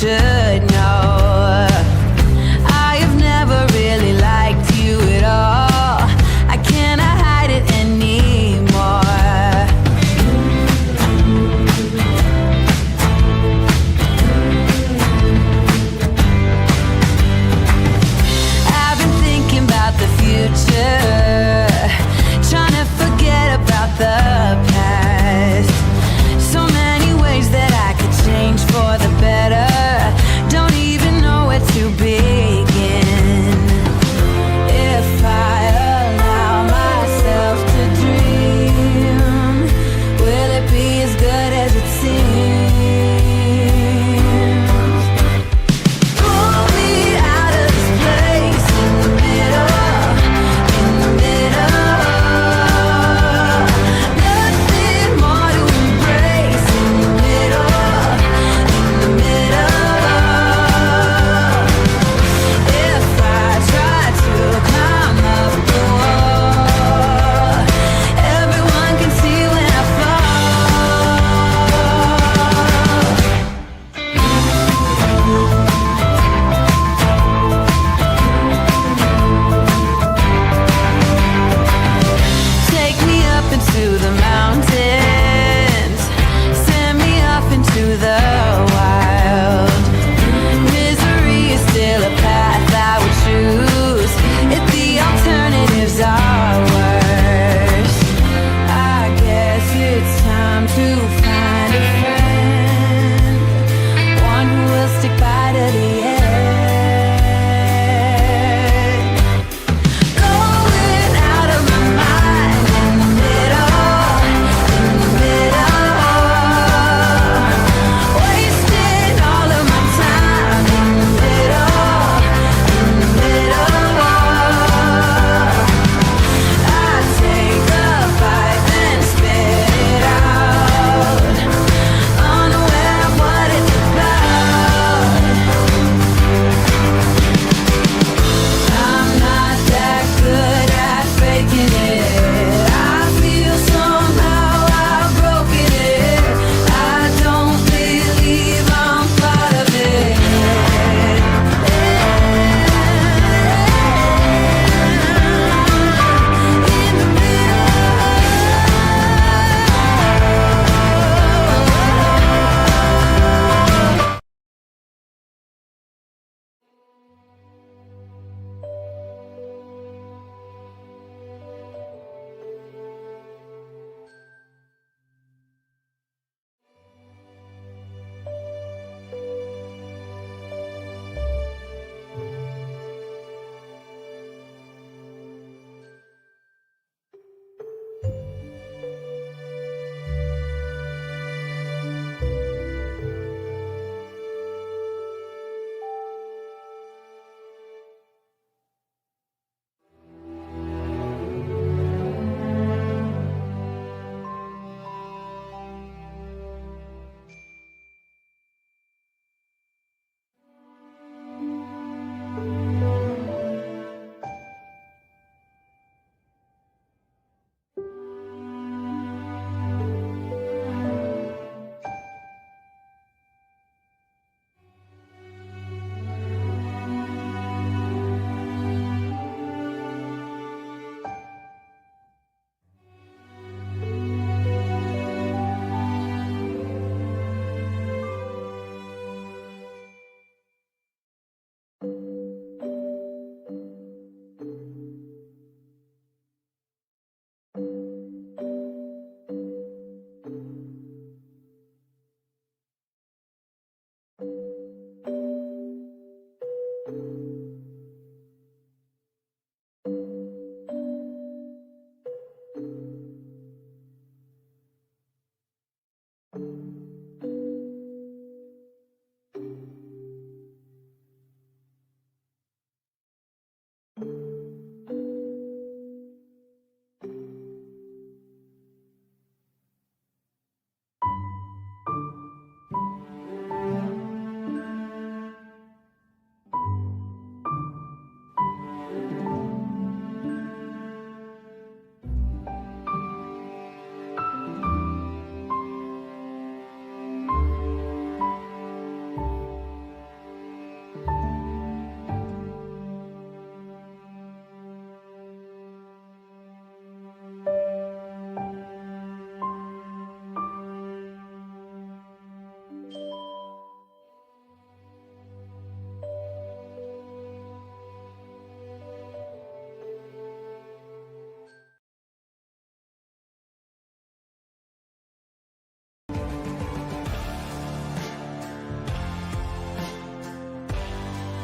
should know. I have never really liked you at all. I cannot hide it anymore. I've been thinking about the future, trying to forget about the past. So many ways that I could change for the better.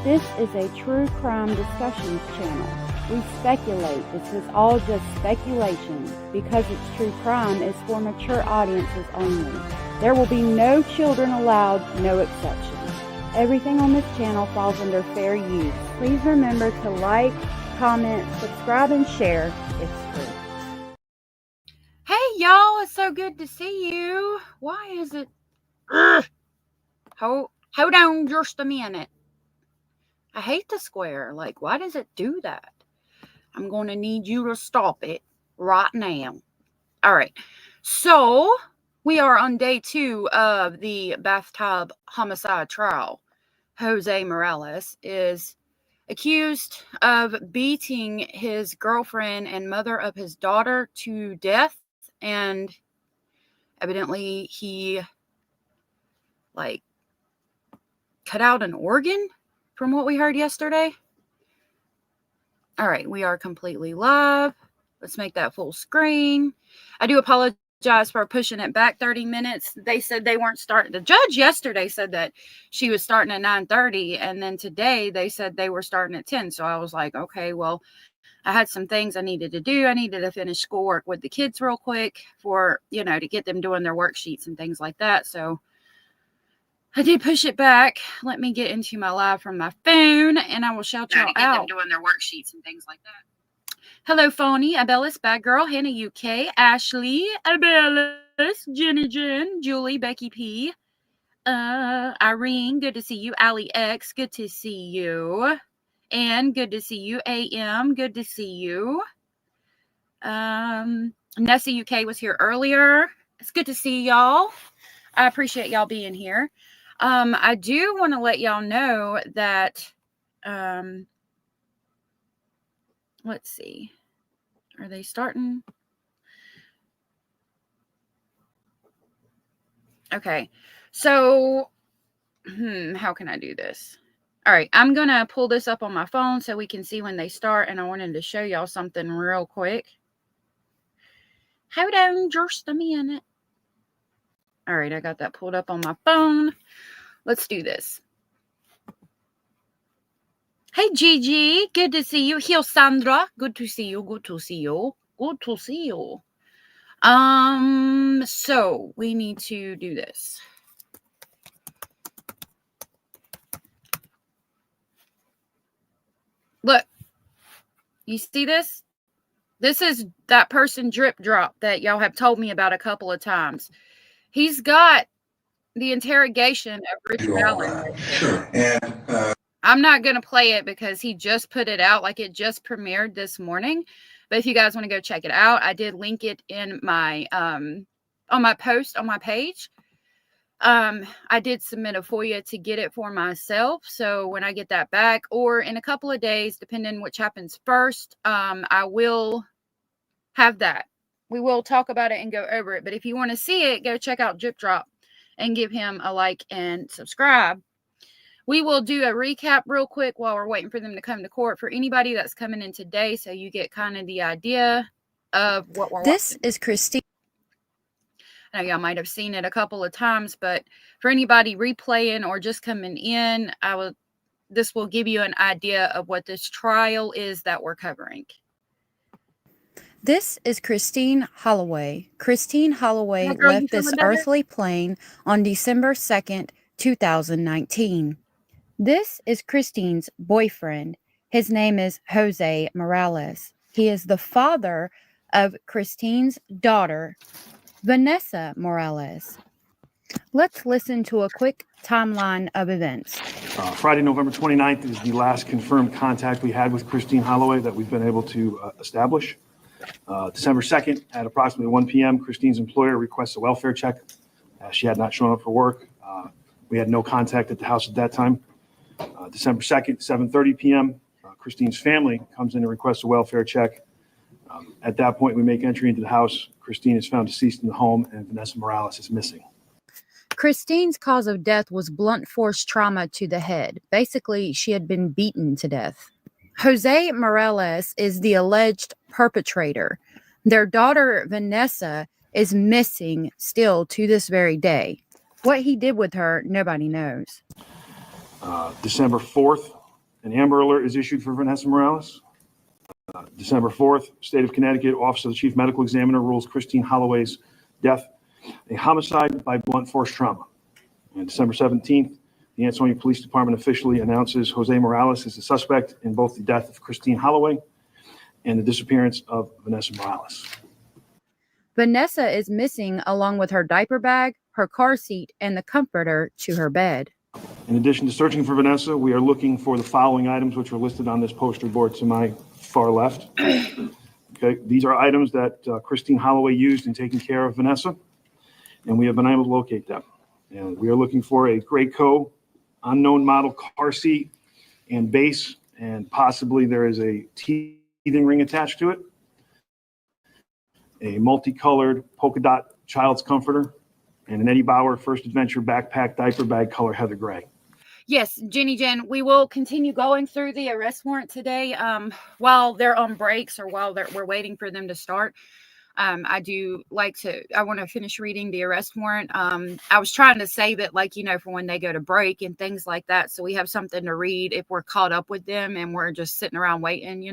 This is a true crime discussions channel. We speculate. This is all just speculation. Because it's true crime, it's for mature audiences only. There will be no children allowed, no exceptions. Everything on this channel falls under fair use. Please remember to like, comment, subscribe, and share. It's free. Hey y'all, it's so good to see you. Why is it? Hold on just a minute. I hate the square. Like, why does it do that? I'm going to need you to stop it right now. All right. So we are on day 2 of the bathtub homicide trial. Jose Morales is accused of beating his girlfriend and mother of his daughter to death, and evidently he cut out an organ from what we heard yesterday. All right, we are completely live. Let's make that full screen. I do apologize for pushing it back 30 minutes. They said they weren't starting. The judge yesterday said that she was starting at 9:30, and then today they said they were starting at 10. So I was like, okay, well, I had some things I needed to do. I needed to finish schoolwork with the kids real quick for, to get them doing their worksheets and things like that. So I did push it back. Let me get into my live from my phone, and I will shout y'all out. Get them doing their worksheets and things like that. Hello, Phony, Abellis, Bad Girl, Hannah UK, Ashley, Abellis, Jenny Jen, Julie, Becky P, Irene, good to see you. Allie X, good to see you. Anne, good to see you. AM, good to see you. Nessie UK was here earlier. It's good to see y'all. I appreciate y'all being here. I do want to let y'all know that, let's see. Are they starting? Okay. So, how can I do this? All right. I'm going to pull this up on my phone so we can see when they start. And I wanted to show y'all something real quick. Hold on just a minute. All right. I got that pulled up on my phone. Let's do this. Hey, Gigi. Good to see you. Here, Sandra. Good to see you. Good to see you. Good to see you. So we need to do this. Look. You see this? This is that person Drip Drop that y'all have told me about a couple of times. He's got the interrogation of Rich Allen. Sure. And I'm not going to play it because he just put it out, like it just premiered this morning. But if you guys want to go check it out, I did link it in my on my post on my page. I did submit a FOIA to get it for myself. So when I get that back, or in a couple of days, depending which happens first, I will have that. We will talk about it and go over it. But if you want to see it, go check out Drip Drop and give him a like and subscribe. We will do a recap real quick while we're waiting for them to come to court for anybody that's coming in today, so you get kind of the idea of what we're watching. This is Christine. I know y'all might have seen it a couple of times, but for anybody replaying or just coming in, this will give you an idea of what this trial is that we're covering. This is Christine Holloway. Christine Holloway left this earthly plane on December 2nd, 2019. This is Christine's boyfriend. His name is Jose Morales. He is the father of Christine's daughter, Vanessa Morales. Let's listen to a quick timeline of events. Friday, November 29th is the last confirmed contact we had with Christine Holloway that we've been able to establish. December 2nd at approximately 1 p.m., Christine's employer requests a welfare check. She had not shown up for work. We had no contact at the house at that time. December 2nd, 7:30 p.m., Christine's family comes in and requests a welfare check. At that point, we make entry into the house. Christine is found deceased in the home, and Vanessa Morales is missing. Christine's cause of death was blunt force trauma to the head. Basically, she had been beaten to death. Jose Morales is the alleged perpetrator. Their daughter, Vanessa, is missing still to this very day. What he did with her, nobody knows. December 4th, An Amber Alert is issued for Vanessa Morales. December 4th, State of Connecticut, Office of the Chief Medical Examiner rules Christine Holloway's death a homicide by blunt force trauma. And December 17th, the Ansonia Police Department officially announces Jose Morales is the suspect in both the death of Christine Holloway and the disappearance of Vanessa Morales. Vanessa is missing along with her diaper bag, her car seat, and the comforter to her bed. In addition to searching for Vanessa, we are looking for the following items which are listed on this poster board to my far left. Okay, these are items that Christine Holloway used in taking care of Vanessa, and we have been able to locate them. And we are looking for a Graco unknown model car seat and base, and possibly there is a teething ring attached to it, a multicolored polka dot child's comforter, and an Eddie Bauer First Adventure backpack diaper bag color heather gray. Yes, Jenny Jen, we will continue going through the arrest warrant today while they're on breaks or while we're waiting for them to start. I want to finish reading the arrest warrant. I was trying to save it, for when they go to break and things like that. So we have something to read if we're caught up with them and we're just sitting around waiting,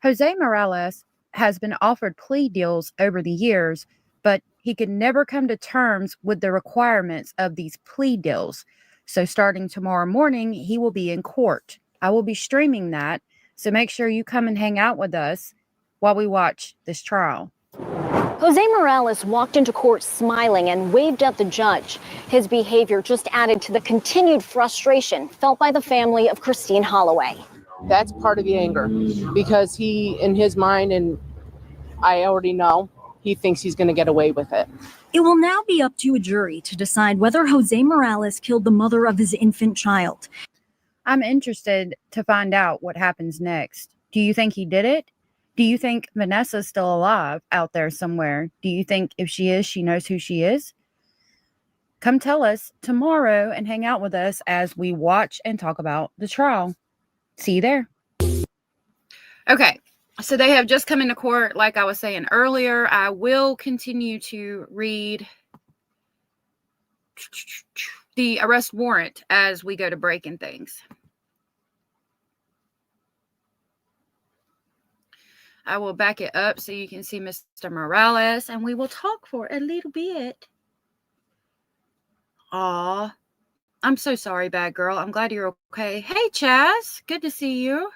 Jose Morales has been offered plea deals over the years, but he could never come to terms with the requirements of these plea deals. So starting tomorrow morning, he will be in court. I will be streaming that, so make sure you come and hang out with us while we watch this trial. Jose Morales walked into court smiling and waved at the judge. His behavior just added to the continued frustration felt by the family of Christine Holloway. That's part of the anger, because he, in his mind, and I already know, he thinks he's going to get away with it. It will now be up to a jury to decide whether Jose Morales killed the mother of his infant child. I'm interested to find out what happens next. Do you think he did it? Do you think Vanessa's still alive out there somewhere? Do you think if she is, she knows who she is? Come tell us tomorrow and hang out with us as we watch and talk about the trial. See you there. Okay. So they have just come into court. Like I was saying earlier, I will continue to read the arrest warrant as we go to break and things. I will back it up so you can see Mr. Morales, and we will talk for a little bit. Aw, I'm so sorry, bad girl. I'm glad you're okay. Hey, Chaz, good to see you.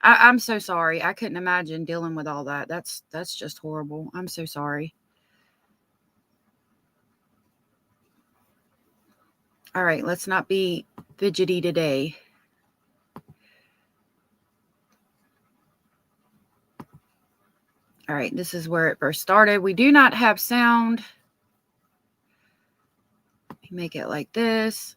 I'm so sorry. I couldn't imagine dealing with all that. That's just horrible. I'm so sorry. All right, let's not be fidgety today. All right, this is where it first started. We do not have sound. Make it like this.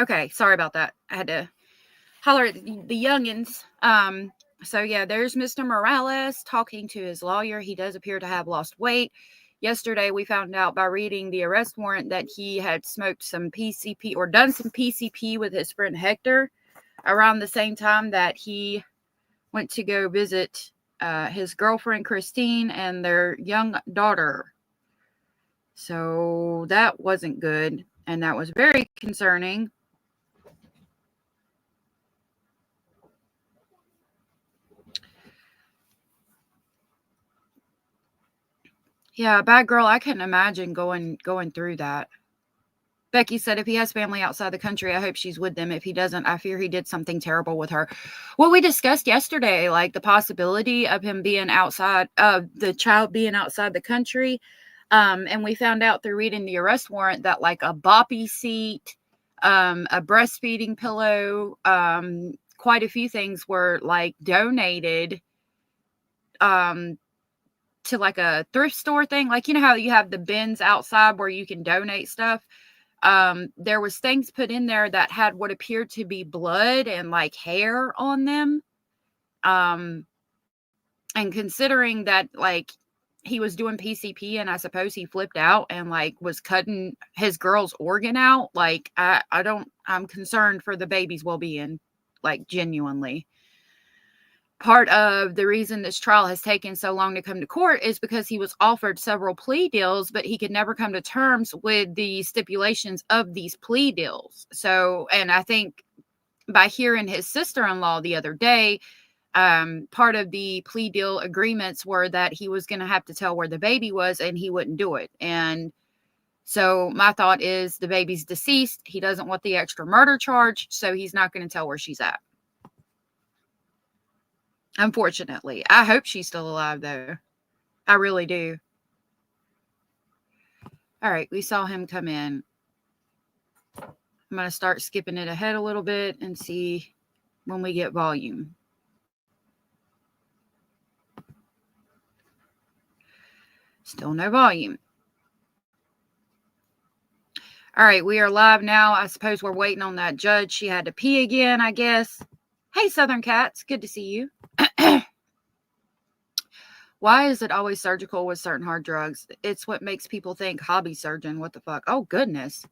Okay, sorry about that. I had to holler at the youngins. So yeah, there's Mr. Morales talking to his lawyer. He does appear to have lost weight. Yesterday, we found out by reading the arrest warrant that he had smoked some PCP or done some PCP with his friend Hector around the same time that he went to go visit his girlfriend Christine and their young daughter. So that wasn't good, and that was very concerning. Yeah, bad girl. I couldn't imagine going through that. Becky said if he has family outside the country, I hope she's with them. If he doesn't, I fear he did something terrible with her. What we discussed yesterday, like the possibility of him being outside, the child being outside the country. And we found out through reading the arrest warrant that like a boppy seat, a breastfeeding pillow, quite a few things were like donated, to like a thrift store thing. Like, you know how you have the bins outside where you can donate stuff? There was things put in there that had what appeared to be blood and like hair on them. And considering that like he was doing PCP, and I suppose he flipped out and like was cutting his girl's organ out. Like, I'm concerned for the baby's well-being, like genuinely. Part of the reason this trial has taken so long to come to court is because he was offered several plea deals, but he could never come to terms with the stipulations of these plea deals. So, and I think by hearing his sister-in-law the other day, part of the plea deal agreements were that he was going to have to tell where the baby was and he wouldn't do it. And so my thought is the baby's deceased. He doesn't want the extra murder charge, so he's not going to tell where she's at. Unfortunately, I hope she's still alive though. I really do. All right, we saw him come in. I'm going to start skipping it ahead a little bit and see when we get volume. Still no volume. All right, we are live now. I suppose we're waiting on that judge. She had to pee again, I guess. Hey, Southern Cats. Good to see you. Why is it always surgical with certain hard drugs? It's what makes people think hobby surgeon. What the fuck? Oh, goodness.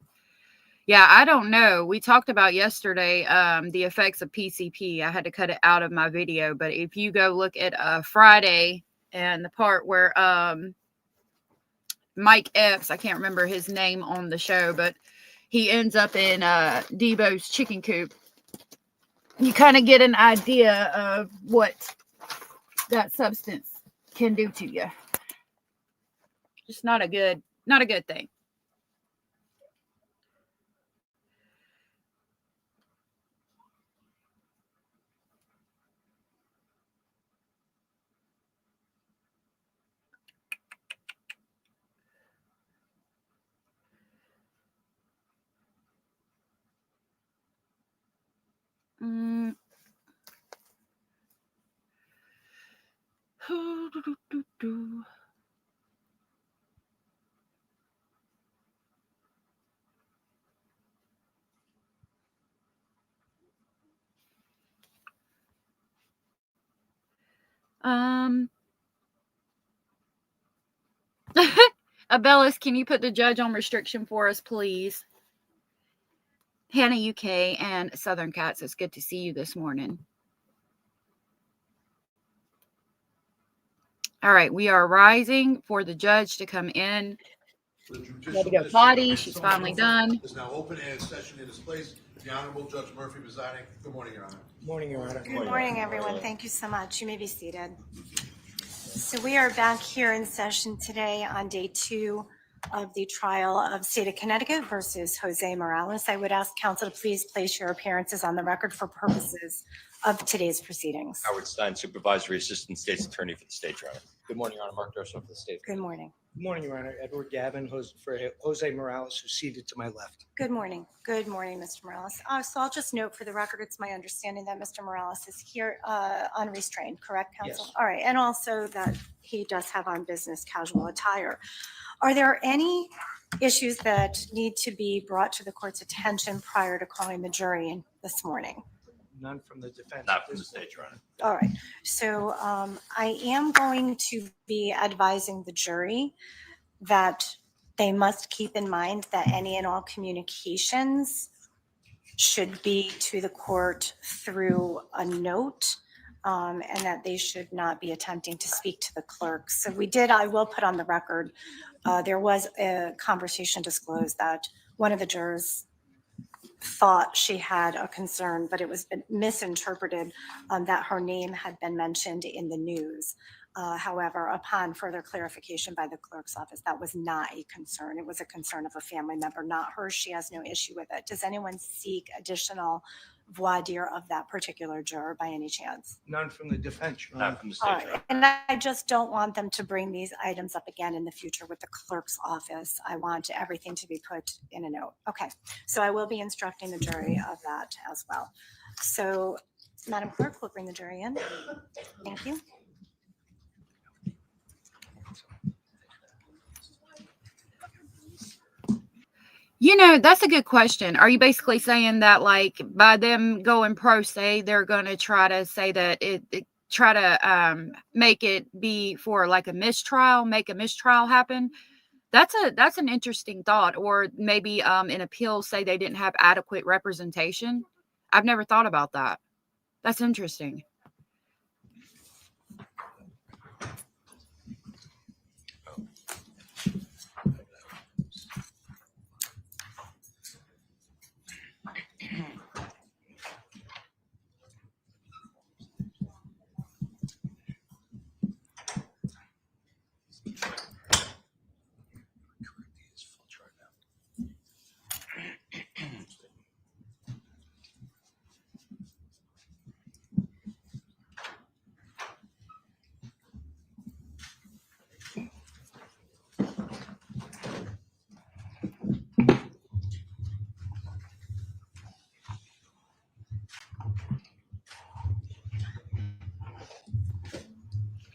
Yeah, I don't know. We talked about yesterday the effects of PCP. I had to cut it out of my video. But if you go look at Friday and the part where Mike Epps, I can't remember his name on the show, but he ends up in Debo's chicken coop. You kind of get an idea of what that substance can do to you. Just not a good thing. Abellis, can you put the judge on restriction for us, please? Hannah UK and Southern Cats, it's good to see you this morning. All right, we are rising for the judge to come in. Had to go potty. She's finally done. Is now open and session in its place. The Honorable Judge Murphy presiding. Good morning, Your Honor. Good morning, Your Honor. Good morning, everyone. Thank you so much. You may be seated. So we are back here in session today on day 2 of the trial of State of Connecticut versus Jose Morales. I would ask counsel to please place your appearances on the record for purposes of today's proceedings. Howard Stein, Supervisory Assistant State's Attorney for the State, Your Honor. Good morning, Your Honor. Mark Durso for the state. Good morning. Good morning, Your Honor. Edward Gavin for Jose Morales, who's seated to my left. Good morning. Good morning, Mr. Morales. So I'll just note for the record, it's my understanding that Mr. Morales is here unrestrained, correct, counsel? Yes. All right, and also that he does have on business casual attire. Are there any issues that need to be brought to the court's attention prior to calling the jury in this morning? None from the defense. Not from the state, Your Honor. All right, so I am going to be advising the jury that they must keep in mind that any and all communications should be to the court through a note, and that they should not be attempting to speak to the clerk. So I will put on the record, there was a conversation disclosed that one of the jurors thought she had a concern, but it was misinterpreted that her name had been mentioned in the news. However, upon further clarification by the clerk's office, that was not a concern. It was a concern of a family member, not hers. She has no issue with it. Does anyone seek additional voir dire of that particular juror by any chance? None from the defense, Your Honor. Not from the state, All Your Honor. right. And I just don't want them to bring these items up again in the future with the clerk's office. I want everything to be put in a note. Okay, so I will be instructing the jury of that as well. So, Madam Clerk, we'll bring the jury in. Thank you. You know, that's a good question. Are you basically saying that, like, by them going pro se, they're going to try to say that try to make it be for like a mistrial, make a mistrial happen. That's an interesting thought. Or maybe in appeals say they didn't have adequate representation. I've never thought about that. That's interesting.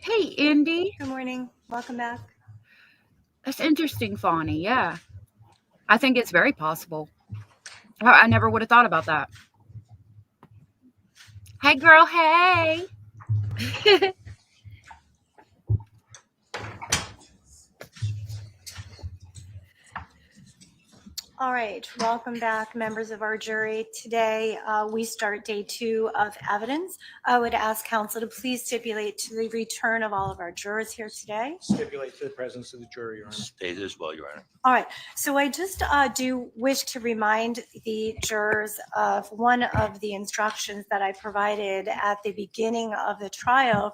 Hey, Indy. Good morning. Welcome back. That's interesting, Fawny. Yeah. I think it's very possible. I never would have thought about that. Hey, girl. Hey. All right, welcome back, members of our jury. Today, we start day 2 of evidence. I would ask counsel to please stipulate to the return of all of our jurors here today. Stipulate to the presence of the jury, Your Honor. Stated as well, Your Honor. All right, so I just do wish to remind the jurors of one of the instructions that I provided at the beginning of the trial.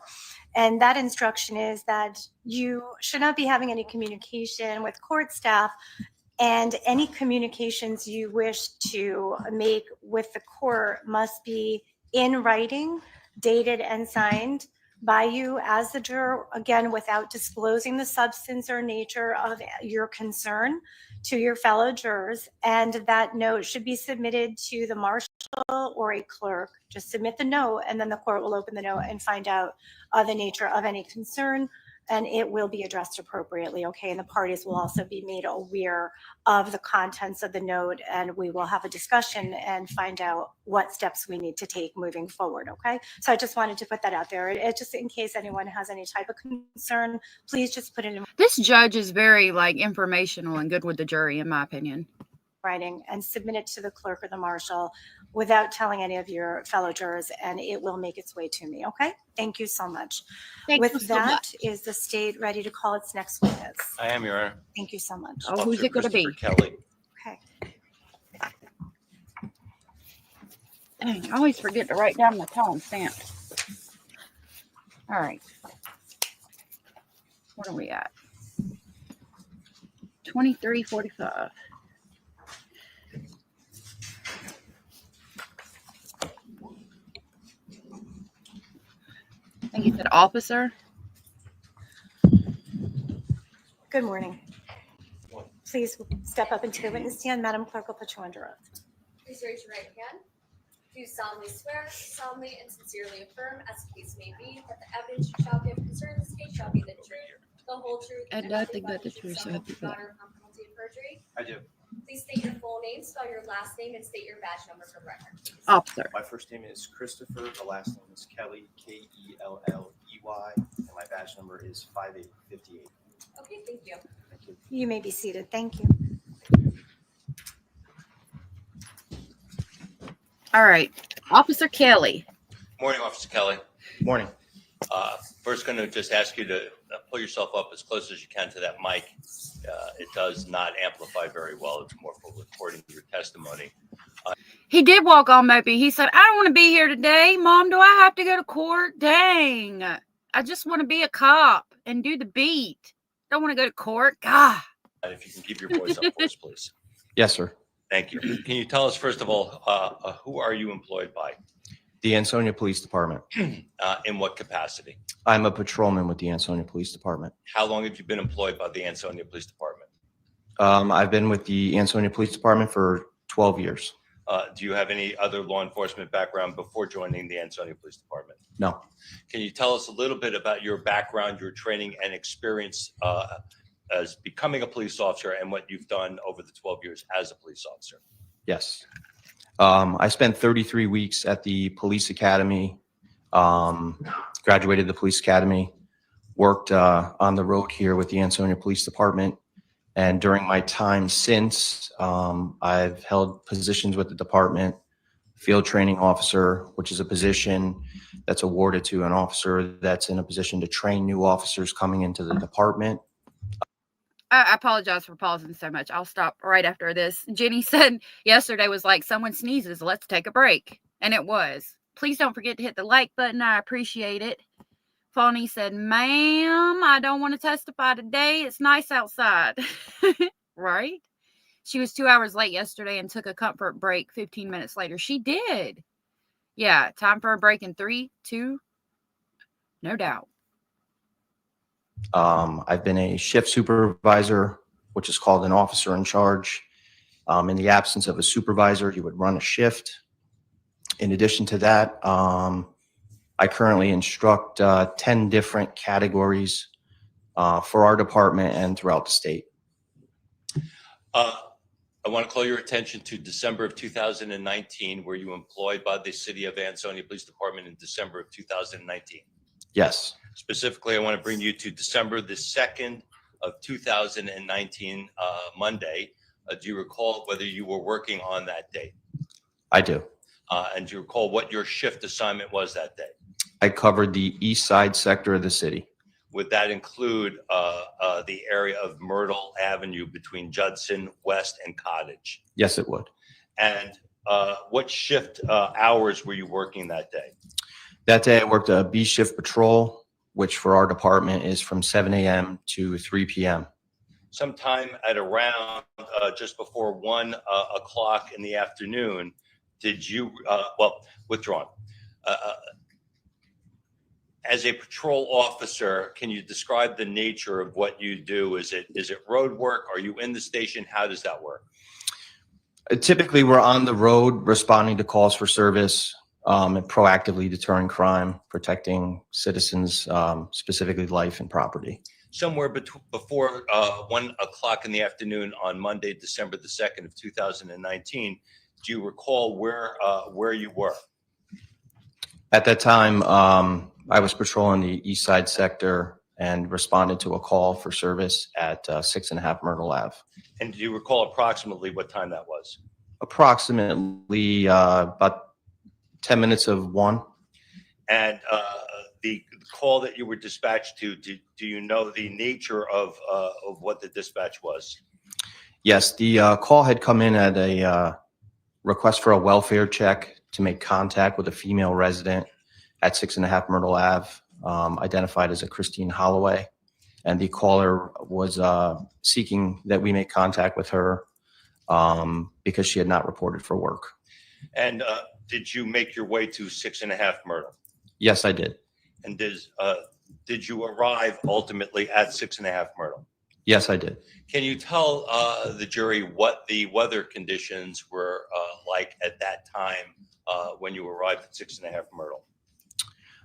And that instruction is that you should not be having any communication with court staff, and any communications you wish to make with the court must be in writing, dated and signed by you as the juror, again, without disclosing the substance or nature of your concern to your fellow jurors. And that note should be submitted to the marshal or a clerk. Just submit the note, and then the court will open the note and find out the nature of any concern, and it will be addressed appropriately, okay? And the parties will also be made aware of the contents of the note, and we will have a discussion and find out what steps we need to take moving forward, okay? So I just wanted to put that out there. It just in case anyone has any type of concern, please just put it in This judge is very like informational and good with the jury, in my opinion. writing and submit it to the clerk or the marshal without telling any of your fellow jurors, and it will make its way to me, okay? Thank you so much. Thank With you so that, much. is the state ready to call its next witness? I am, Your Honor. Thank you so much. Oh, who's Officer it going to be? Christopher Kelley. Okay. Dang, I always forget to write down my time stamp. All right. What are we at? 23:45. I think you said officer. Good morning. Please step up into the witness stand. Madam Clerk will put you under oath. Please raise your right hand. Do you solemnly swear, solemnly and sincerely affirm, as the case may be, that the evidence you shall give concerning this case shall be the truth, the whole truth, And nothing but the truth, so help you God. honor upon penalty of perjury? I do. Please state your full name, spell your last name, and state your badge number for the record. please. Officer. My first name is Christopher. The last name is Kelley, Kelley, and my badge number is 5858. Okay, thank you. Thank you. You may be seated. Thank you. All right. Officer Kelley. Morning, Officer Kelley. Morning. First, going to just ask you to pull yourself up as close as you can to that mic. It does not amplify very well. It's more for recording your testimony. He did walk on Mopey. He said, I don't want to be here today. Mom, do I have to go to court? Dang. I just want to be a cop and do the beat. Don't want to go to court. God. And if you can keep your voice up for us, please. Yes, sir. Thank you. Can you tell us, first of all, who are you employed by? The Ansonia Police Department. In what capacity? I'm a patrolman with the Ansonia Police Department. How long have you been employed by the Ansonia Police Department? I've been with the Ansonia Police Department for 12 years. Do you have any other law enforcement background before joining the Ansonia Police Department? No. Can you tell us a little bit about your background, your training and experience as becoming a police officer and what you've done over the 12 years as a police officer? Yes. I spent 33 weeks at the police academy Graduated the police academy, worked on the road here with the Ansonia Police Department. And during my time since, I've held positions with the department, field training officer, which is a position that's awarded to an officer that's in a position to train new officers coming into the department. I apologize for pausing so much. I'll stop right after this. Jenny said yesterday was like, someone sneezes, let's take a break. And it was. Please don't forget to hit the like button. I appreciate it. Fawny said, ma'am, I don't want to testify today. It's nice outside. Right? She was 2 hours late yesterday and took a comfort break 15 minutes later. She did. Yeah, time for a break in 3, 2. No doubt. I've been a shift supervisor, which is called an officer in charge. In the absence of a supervisor, you would run a shift. In addition to that, I currently instruct 10 different categories for our department and throughout the state. I want to call your attention to December of 2019. Were you employed by the City of Ansonia Police Department in December of 2019? Yes. Specifically, I want to bring you to December the 2nd of 2019, Monday. Do you recall whether you were working on that date? I do. And do you recall what your shift assignment was that day? I covered the east side sector of the city. Would that include the area of Myrtle Avenue between Judson, West, and Cottage? Yes, it would. And what shift hours were you working that day? That day I worked a B shift patrol, which for our department is from 7 a.m. to 3 p.m. Sometime at around just before 1 o'clock in the afternoon, did you, withdrawn. As a patrol officer, can you describe the nature of what you do? Is it road work? Are you in the station? How does that work? Typically, we're on the road responding to calls for service and proactively deterring crime, protecting citizens, specifically life and property. Somewhere before 1 o'clock in the afternoon on Monday, December the 2nd of 2019, do you recall where you were? At that time, I was patrolling the east side sector and responded to a call for service at 6.5 Myrtle Ave. And do you recall approximately what time that was? Approximately about 10 minutes of 1. And the call that you were dispatched to, do you know the nature of what the dispatch was? Yes, the call had come in at a request for a welfare check to make contact with a female resident at 6.5 Myrtle Ave, identified as a Christine Holloway. And the caller was seeking that we make contact with her because she had not reported for work. And did you make your way to 6.5 Myrtle? Yes, I did. And did you arrive ultimately at 6.5 Myrtle? Yes, I did. Can you tell the jury what the weather conditions were like at that time when you arrived at 6.5 Myrtle?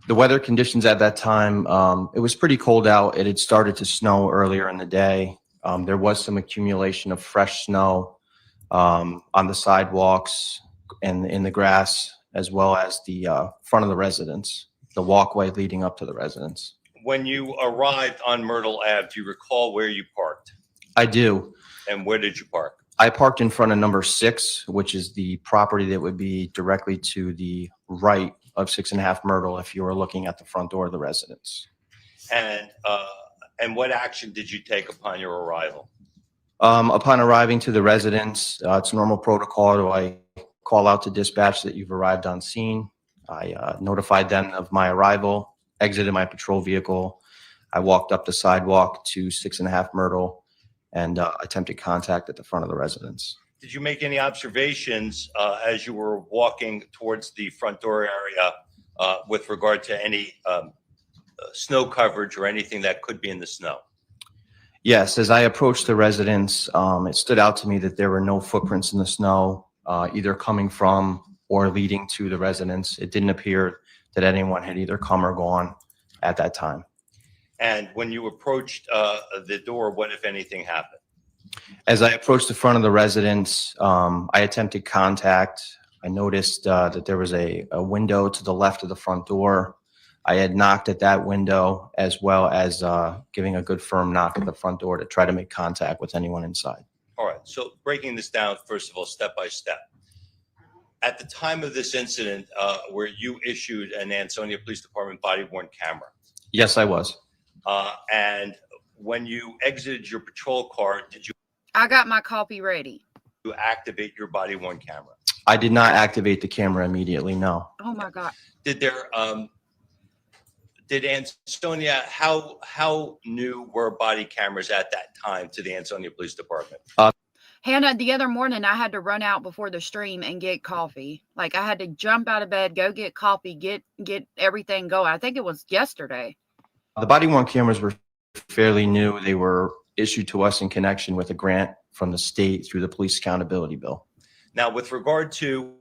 The weather conditions at that time, it was pretty cold out. It had started to snow earlier in the day. There was some accumulation of fresh snow on the sidewalks and in the grass, as well as the front of the residence, the walkway leading up to the residence. When you arrived on Myrtle Ave, do you recall where you parked? I do. And where did you park? I parked in front of number 6, which is the property that would be directly to the right of 6.5 Myrtle if you were looking at the front door of the residence. And what action did you take upon your arrival? Upon arriving to the residence, it's normal protocol. I call out to dispatch that you've arrived on scene. I notified them of my arrival, exited my patrol vehicle. I walked up the sidewalk to 6.5 Myrtle and attempted contact at the front of the residence. Did you make any observations as you were walking towards the front door area with regard to any snow coverage or anything that could be in the snow? Yes, as I approached the residence, it stood out to me that there were no footprints in the snow, either coming from or leading to the residence. It didn't appear that anyone had either come or gone at that time. And when you approached the door, what, if anything, happened? As I approached the front of the residence, I attempted contact. I noticed that there was a window to the left of the front door. I had knocked at that window as well as giving a good firm knock at the front door to try to make contact with anyone inside. All right, so breaking this down, first of all, step by step. At the time of this incident, where you issued an Ansonia Police Department body-worn camera, Yes, I was. and when you exited your patrol car, did you I got my copy ready. activate your body-worn camera? I did not activate the camera immediately, no. Oh my God. Did there, did Ansonia, how new were body cameras at that time to the Ansonia Police Department? Hannah, the other morning I had to run out before the stream and get coffee. Like I had to jump out of bed, go get coffee, get everything going. I think it was yesterday. The body-worn cameras were fairly new. They were issued to us in connection with a grant from the state through the Police Accountability Bill. Now, with regard to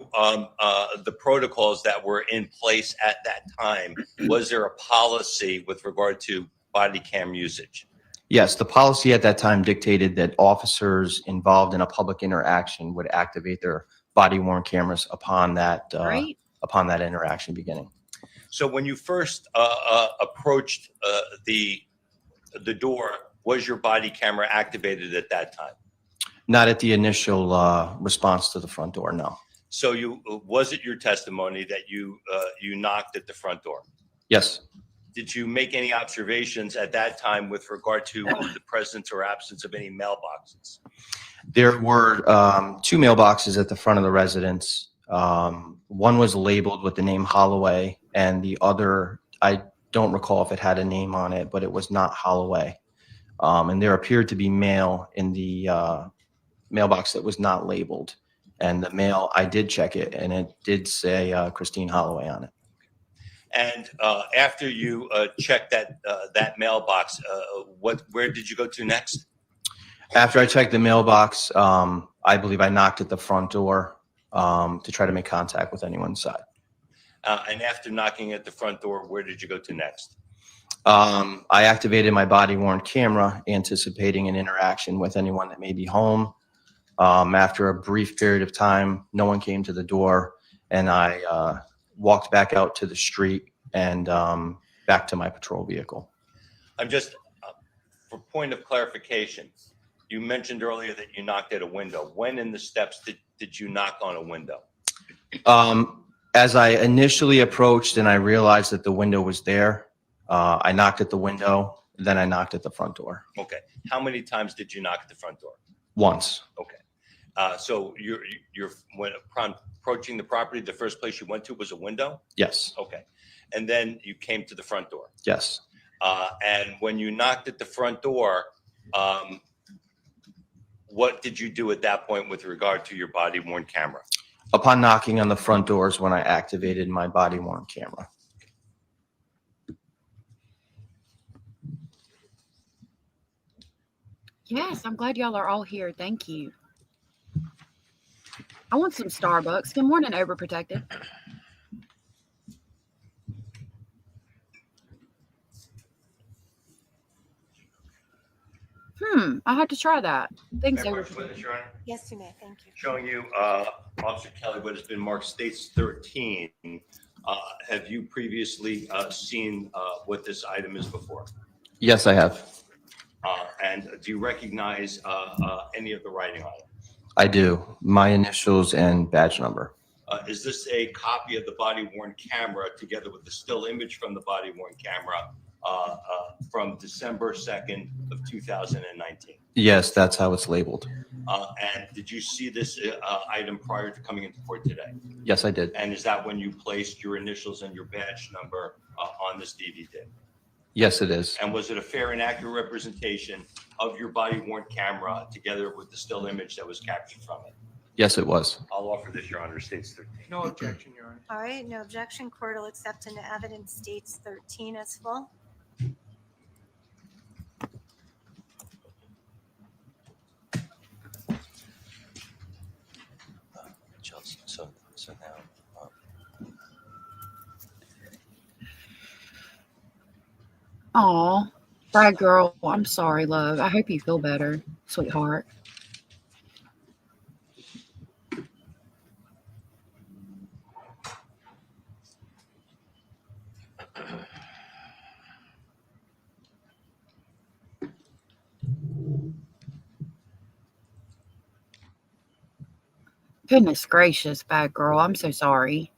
the protocols that were in place at that time, was there a policy with regard to body cam usage? Yes, the policy at that time dictated that officers involved in a public interaction would activate their body-worn cameras upon that Right. upon that interaction beginning. So when you first approached the door, was your body camera activated at that time? Not at the initial response to the front door, no. So was it your testimony that you knocked at the front door? Yes. Did you make any observations at that time with regard to the presence or absence of any mailboxes? There were 2 mailboxes at the front of the residence. One was labeled with the name Holloway, and the other, I don't recall if it had a name on it, but it was not Holloway. And there appeared to be mail in the mailbox that was not labeled. And the mail, I did check it, and it did say Christine Holloway on it. And after you checked that mailbox, where did you go to next? After I checked the mailbox, I believe I knocked at the front door to try to make contact with anyone inside. And after knocking at the front door, where did you go to next? I activated my body-worn camera, anticipating an interaction with anyone that may be home. After a brief period of time, no one came to the door, and I walked back out to the street and back to my patrol vehicle. I'm just, for point of clarification, you mentioned earlier that you knocked at a window. When in the steps did you knock on a window? As I initially approached and I realized that the window was there, I knocked at the window, then I knocked at the front door. Okay. How many times did you knock at the front door? Once. Okay. So when approaching the property, the first place you went to was a window? Yes. Okay. And then you came to the front door? Yes. And when you knocked at the front door, what did you do at that point with regard to your body-worn camera? Upon knocking on the front doors when I activated my body-worn camera. Yes, I'm glad y'all are all here. Thank you. I want some Starbucks. Good morning, Overprotected. I had to try that. Thanks, Overprotected. Your Honor. Yes, you may. Thank you. Showing you, Officer Kelley, what has been marked States 13. Have you previously seen what this item is before? Yes, I have. And do you recognize any of the writing on it? I do. My initials and badge number. Is this a copy of the body-worn camera together with the still image from the body-worn camera from December 2nd of 2019? Yes, that's how it's labeled. And did you see this item prior to coming into court today? Yes, I did. And is that when you placed your initials and your badge number on this DVD? Yes, it is. And was it a fair and accurate representation of your body-worn camera together with the still image that was captured from it? Yes, it was. I'll offer this, Your Honor, States 13. No objection, Your Honor. All right, no objection. Court will accept into evidence States 13 as full. Chelsea, so now. Aw, Brad girl, I'm sorry, love. I hope you feel better, sweetheart. Goodness gracious, bad girl. I'm so sorry.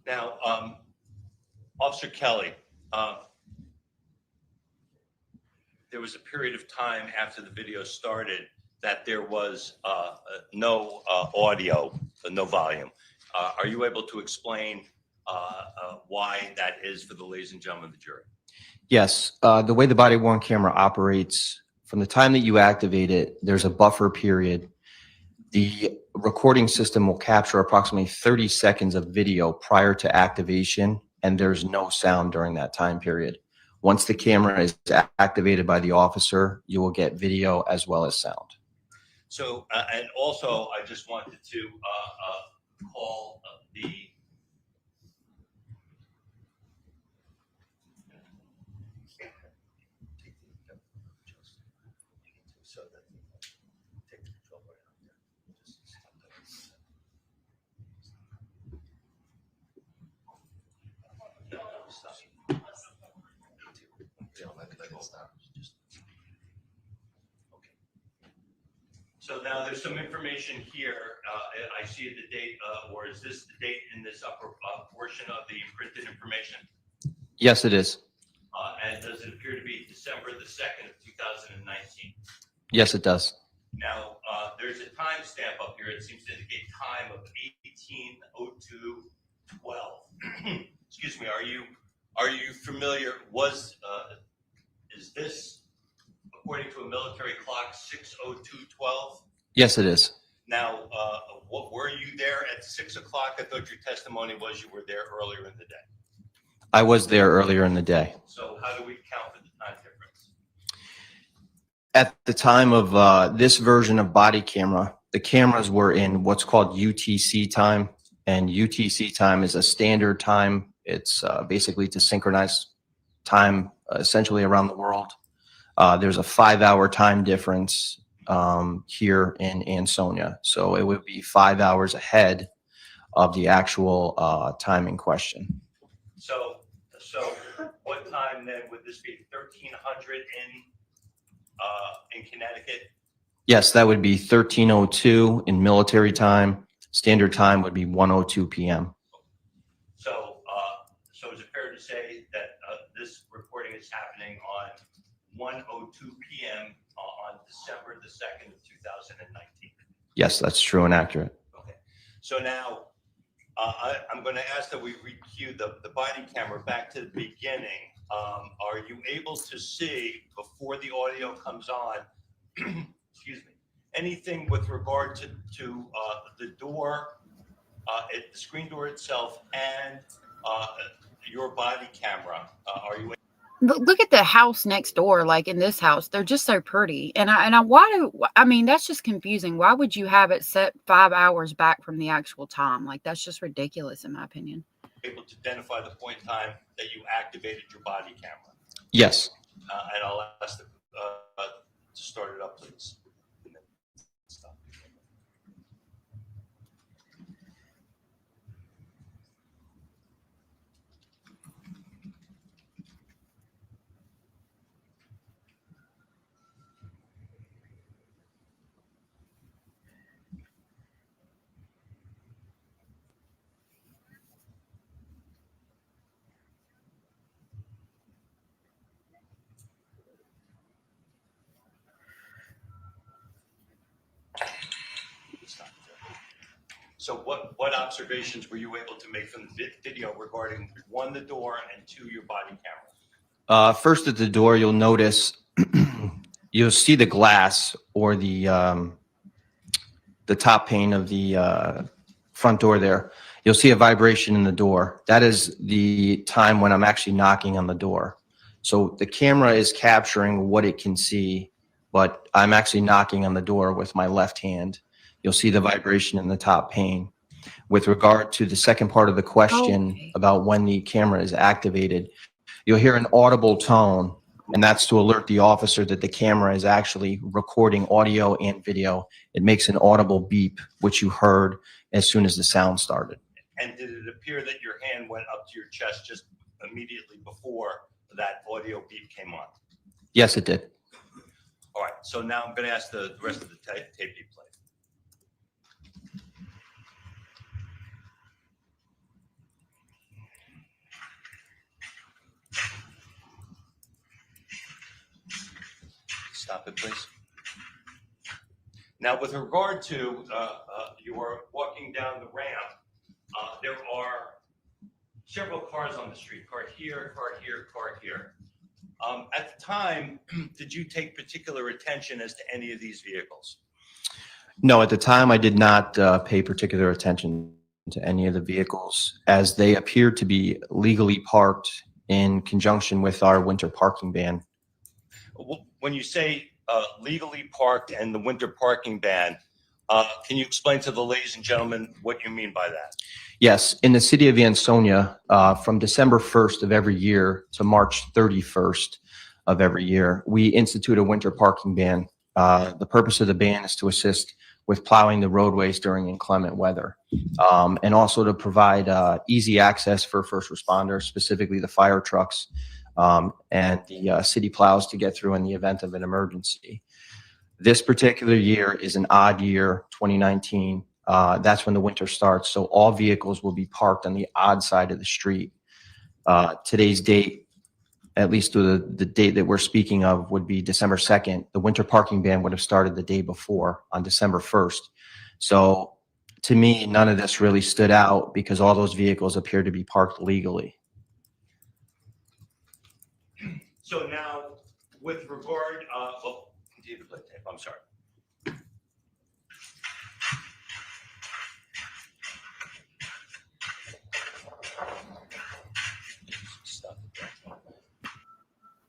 Now, Officer Kelley, there was a period of time after the video started that there was no audio, no volume. Are you able to explain why that is for the ladies and gentlemen of the jury? Yes, the way the body-worn camera operates, from the time that you activate it, there's a buffer period. The recording system will capture approximately 30 seconds of video prior to activation, and there's no sound during that time period. Once the camera is activated by the officer, you will get video as well as sound. So, and also, I just wanted to call the So now there's some information here. I see the date, or is this the date in this upper portion of the printed information? Yes, it is. And does it appear to be December the 2nd of 2019? Yes, it does. Now, there's a timestamp up here. It seems to indicate time of 18:02:12. Excuse me. Are you familiar? Is this, according to a military clock, 6:02:12? Yes, it is. Now, what were you there at 6 o'clock? I thought your testimony was you were there earlier in the day. I was there earlier in the day. So how do we count for the time difference? At the time of this version of body camera, the cameras were in what's called UTC time, and UTC time is a standard time. It's basically to synchronize time essentially around the world. There's a 5-hour time difference here in Ansonia, so it would be 5 hours ahead of the actual time in question. So what time then would this be? 1300 in Connecticut? Yes, that would be 13:02 in military time. Standard time would be 1:02 p.m. So is it fair to say that this recording is happening on 1:02 p.m. on December the 2nd of 2019? Yes, that's true and accurate. Okay. So now I'm going to ask that we recue the body camera back to the beginning. Are you able to see, before the audio comes on, excuse me, anything with regard to the door, the screen door itself, and your body camera? Are you? Look at the house next door. Like in this house, they're just so pretty. And I mean, that's just confusing. Why would you have it set 5 hours back from the actual time? Like, that's just ridiculous, in my opinion. Able to identify the point in time that you activated your body camera? Yes. And I'll ask to start it up, please. Stop. So what observations were you able to make from the video regarding, 1, the door, and 2, your body camera? First, at the door, you'll notice you'll see the glass or the top pane of the front door there. You'll see a vibration in the door. That is the time when I'm actually knocking on the door. So the camera is capturing what it can see, but I'm actually knocking on the door with my left hand. You'll see the vibration in the top pane. With regard to the second part of the question about when the camera is activated, you'll hear an audible tone, and that's to alert the officer that the camera is actually recording audio and video. It makes an audible beep, which you heard as soon as the sound started. And did it appear that your hand went up to your chest just immediately before that audio beep came on? Yes, it did. All right, so now I'm going to ask the rest of the tape be played. Stop it, please. Now, with regard to you are walking down the ramp, there are several cars on the street, car here, car here, car here. At the time, did you take particular attention as to any of these vehicles? No, at the time I did not pay particular attention to any of the vehicles, as they appeared to be legally parked in conjunction with our winter parking ban. When you say legally parked and the winter parking ban, can you explain to the ladies and gentlemen what you mean by that? Yes, in the city of Ansonia, from December 1st of every year to March 31st of every year, we institute a winter parking ban. The purpose of the ban is to assist with plowing the roadways during inclement weather, and also to provide easy access for first responders, specifically the fire trucks, and the city plows to get through in the event of an emergency. This particular year is an odd year, 2019. That's when the winter starts, so all vehicles will be parked on the odd side of the street. Today's date, at least to the date that we're speaking of, would be December 2nd. The winter parking ban would have started the day before, on December 1st. So to me, none of this really stood out because all those vehicles appear to be parked legally. So now, with regard, continue to play tape. I'm sorry.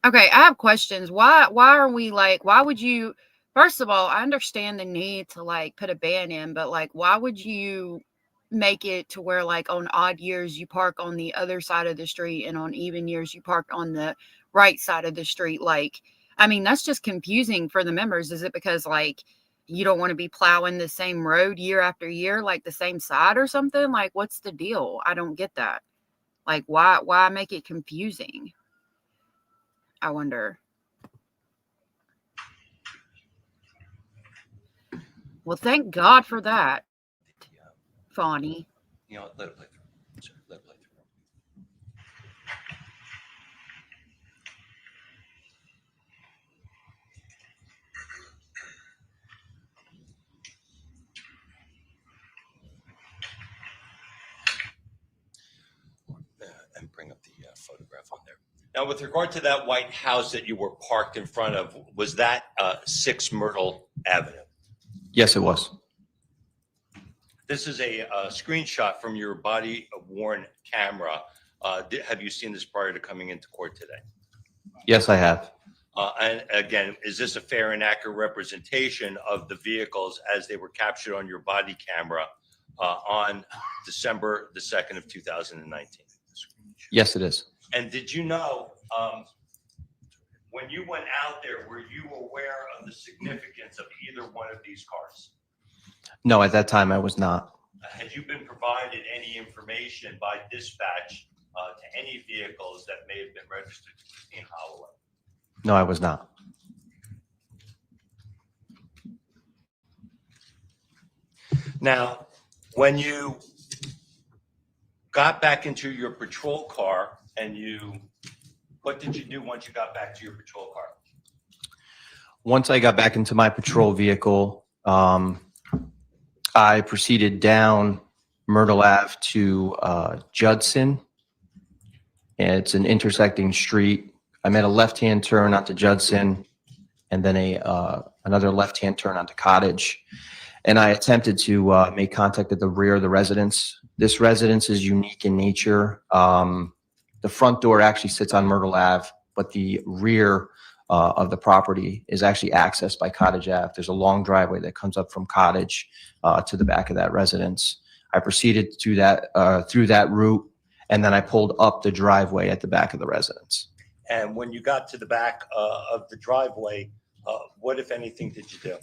Okay, I have questions. Why are we like, why would you, first of all, I understand the need to like put a ban in, but like, why would you make it to where like on odd years you park on the other side of the street and on even years you park on the right side of the street? Like, I mean, that's just confusing for the members. Is it because like you don't want to be plowing the same road year after year, like the same side or something? Like, what's the deal? I don't get that. Like, why make it confusing? I wonder. Well, thank God for that, Fawny. You know, let it play through. Sorry, let it play through. And bring up the photograph on there. Now, with regard to that white house that you were parked in front of, was that 6 Myrtle Avenue? Yes, it was. This is a screenshot from your body-worn camera. Have you seen this prior to coming into court today? Yes, I have. And again, is this a fair and accurate representation of the vehicles as they were captured on your body camera on December the 2nd of 2019? Yes, it is. And did you know, when you went out there, were you aware of the significance of either one of these cars? No, at that time I was not. Had you been provided any information by dispatch to any vehicles that may have been registered to Christine Holloway? No, I was not. Now, when you got back into your patrol car and what did you do once you got back to your patrol car? Once I got back into my patrol vehicle, I proceeded down Myrtle Ave to Judson. It's an intersecting street. I made a left-hand turn onto Judson and then another left-hand turn onto Cottage. And I attempted to make contact at the rear of the residence. This residence is unique in nature. The front door actually sits on Myrtle Ave, but the rear of the property is actually accessed by Cottage Ave. There's a long driveway that comes up from Cottage to the back of that residence. I proceeded to that through that route, and then I pulled up the driveway at the back of the residence. And when you got to the back of the driveway, what, if anything, did you do?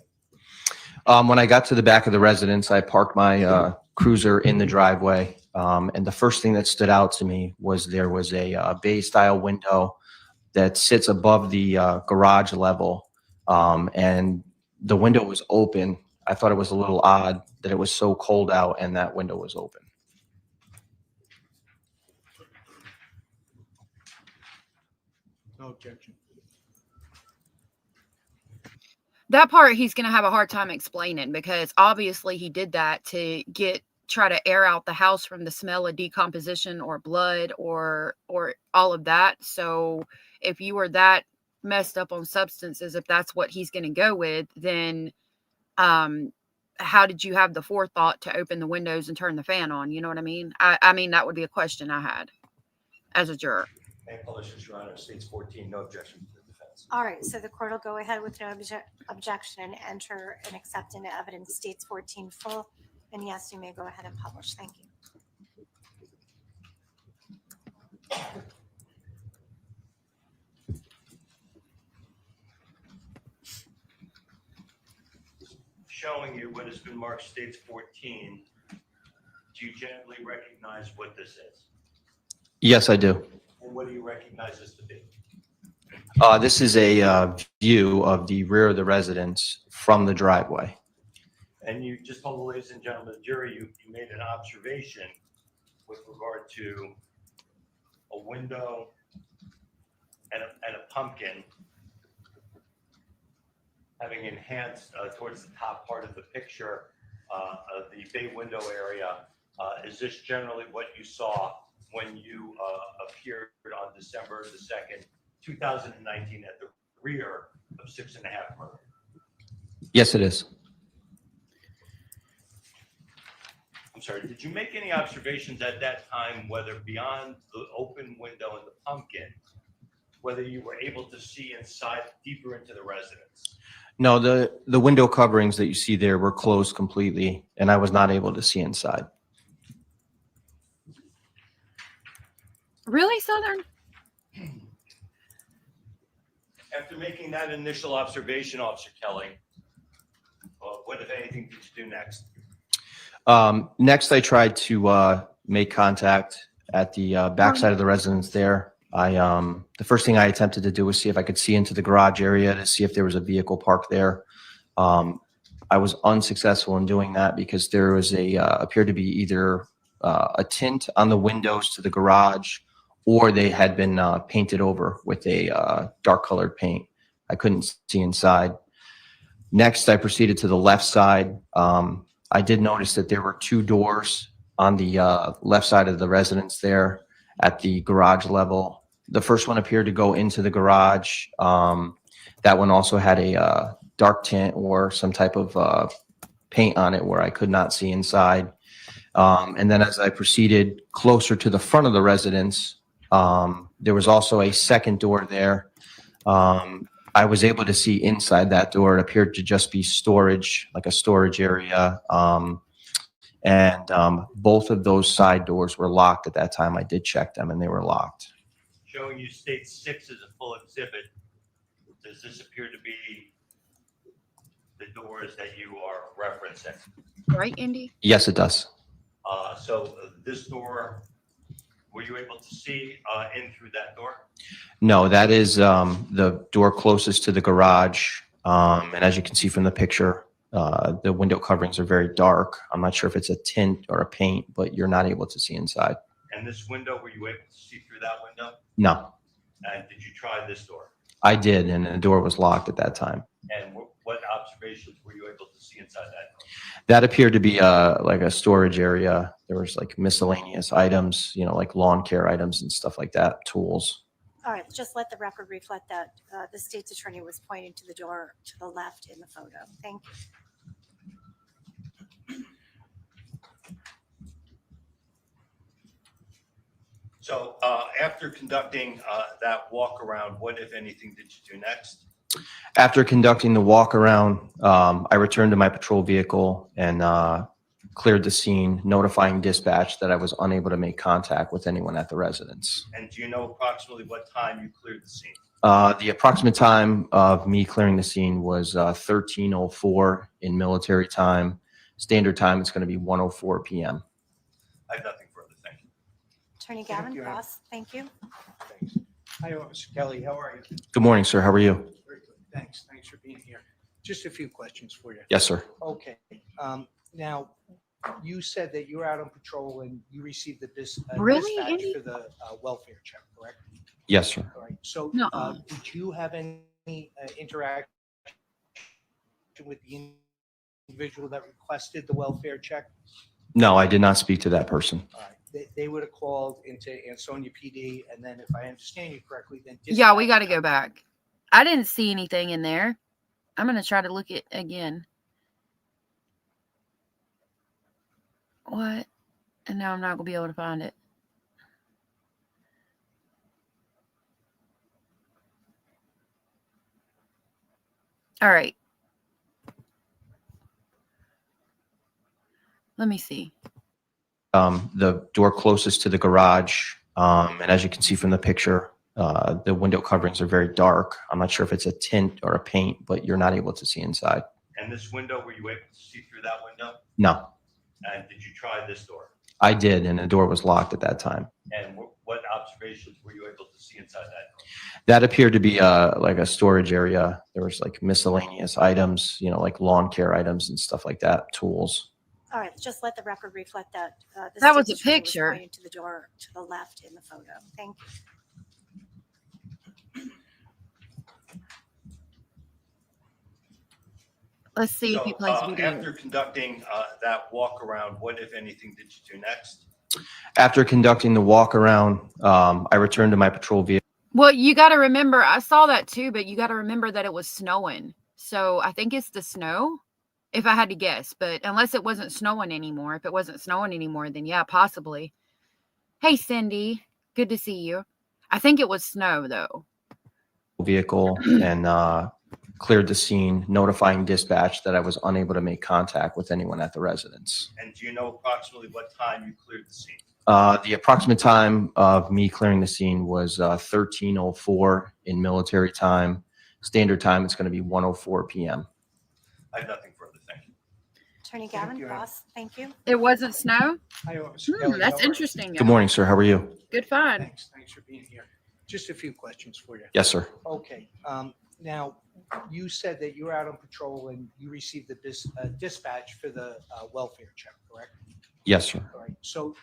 When I got to the back of the residence, I parked my cruiser in the driveway. And the first thing that stood out to me was there was a bay-style window that sits above the garage level. And the window was open. I thought it was a little odd that it was so cold out and that window was open. No objection. That part he's going to have a hard time explaining, because obviously he did that to try to air out the house from the smell of decomposition or blood or all of that. So if you were that messed up on substances, if that's what he's going to go with, then how did you have the forethought to open the windows and turn the fan on? You know what I mean? I mean, that would be a question I had as a juror. May I publish this, Your Honor? States 14, no objection to the defense. All right, so the court will go ahead with no objection and enter and accept into evidence states 14 full. And yes, you may go ahead and publish. Thank you. Showing you what has been marked states 14, do you generally recognize what this is? Yes, I do. And what do you recognize this to be? This is a view of the rear of the residence from the driveway. And you just told the ladies and gentlemen of the jury, you made an observation with regard to a window and a pumpkin having enhanced towards the top part of the picture of the bay window area. Is this generally what you saw when you appeared on December the 2nd, 2019 at the rear of 6.5 Myrtle? Yes, it is. I'm sorry, did you make any observations at that time, whether beyond the open window and the pumpkin, whether you were able to see inside deeper into the residence? No, the window coverings that you see there were closed completely, and I was not able to see inside. Really, Southern? After making that initial observation, Officer Kelley, what, if anything, did you do next? Next, I tried to make contact at the backside of the residence there. The first thing I attempted to do was see if I could see into the garage area to see if there was a vehicle parked there. I was unsuccessful in doing that because there was appeared to be either a tint on the windows to the garage, or they had been painted over with a dark colored paint. I couldn't see inside. Next, I proceeded to the left side. I did notice that there were two doors on the left side of the residence there at the garage level. The first one appeared to go into the garage. That one also had a dark tint or some type of paint on it where I could not see inside. And then as I proceeded closer to the front of the residence, there was also a second door there. I was able to see inside that door. It appeared to just be storage, like a storage area. And both of those side doors were locked at that time. I did check them and they were locked. Showing you state 6 as a full exhibit, does this appear to be the doors that you are referencing? Right, Indy? Yes, it does. So this door, were you able to see in through that door? No, that is the door closest to the garage. And as you can see from the picture, the window coverings are very dark. I'm not sure if it's a tint or a paint, but you're not able to see inside. And this window, were you able to see through that window? No, And did you try this door? I did, and the door was locked at that time. And what observations were you able to see inside that door? That appeared to be like a storage area. There was like miscellaneous items, you know, like lawn care items and stuff like that, tools. All right, just let the record reflect that the state's attorney was pointing to the door to the left in the photo. Thank you. So after conducting that walk around, what, if anything, did you do next? After conducting the walk around, I returned to my patrol vehicle and cleared the scene, notifying dispatch that I was unable to make contact with anyone at the residence. And do you know approximately what time you cleared the scene? The approximate time of me clearing the scene was 13:04 in military time. Standard time, it's going to be 1:04 p.m. I have nothing further. Thank you. Attorney Thank Gavin, you. Ross, thank you. Thanks. Hi, Officer Kelley. How are you? Good morning, sir. How are you? Very good. Thanks. Thanks for being here. Just a few questions for you. Yes, sir. Okay. Now, you said that you were out on patrol and you received the Really, dispatch Andy? for the welfare check, correct? Yes, sir. All right. So No. did you have any interaction with the individual that requested the welfare check? No, I did not speak to that person. All right. They would have called into Ansonia PD, and then if I understand you correctly, then Yeah, we dispatch- got to go back. I didn't see anything in there. I'm going to try to look it again. What? And now I'm not going to be able to find it. All right. Let me see. The door closest to the garage, and as you can see from the picture, the window coverings are very dark. I'm not sure if it's a tint or a paint, but you're not able to see inside. And this window, were you able to see through that window? No, And did you try this door? I did, and the door was locked at that time. And what observations were you able to see inside that door? That appeared to be like a storage area. There was like miscellaneous items, like lawn care items and stuff like that, tools. All right, just let the record reflect that. The That was a student was picture. pointing to the door to the left in the photo. Thank you. Let's see if he plays video. After conducting that walk around, what, if anything, did you do next? After conducting the walk around, I returned to my patrol vehicle. Well, you got to remember, I saw that too, but you got to remember that it was snowing. So I think it's the snow, if I had to guess. But unless it wasn't snowing anymore, if it wasn't snowing anymore, then yeah, possibly. Hey, Cindy, good to see you. I think it was snow though. Vehicle and cleared the scene, notifying dispatch that I was unable to make contact with anyone at the residence. And do you know approximately what time you cleared the scene? The approximate time of me clearing the scene was 13:04 in military time. Standard time, it's going to be 1:04 p.m. I have nothing further. Thank you. Attorney Thank Gavin, you. Ross, thank you. It wasn't snow? Hi, Officer Kelley. How That's are you? interesting. Good morning, sir. How are you? Good find. Thanks for being here. Just a few questions for you. Yes, sir. Okay. Now, you said that you were out on patrol and you received the dispatch for the welfare check, correct? Yes, sir. All right. So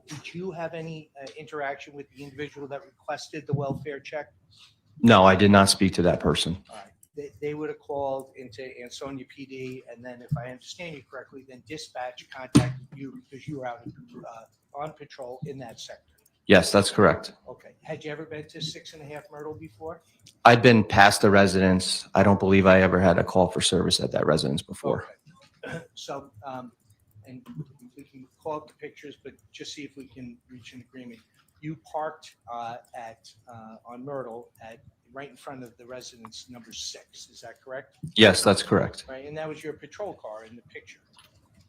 did you have any interaction with the individual that requested the welfare check? No, I did not speak to that person. All right. They would have called into Ansonia PD, and then if I understand you correctly, then dispatch contacted you because you were out on patrol in that sector. Yes, that's correct. Okay. Had you ever been to 6.5 Myrtle before? I'd been past the residence. I don't believe I ever had a call for service at that residence before. Okay. So, and we can call up the pictures, but just see if we can reach an agreement. You parked on Myrtle right in front of the residence number 6. Is that correct? Yes, that's correct. Right. And that was your patrol car in the picture.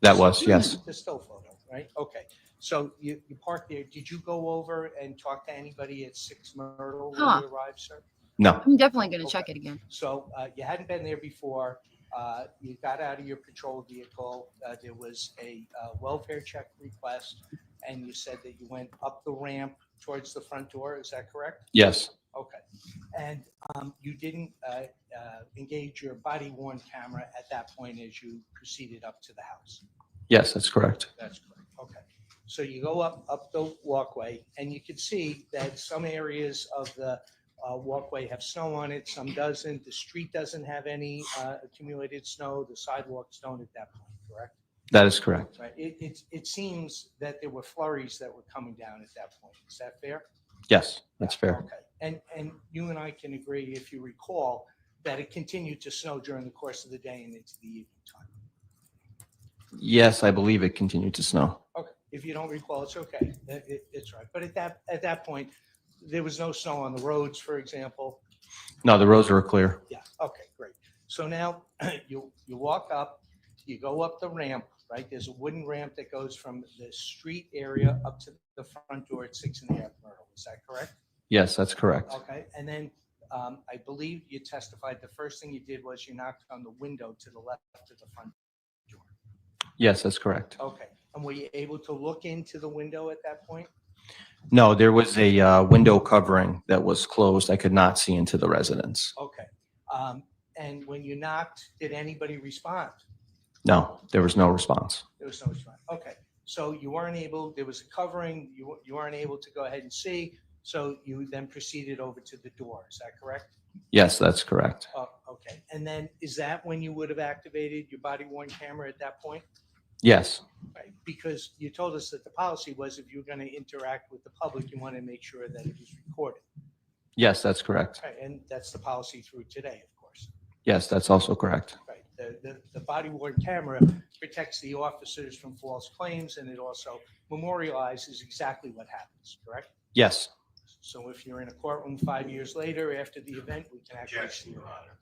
That was, yes. The still photo, right? Okay. So you parked there. Did you go over and talk to anybody at 6 Myrtle when you arrived, sir? No. I'm definitely going to check it again. So you hadn't been there before. You got out of your patrol vehicle. There was a welfare check request, and you said that you went up the ramp towards the front door. Is that correct? Yes. Okay. And you didn't engage your body-worn camera at that point as you proceeded up to the house. Yes, that's correct. That's correct. Okay. So you go up the walkway, and you can see that some areas of the walkway have snow on it, some doesn't. The street doesn't have any accumulated snow. The sidewalks don't at that point, correct? That is correct. Right. It seems that there were flurries that were coming down at that point. Is that fair? Yes, that's fair. Okay. And you and I can agree, if you recall, that it continued to snow during the course of the day and into the evening time. Yes, I believe it continued to snow. Okay. If you don't recall, it's okay. It's right. But at that point, there was no snow on the roads, for example. No, the roads were clear. Yeah, okay, great. So now you walk up, you go up the ramp, right? There's a wooden ramp that goes from the street area up to the front door at 6.5 Myrtle. Is that correct? Yes, that's correct. Okay, and then I believe you testified the first thing you did was you knocked on the window to the left of the front door. Yes, that's correct. Okay, and were you able to look into the window at that point? No, there was a window covering that was closed. I could not see into the residence. Okay, and when you knocked, did anybody respond? No, there was no response. There was no response. Okay, so you weren't able, there was a covering, you weren't able to go ahead and see, so you then proceeded over to the door. Is that correct? Yes, that's correct. Oh, okay, and then is that when you would have activated your body worn camera at that point? Yes, Right, because you told us that the policy was if you're going to interact with the public, you want to make sure that it is recorded. yes, that's correct. Right, and that's the policy through today, of course. Yes, that's also correct. Right, the body worn camera protects the officers from false claims, and it also memorializes exactly what happens, correct? Yes, So if you're in a courtroom 5 years later after the event, we can actually see Objection, it. Your Honor.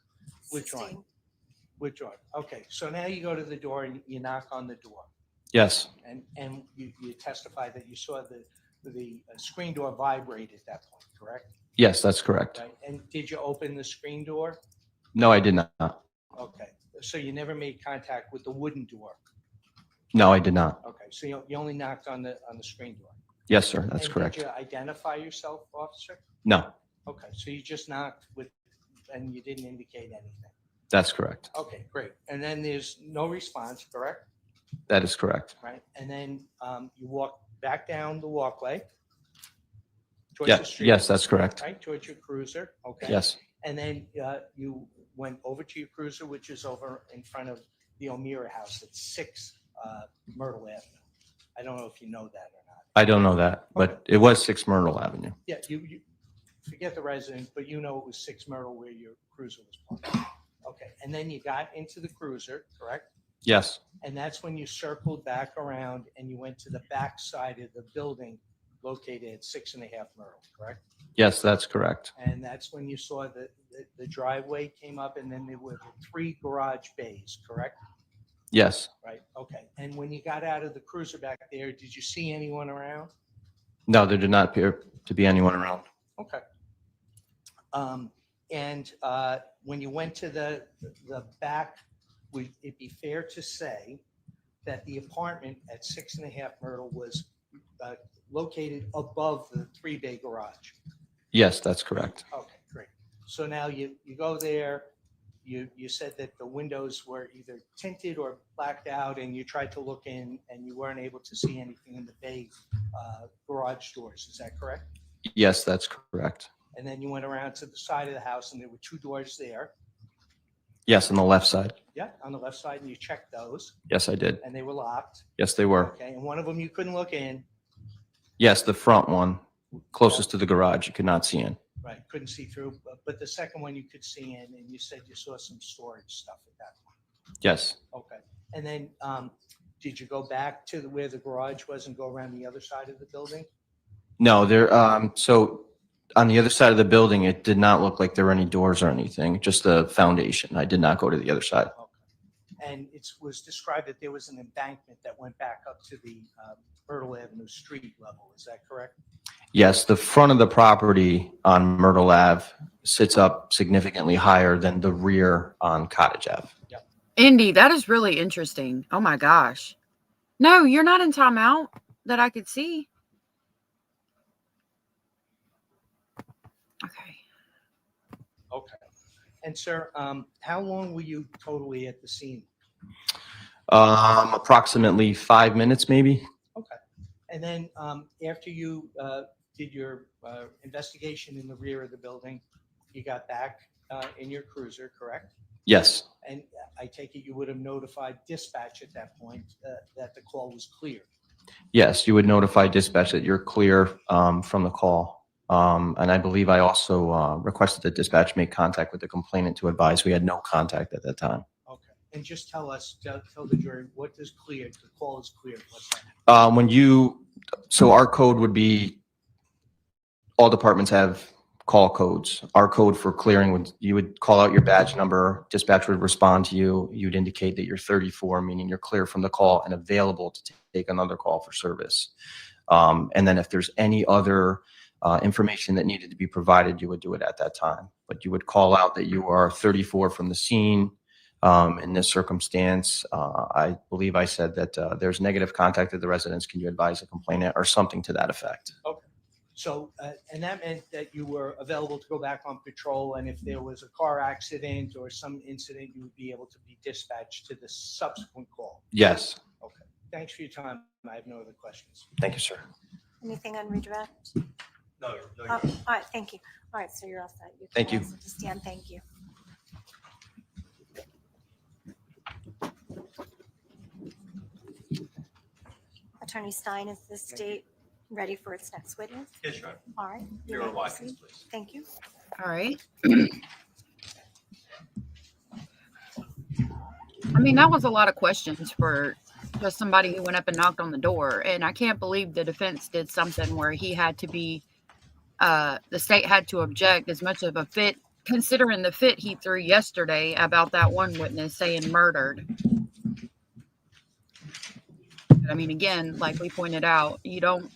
Withdrawn. Withdrawn. Okay, so now you go to the door and you knock on the door, yes, and you testify that you saw the screen door vibrate at that point, correct? yes, that's correct. Right, and did you open the screen door? No, I did not. Okay, so you never made contact with the wooden door? No, I did not. Okay, so you only knocked on the screen door? Yes, sir, that's And correct. did you identify yourself, officer? No, Okay, so you just knocked and you didn't indicate anything? that's correct. Okay, great. And then there's no response, correct? That is correct. Right, and then you walk back down the walkway towards Yeah, the street. yes, that's correct. Right, towards your cruiser, okay? Yes, And then you went over to your cruiser, which is over in front of the O'Meara house at 6 Myrtle Avenue. I don't know if you know that or not. I don't know that, but it was 6 Myrtle Avenue. Yeah, you forget the resident, but you know it was 6 Myrtle where your cruiser was parked. Okay, and then you got into the cruiser, correct? Yes, And that's when you circled back around and you went to the back side of the building located at 6.5 Myrtle, correct? yes, that's correct. And that's when you saw the driveway came up and then there were the 3 garage bays, correct? Yes, Right, okay. And when you got out of the cruiser back there, did you see anyone around? no, there did not appear to be anyone around. Okay. And when you went to the back, would it be fair to say that the apartment at 6.5 Myrtle was located above the 3-bay garage? Yes, that's correct. Okay, great. So now you go there, you said that the windows were either tinted or blacked out, and you tried to look in and you weren't able to see anything in the bay garage doors. Is that correct? Yes, that's correct. And then you went around to the side of the house and there were 2 doors there. Yes, on the left side. Yeah, on the left side, and you checked those Yes, I did. and they were locked. Yes, they were. Okay, and one of them you couldn't look in, Yes, the front one, closest to the garage, you could not see in. right, couldn't see through, but the second one you could see in, and you said you saw some storage stuff at that point. Yes, Okay, and then did you go back to where the garage was and go around the other side of the building? no, so on the other side of the building, it did not look like there were any doors or anything, just the foundation. I did not go to the other side. Okay. And it was described that there was an embankment that went back up to the Myrtle Avenue street level. Is that correct? Yes, the front of the property on Myrtle Ave sits up significantly higher than the rear on Cottage Ave. Indy, that is really interesting. Oh my gosh. No, you're not in timeout that I could see. Okay. Okay. And sir, how long were you totally at the scene? Approximately 5 minutes, maybe. Okay. And then after you did your investigation in the rear of the building, you got back in your cruiser, correct? Yes, And I take it you would have notified dispatch at that point that the call was clear. yes, you would notify dispatch that you're clear from the call. And I believe I also requested that dispatch make contact with the complainant to advise we had no contact at that time. Okay. And just tell the jury, what does clear, the call is clear, what's that? So our code would be, all departments have call codes. Our code for clearing would, you would call out your badge number, dispatch would respond to you. You'd indicate that you're 34, meaning you're clear from the call and available to take another call for service. And then if there's any other information that needed to be provided, you would do it at that time. But you would call out that you are 34 from the scene. In this circumstance, I believe I said that there's negative contact with the residents. Can you advise a complainant or something to that effect? Okay. So, and that meant that you were available to go back on patrol, and if there was a car accident or some incident, you would be able to be dispatched to the subsequent call. Yes. Okay. Thanks for your time. I have no other questions. Thank you, sir. Anything on redirect? No. All right, thank you. All right, so you're all set. You can Thank you. also just stand, thank you. Attorney Stein, is this date ready for its next witness? Yes, Your Honor. All right. you Mira may Watkins, proceed. please. Thank you. All right. I mean, that was a lot of questions for just somebody who went up and knocked on the door. And I can't believe the defense did something where he had to be, the state had to object as much of a fit, considering the fit he threw yesterday about that one witness saying murdered. I mean, again, like we pointed out, you don't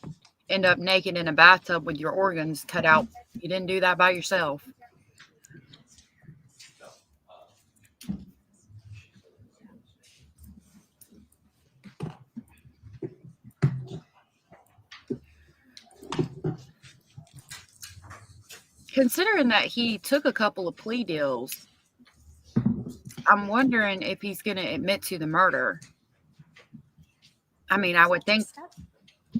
end up naked in a bathtub with your organs cut out. You didn't do that by yourself. Considering that he took a couple of plea deals, I'm wondering if he's going to admit to the murder. I mean, I would think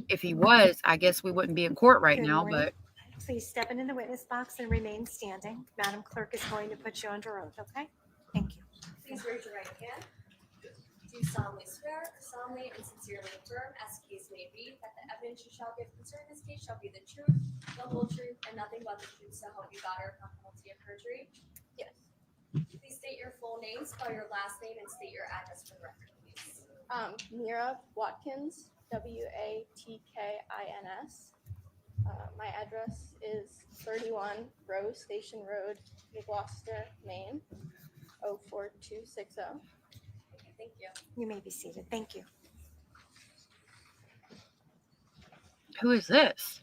if he was, I guess we wouldn't be in court right Good now, morning. but Please step into the witness box and remain standing. Madam Clerk is going to put you under oath, okay? Thank you. Please raise your right hand. Do you solemnly swear, solemnly and sincerely affirm, as the case may be, that the evidence you shall give concerning this case shall be the truth, the whole truth, and nothing but the truth, so help you God, or upon penalty of perjury? Yes. Please state your full name, spell your last name, and state your address for the record, please. Mira Watkins, Watkins. My address is 31 Rose Station Road, New Gloucester, Maine, 04260. Thank you. You may be seated. Thank you. who is this?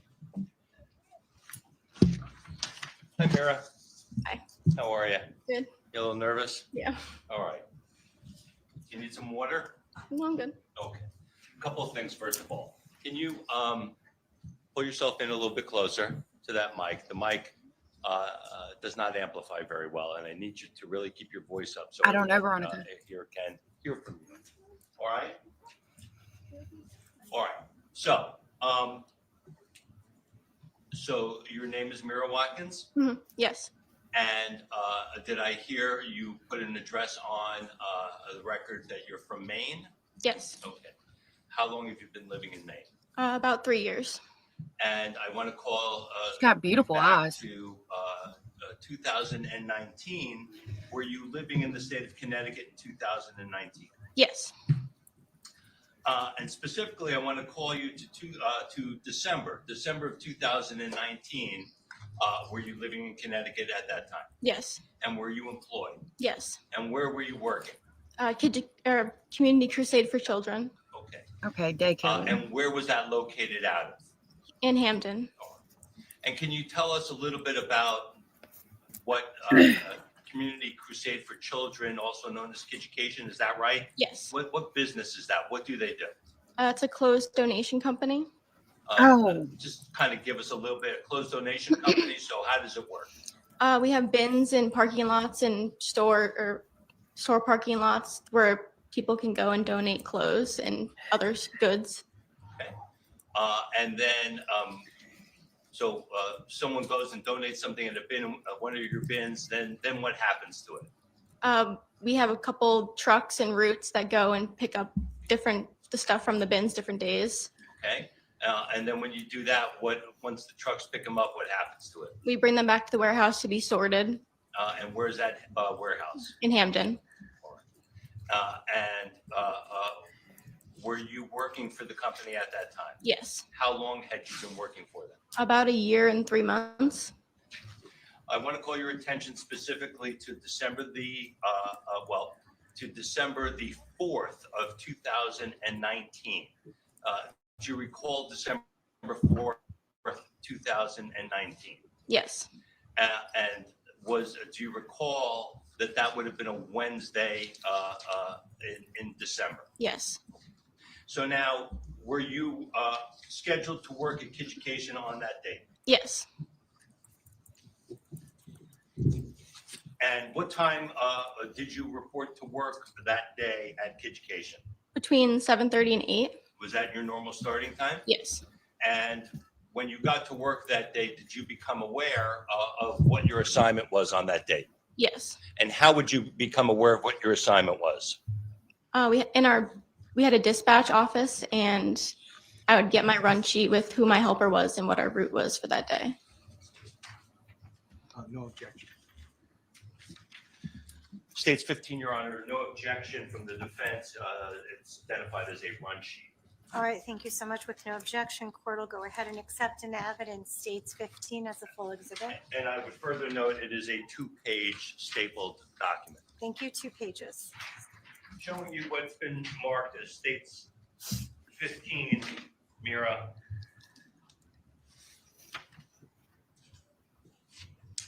Hi, Mira. Hi. How are you? Good. You a little nervous? Yeah. All right. Do you need some water? No, I'm good. Okay. A couple of things, first of all. Can you pull yourself in a little bit closer to that mic? The mic does not amplify very well, and I need you to really keep your voice up. So I don't ever want to. here can hear from you. All right? All right. So, so your name is Mira Watkins? Mm-hmm. Yes. And did I hear you put an address on the record that you're from Maine? Yes. Okay. How long have you been living in Maine? About 3 years. And I want to call She's got beautiful back eyes. to 2019. Were you living in the state of Connecticut in 2019? Yes. And specifically, I want to call you to December of 2019. Were you living in Connecticut at that time? Yes. And were you employed? Yes. And where were you working? Community Crusade for Children. Okay. Okay, daycare. And where was that located out of? In Hamden. And can you tell us a little bit about what Community Crusade for Children, also known as Kiducation, is that right? Yes. What business is that? What do they do? It's a closed donation company. Just kind of give us a little bit of closed donation company. So how does it work? We have bins in parking lots and store parking lots where people can go and donate clothes and other goods. Okay. And then, so someone goes and donates something in a bin, one of your bins, then what happens to it? We have a couple trucks and routes that go and pick up the stuff from the bins different days. Okay. And then when you do that, once the trucks pick them up, what happens to it? We bring them back to the warehouse to be sorted. And where's that warehouse? In Hamden. And were you working for the company at that time? Yes. How long had you been working for them? About a year and 3 months. I want to call your attention specifically to December the 4th of 2019. Do you recall December 4th, 2019? Yes. And do you recall that would have been a Wednesday in December? Yes. So now, were you scheduled to work at Kitchen on that date? Yes. And what time did you report to work that day at Kitchen? Between 7:30 and 8. Was that your normal starting time? Yes. And when you got to work that day, did you become aware of what your assignment was on that date? Yes. And how would you become aware of what your assignment was? We had a dispatch office, and I would get my run sheet with who my helper was and what our route was for that day. No objection. States 15, Your Honor, no objection from the defense. It's identified as a run sheet. All right, thank you so much. With no objection, court will go ahead and accept into evidence States 15 as a full exhibit. And I would further note it is a 2-page stapled document. Thank you, 2 pages. Showing you what's been marked as States 15, Mira.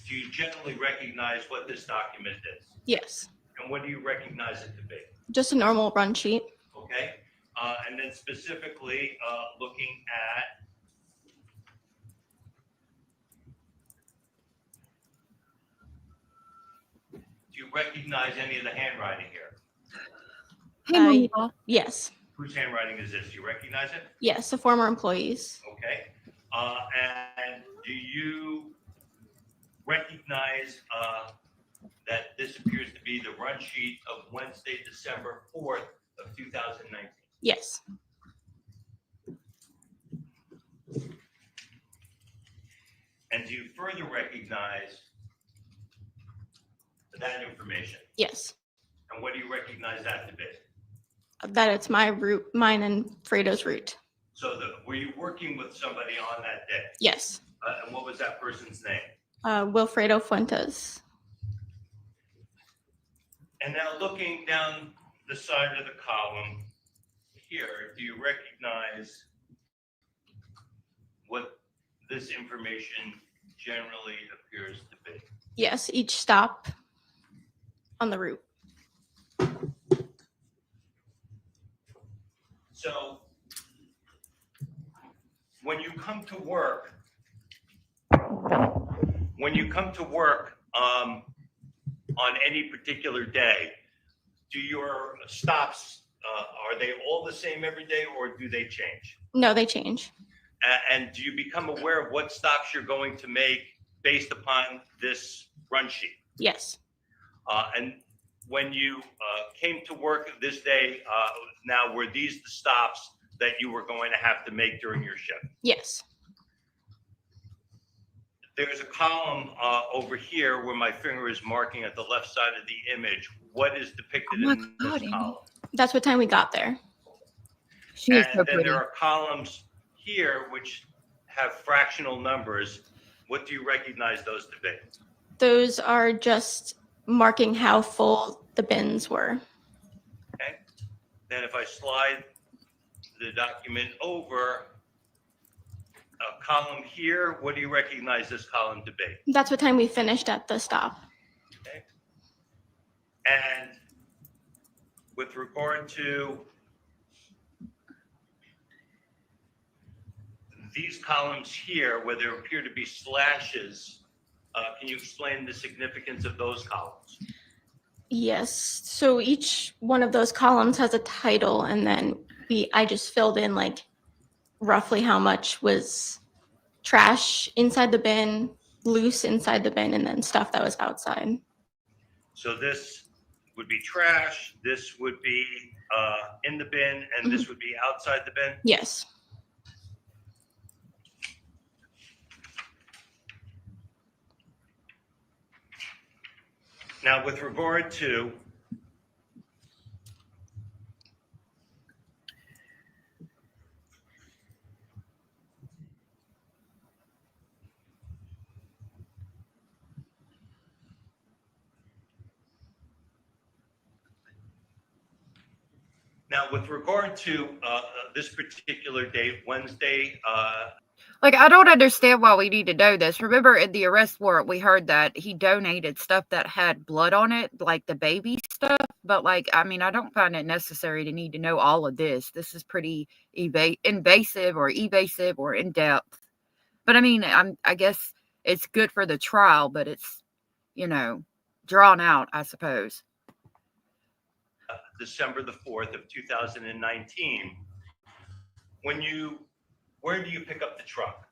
Do you generally recognize what this document is? Yes. And what do you recognize it to be? Just a normal run sheet. Okay. And then specifically looking at do you recognize any of the handwriting here? Yes. Whose handwriting is this? Do you recognize it? Yes, a former employee's. Okay. And do you recognize that this appears to be the run sheet of Wednesday, December 4th of 2019? Yes. And do you further recognize that information? Yes. And what do you recognize that to be? That it's my route, mine and Fredo's route. So were you working with somebody on that day? Yes. And what was that person's name? Wilfredo Fuentes. And now looking down the side of the column here, do you recognize what this information generally appears to be? Yes, each stop on the route. So when you come to work, on any particular day, do your stops, are they all the same every day or do they change? No, they change. And do you become aware of what stops you're going to make based upon this run sheet? Yes. And when you came to work this day, now were these the stops that you were going to have to make during your shift? Yes. There's a column over here where my finger is marking at the left side of the image. What is depicted in this column? That's what time we got there. And then there are columns here which have fractional numbers. What do you recognize those to be? Those are just marking how full the bins were. Okay. Then if I slide the document over, a column here, what do you recognize this column to be? That's what time we finished at the stop. Okay. And with regard to these columns here, where there appear to be slashes, can you explain the significance of those columns? Yes. So each one of those columns has a title, and then I just filled in like roughly how much was trash inside the bin, loose inside the bin, and then stuff that was outside. So this would be trash, this would be in the bin, and this would be outside the bin? Yes. Now, with regard to Now, with regard to this particular date, Wednesday, Like, I don't understand why we need to know this. Remember, in the arrest warrant, we heard that he donated stuff that had blood on it, like the baby stuff. But, like, I mean, I don't find it necessary to need to know all of this. This is pretty invasive or evasive or in depth. But I mean, I guess it's good for the trial, but it's, drawn out, I suppose. December the 4th of 2019, where do you pick up the truck?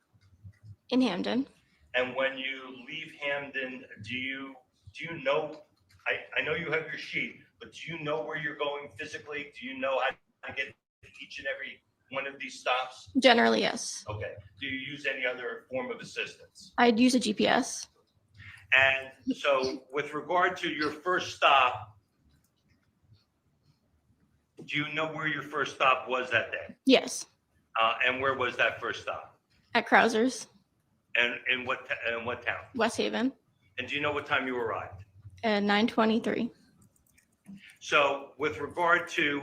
In Hamden. And when you leave Hamden, do you know, I know you have your sheet, but do you know where you're going physically? Do you know how to get to each and every one of these stops? Generally, yes. Okay. Do you use any other form of assistance? I'd use a GPS. And so with regard to your first stop, do you know where your first stop was that day? Yes. And where was that first stop? At Krauser's. And in what town? West Haven. And do you know what time you arrived? At 9:23. So with regard to,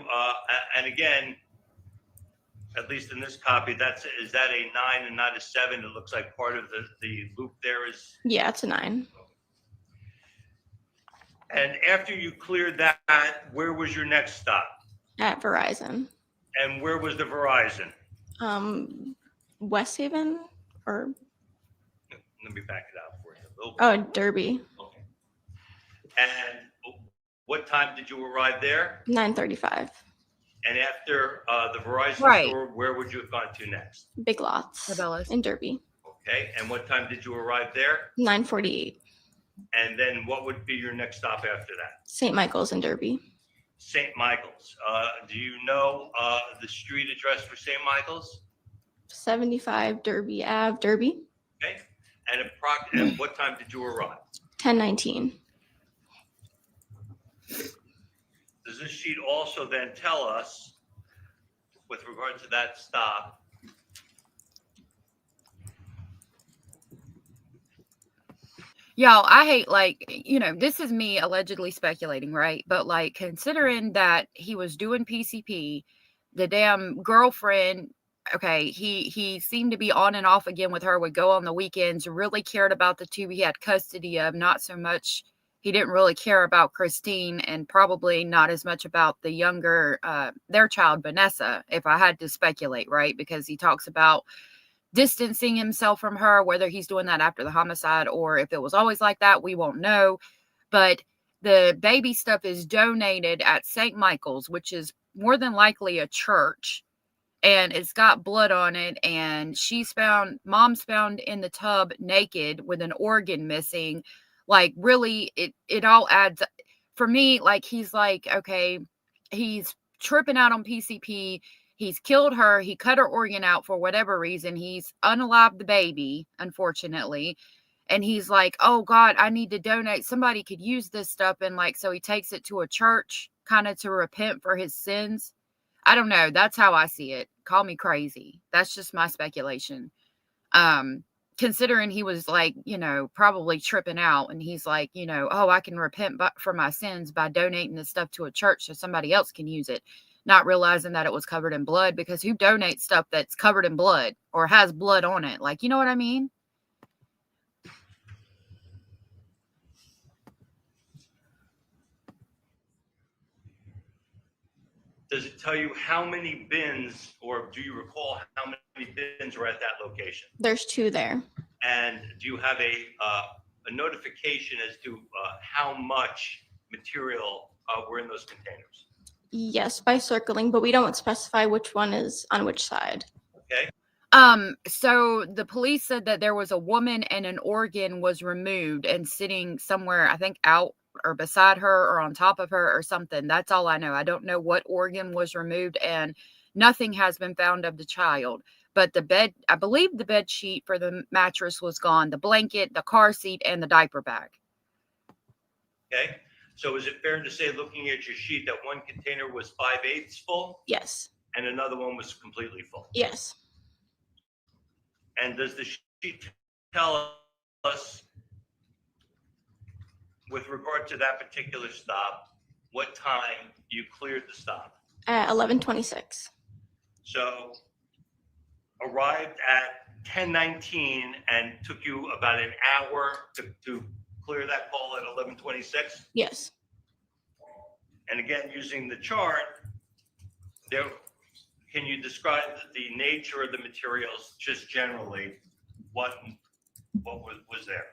and again, at least in this copy, is that a 9 and not a 7? It looks like part of the loop there is. Yeah, it's a 9. And after you cleared that, where was your next stop? At Verizon. And where was the Verizon? West Haven or? Let me back it out for you. Oh, Derby. Okay. And what time did you arrive there? 9:35. And after the Verizon store, where would you have gone to next? Big Lots. In Derby. Okay. And what time did you arrive there? 9:48. And then what would be your next stop after that? St. Michael's in Derby. St. Michael's. Do you know the street address for St. Michael's? 75 Derby Ave, Derby. Okay. And what time did you arrive? 10:19. Does this sheet also then tell us, with regard to that stop, Y'all, I hate, this is me allegedly speculating, right? But considering that he was doing PCP, the damn girlfriend, okay, he seemed to be on and off again with her, would go on the weekends, really cared about the two he had custody of, not so much, he didn't really care about Christine, and probably not as much about the younger, their child, Vanessa, if I had to speculate, right? Because he talks about distancing himself from her, whether he's doing that after the homicide or if it was always like that, we won't know. But the baby stuff is donated at St. Michael's, which is more than likely a church, and it's got blood on it, and mom's found in the tub naked with an organ missing. Really, it all adds for me. He's okay, he's tripping out on PCP. He's killed her. He cut her organ out for whatever reason. He's unalived the baby, unfortunately. And he's like, oh God, I need to donate. Somebody could use this stuff. And so he takes it to a church kind of to repent for his sins. I don't know. That's how I see it. Call me crazy. That's just my speculation. Considering he was probably tripping out, and he's like, oh, I can repent for my sins by donating this stuff to a church so somebody else can use it. Not realizing that it was covered in blood, because who donates stuff that's covered in blood or has blood on it? You know what I mean? does it tell you how many bins, or do you recall how many bins were at that location? There's 2 there. And do you have a notification as to how much material were in those containers? Yes, by circling, but we don't specify which one is on which side. Okay. So the police said that there was a woman and an organ was removed and sitting somewhere, I think out or beside her or on top of her or something. That's all I know. I don't know what organ was removed, and nothing has been found of the child. But the bed, I believe the bed sheet for the mattress was gone, the blanket, the car seat, and the diaper bag. Okay. So is it fair to say, looking at your sheet, that one container was 5/8 full? Yes. And another one was completely full? Yes. And does the sheet tell us, with regard to that particular stop, what time you cleared the stop? At 11:26. So arrived at 10:19 and took you about an hour to clear that call at 11:26? Yes. And again, using the chart, there, can you describe the nature of the materials just generally? What was there?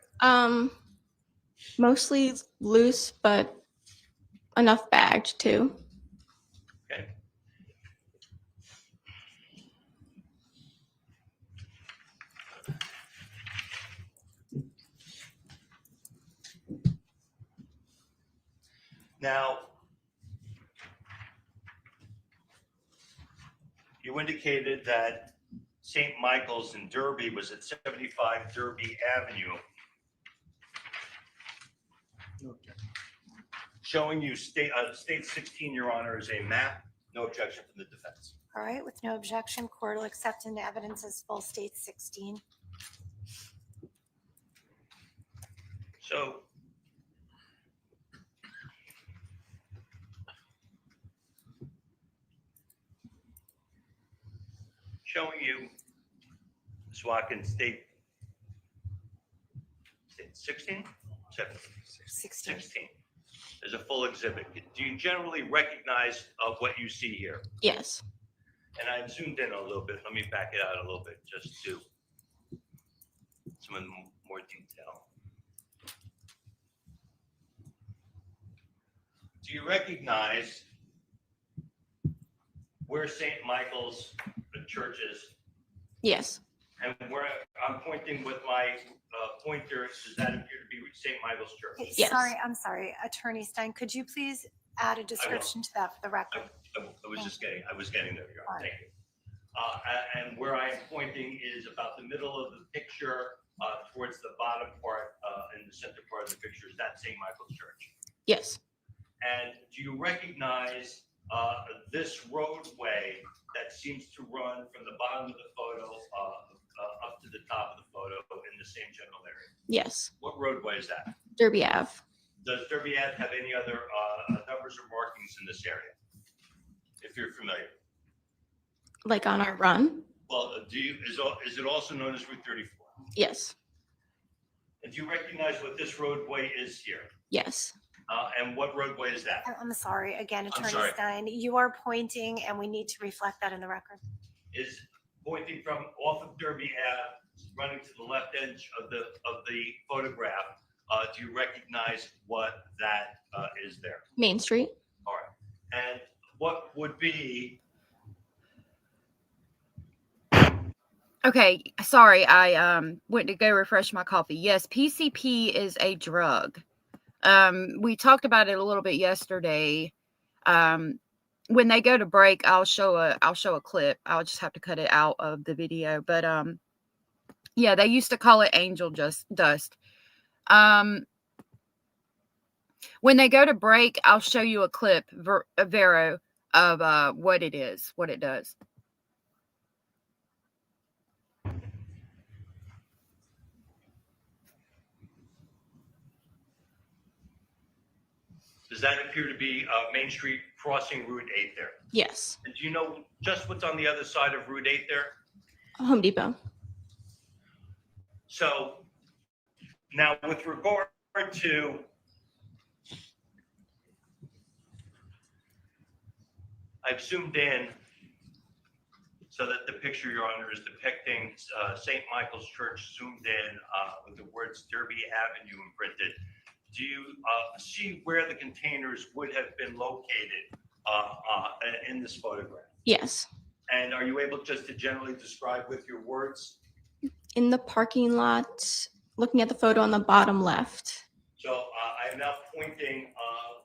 Mostly loose, but enough bagged too. Okay. Now, you indicated that St. Michael's in Derby was at 75 Derby Avenue. Showing you state 16, Your Honor, is a map. No objection from the defense. All right, with no objection, court will accept into evidence as full state 16. So showing you Ms. Watkins state 16? 16. There's a full exhibit. Do you generally recognize what you see here? Yes. And I zoomed in a little bit. Let me back it out a little bit just to some of the more detail. Do you recognize where St. Michael's Church is? Yes. And where I'm pointing with my pointer, does that appear to be St. Michael's Church? Yes. I'm sorry, Attorney Stein, could you please add a description to that for the record? I was getting there. Thank you. And where I am pointing is about the middle of the picture, towards the bottom part, in the center part of the picture. Is that St. Michael's Church? Yes. And do you recognize this roadway that seems to run from the bottom of the photo up to the top of the photo in the same general area? Yes. What roadway is that? Derby Ave. Does Derby Ave have any other numbers or markings in this area, if you're familiar? Like on our run? Well, is it also known as Route 34? Yes. And do you recognize what this roadway is here? Yes. And what roadway is that? I'm sorry, again, Attorney sorry. Stein, you are pointing and we need to reflect that in the record. Is pointing from off of Derby Ave, running to the left edge of the photograph. Do you recognize what that is there? Main Street. All right. And what would be? Okay, sorry, I went to go refresh my coffee. Yes, PCP is a drug. We talked about it a little bit yesterday. When they go to break, I'll show a clip. I'll just have to cut it out of the video. But yeah, they used to call it angel dust. When they go to break, I'll show you a clip, Vero, of what it is, what it does. Does that appear to be Main Street crossing Route 8 there? Yes. And do you know just what's on the other side of Route 8 there? Home Depot. So now with regard to I've zoomed in so that the picture, Your Honor, is depicting St. Michael's Church zoomed in with the words Derby Avenue imprinted. Do you see where the containers would have been located in this photograph? Yes. And are you able just to generally describe with your words? In the parking lot, looking at the photo on the bottom left. So I am now pointing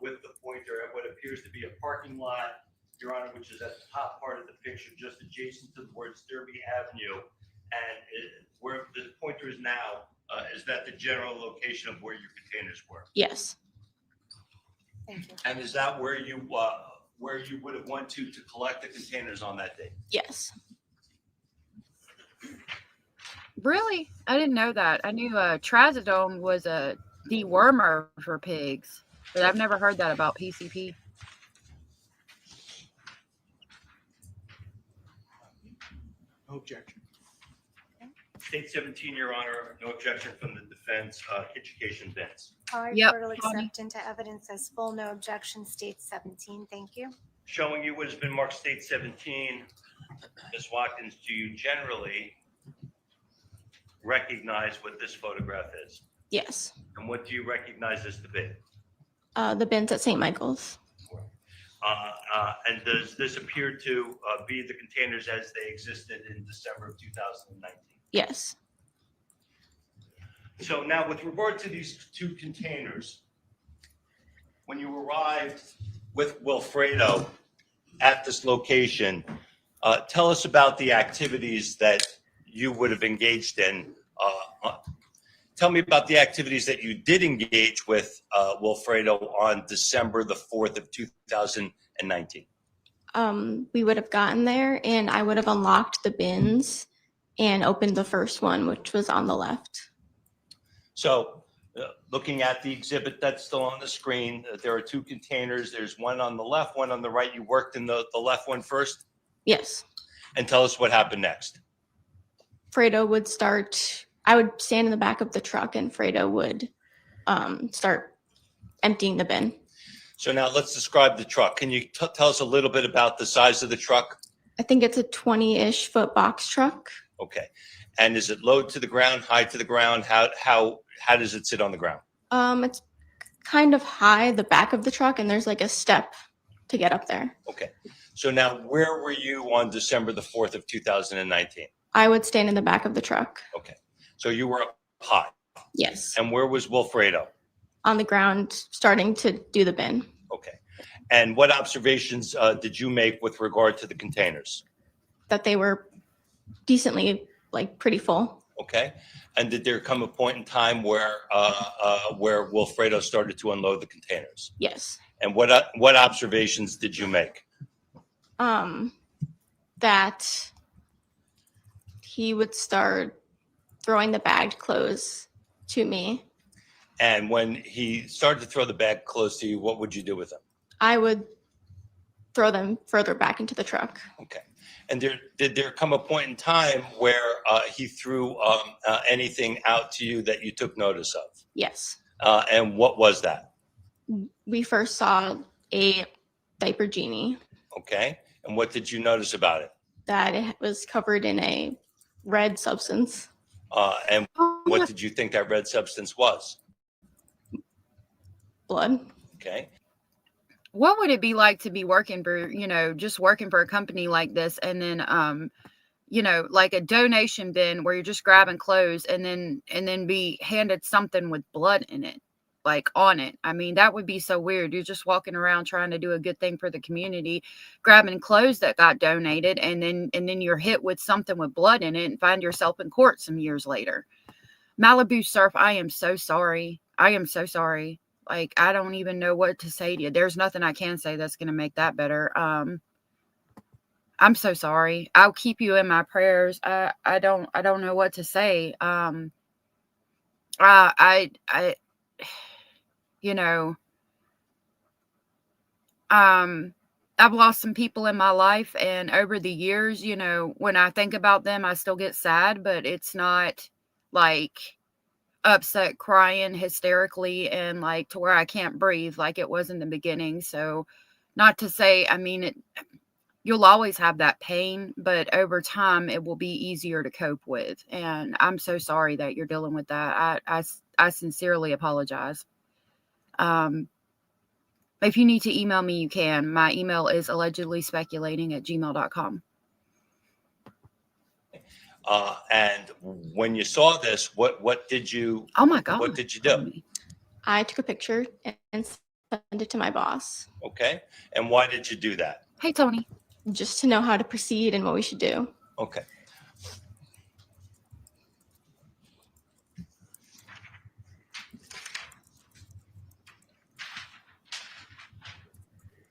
with the pointer at what appears to be a parking lot, Your Honor, which is at the top part of the picture, just adjacent to the words Derby Avenue. And where the pointer is now, is that the general location of where your containers were? Yes. Thank you. And is that where you would have went to collect the containers on that day? Yes. Really? I didn't know that. I knew trazodone was a dewormer for pigs, but I've never heard that about PCP. No objection. State 17, Your Honor, no objection from the defense, education bins. Our Yep, report will Tony. accept into evidence as full, no objection, state 17. Thank you. Showing you what has been marked state 17, Ms. Watkins, do you generally recognize what this photograph is? Yes. And what do you recognize as the bin? The bins at St. Michael's. And does this appear to be the containers as they existed in December of 2019? Yes. So now with regard to these two containers, when you arrived with Wilfredo at this location, tell us about the activities that you would have engaged in. Tell me about the activities that you did engage with Wilfredo on December the 4th of 2019. We would have gotten there and I would have unlocked the bins and opened the first one, which was on the left. So looking at the exhibit that's still on the screen, there are two containers. There's one on the left, one on the right. You worked in the left one first? Yes. And tell us what happened next. Fredo would start, I would stand in the back of the truck and Fredo would start emptying the bin. So now let's describe the truck. Can you tell us a little bit about the size of the truck? I think it's a 20-ish foot box truck. Okay. And is it low to the ground, high to the ground? How does it sit on the ground? It's kind of high, the back of the truck, and there's like a step to get up there. Okay. So now where were you on December the 4th of 2019? I would stand in the back of the truck. Okay. So you were up high. Yes. And where was Wilfredo? On the ground, starting to do the bin. Okay. And what observations did you make with regard to the containers? That they were decently, like, pretty full. Okay. And did there come a point in time where Wilfredo started to unload the containers? Yes. And what observations did you make? That he would start throwing the bagged clothes to me. And when he started to throw the bag clothes to you, what would you do with them? I would throw them further back into the truck. Okay. And did there come a point in time where he threw anything out to you that you took notice of? Yes. And what was that? We first saw a diaper genie. Okay. And what did you notice about it? That it was covered in a red substance. And what did you think that red substance was? Blood. Okay. What would it be like to be working for, just working for a company like this and then, like a donation bin where you're just grabbing clothes and then be handed something with blood in it, like on it. I mean, that would be so weird. You're just walking around trying to do a good thing for the community, grabbing clothes that got donated, and then you're hit with something with blood in it and find yourself in court some years later. Malibu Surf, I am so sorry. I am so sorry. Like, I don't even know what to say to you. There's nothing I can say that's going to make that better. I'm so sorry. I'll keep you in my prayers. I don't know what to say. I've lost some people in my life, and over the years, when I think about them, I still get sad, but it's not like upset, crying hysterically and like to where I can't breathe like it was in the beginning. So not to say, I mean, you'll always have that pain, but over time it will be easier to cope with. And I'm so sorry that you're dealing with that. I sincerely apologize. If you need to email me, you can. My email is allegedlyspeculating@gmail.com. And when you saw this, what did you? Oh my God! What did you do? I took a picture and sent it to my boss. Okay. And why did you do that? Hey, Tony. Just to know how to proceed and what we should do. Okay.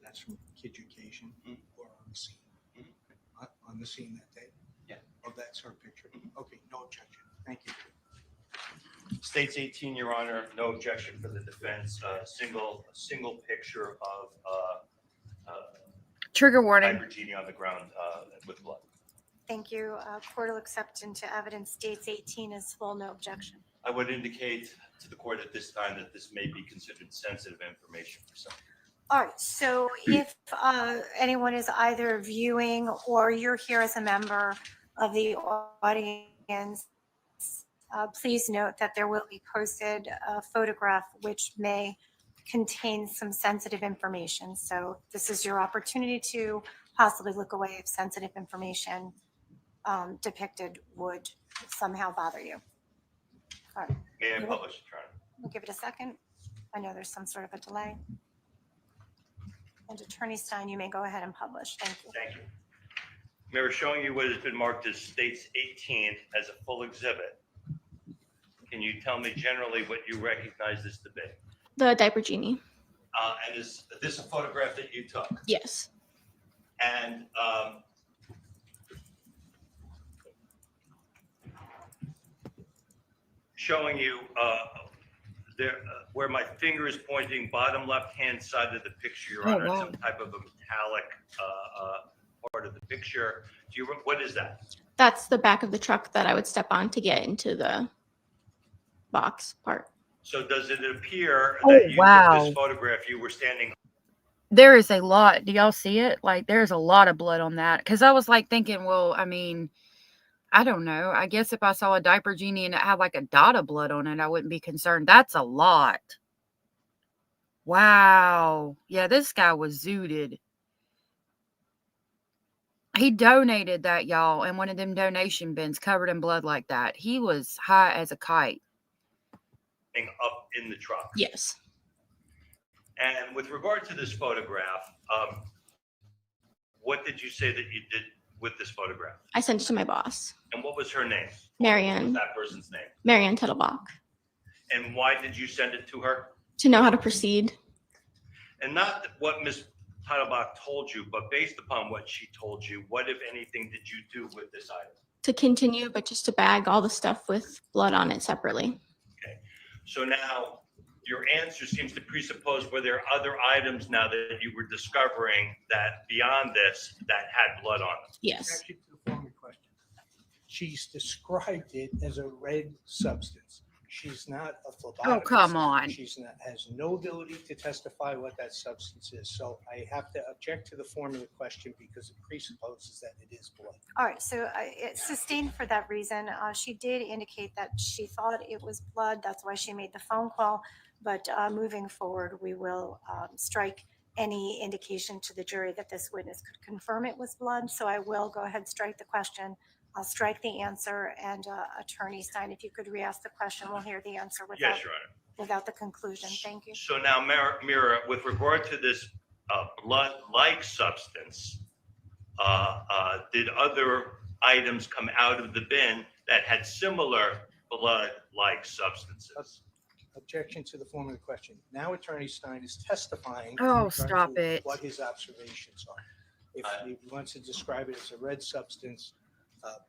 That's from Education or on the scene? On the scene that day? Yeah. Oh, that's her picture. Okay, no objection. Thank you. States 18, Your Honor, no objection for the defense. Single picture of Trigger warning. diaper genie on the ground with blood. thank you. Court will accept into evidence dates 18 as full, no objection. I would indicate to the court at this time that this may be considered sensitive information for some. All right, so if anyone is either viewing or you're here as a member of the audience, please note that there will be posted a photograph which may contain some sensitive information. So this is your opportunity to possibly look away if sensitive information depicted would somehow bother you. All right. May I publish, Your Honor? We'll give it a second. I know there's some sort of a delay. And Attorney Stein, you may go ahead and publish. Thank you. Thank you. Mayor, showing you what has been marked as States 18 as a full exhibit. Can you tell me generally what you recognize this to be? The diaper genie. And is this a photograph that you took? Yes. And showing you there where my finger is pointing, bottom left-hand side of the picture, Your Honor, some type of a metallic part of the picture. Do you? What is that? That's the back of the truck that I would step on to get into the box part. So does it appear that you took this photograph, you were standing? There is a lot. Do y'all see it? Like, there's a lot of blood on that. Because I was like thinking, well, I mean, I don't know. I guess if I saw a diaper genie and it had like a dot of blood on it, I wouldn't be concerned. That's a lot. Wow. Yeah, this guy was zooted. He donated that, y'all, in one of them donation bins covered in blood like that. He was high as a kite. Up in the truck. Yes. And with regard to this photograph, what did you say that you did with this photograph? I sent it to my boss. And what was her name? Marianne. What was that person's name? Mrs.Taddlebach. And why did you send it to her? To know how to proceed. And not what Ms. Taddlebach told you, but based upon what she told you, what, if anything, did you do with this item? To continue, but just to bag all the stuff with blood on it separately. Okay. So now your answer seems to presuppose were there other items now that you were discovering that beyond this that had blood on them? Yes. Objection to the former question. She's described it as a red substance. She's not a phlebotomist. Oh, come on. She's not, has no ability to testify what that substance is. So I have to object to the form of the question because it presupposes that it is blood. All right, so it's sustained for that reason. She did indicate that she thought it was blood. That's why she made the phone call. But moving forward, we will strike any indication to the jury that this witness could confirm it was blood. So I will go ahead and strike the question. I'll strike the answer. And Attorney Stein, if you could re-ask the question, we'll hear the answer without, Yes, Your Honor. without the conclusion. Thank you. So now, Mira, with regard to this blood-like substance, did other items come out of the bin that had similar blood-like substances? Objection to the form of the question. Now Attorney Stein is testifying. Oh, in regard stop to it. What his observations are. If he wants to describe it as a red substance,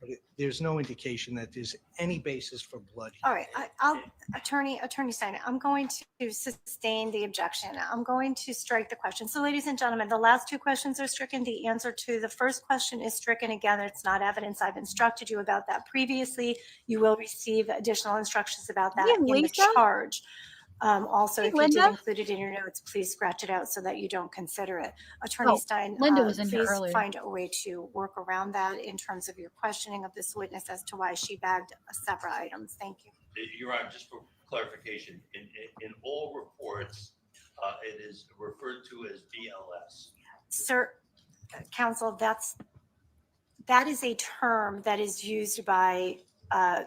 but there's no indication that there's any basis for blood. All right, I'll Attorney Stein, I'm going to sustain the objection. I'm going to strike the question. So ladies and gentlemen, the last two questions are stricken. The answer to the first question is stricken. Again, it's not evidence. I've instructed you about that previously. You will receive additional instructions about that in the charge. Also, if you did include it in your notes, please scratch it out so that you don't consider it. Attorney Stein, Linda was in here please earlier. find a way to work around that in terms of your questioning of this witness as to why she bagged separate items. Thank you. Your Honor, just for clarification, in all reports, it is referred to as BLS. Sir, counsel, that is a term that is used by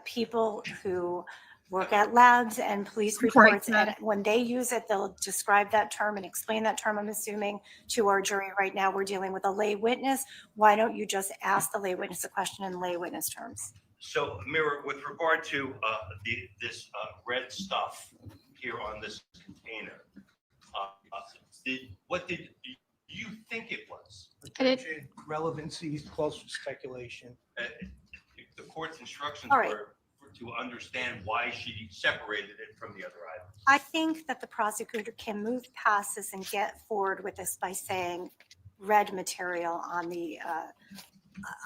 people who work at labs and police reports. And when they use it, they'll describe that term and explain that term, I'm assuming, to our jury. Right now, we're dealing with a lay witness. Why don't you just ask the lay witness a question in lay witness terms? So, Mira, with regard to this red stuff here on this container, what did you think it was? Objection, relevancy, close to speculation. The court's instructions All right. were to understand why she separated it from the other items. I think that the prosecutor can move past this and get forward with this by saying red material on the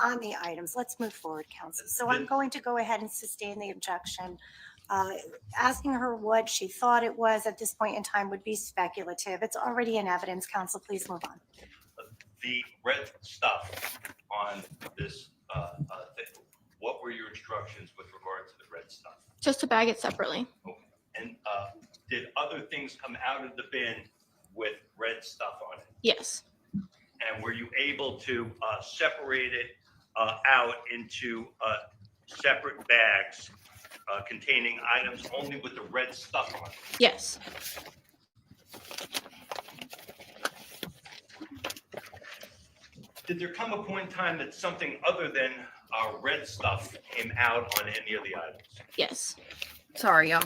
on the items. Let's move forward, counsel. So I'm going to go ahead and sustain the objection. Asking her what she thought it was at this point in time would be speculative. It's already in evidence. Counsel, please move on. The red stuff on this thing, what were your instructions with regard to the red stuff? Just to bag it separately. Okay. And did other things come out of the bin with red stuff on it? Yes. And were you able to separate it out into separate bags containing items only with the red stuff on it? Yes. Did there come a point in time that something other than red stuff came out on any of the items? Yes. Sorry, y'all.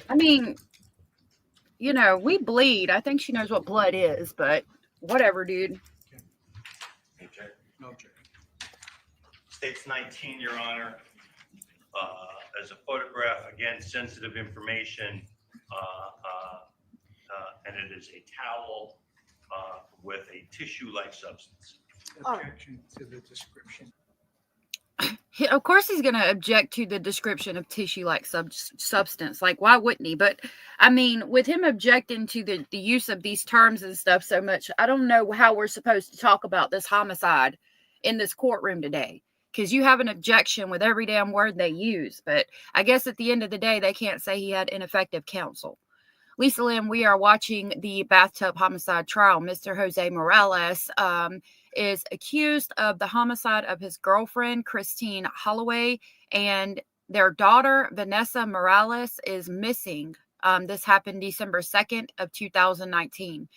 I mean, you know, we bleed. I think she knows what blood is, but whatever, dude. Okay. No check. States 19, Your Honor. As a photograph, again, sensitive information, and it is a towel with a tissue-like substance. Objection to the description. Of course he's going to object to the description of tissue-like substance. Like, why wouldn't he? But, I mean, with him objecting to the use of these terms and stuff so much, I don't know how we're supposed to talk about this homicide in this courtroom today. Because you have an objection with every damn word they use. But I guess at the end of the day, they can't say he had ineffective counsel. Lisa Lynn, we are watching the bathtub homicide trial. Mr. Jose Morales is accused of the homicide of his girlfriend, Christine Holloway, and their daughter, Vanessa Morales, is missing. This happened December 2nd of 2019.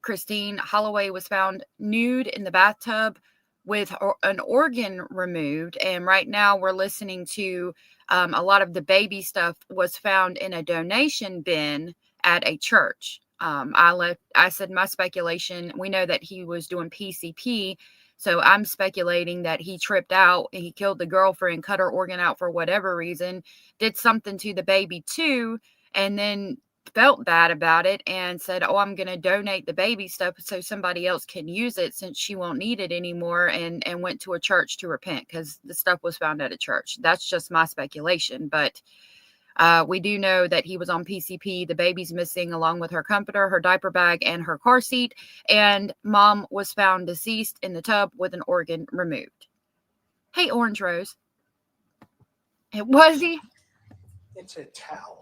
Christine Holloway was found nude in the bathtub with an organ removed. And right now we're listening to a lot of the baby stuff was found in a donation bin at a church. I said my speculation, we know that he was doing PCP. So I'm speculating that he tripped out and he killed the girlfriend, cut her organ out for whatever reason, did something to the baby too, and then felt bad about it and said, oh, I'm going to donate the baby stuff so somebody else can use it since she won't need it anymore, and went to a church to repent because the stuff was found at a church. That's just my speculation. But we do know that he was on PCP. The baby's missing along with her comforter, her diaper bag, and her car seat. And mom was found deceased in the tub with an organ removed. Hey, Orange Rose. Was he? It's a towel.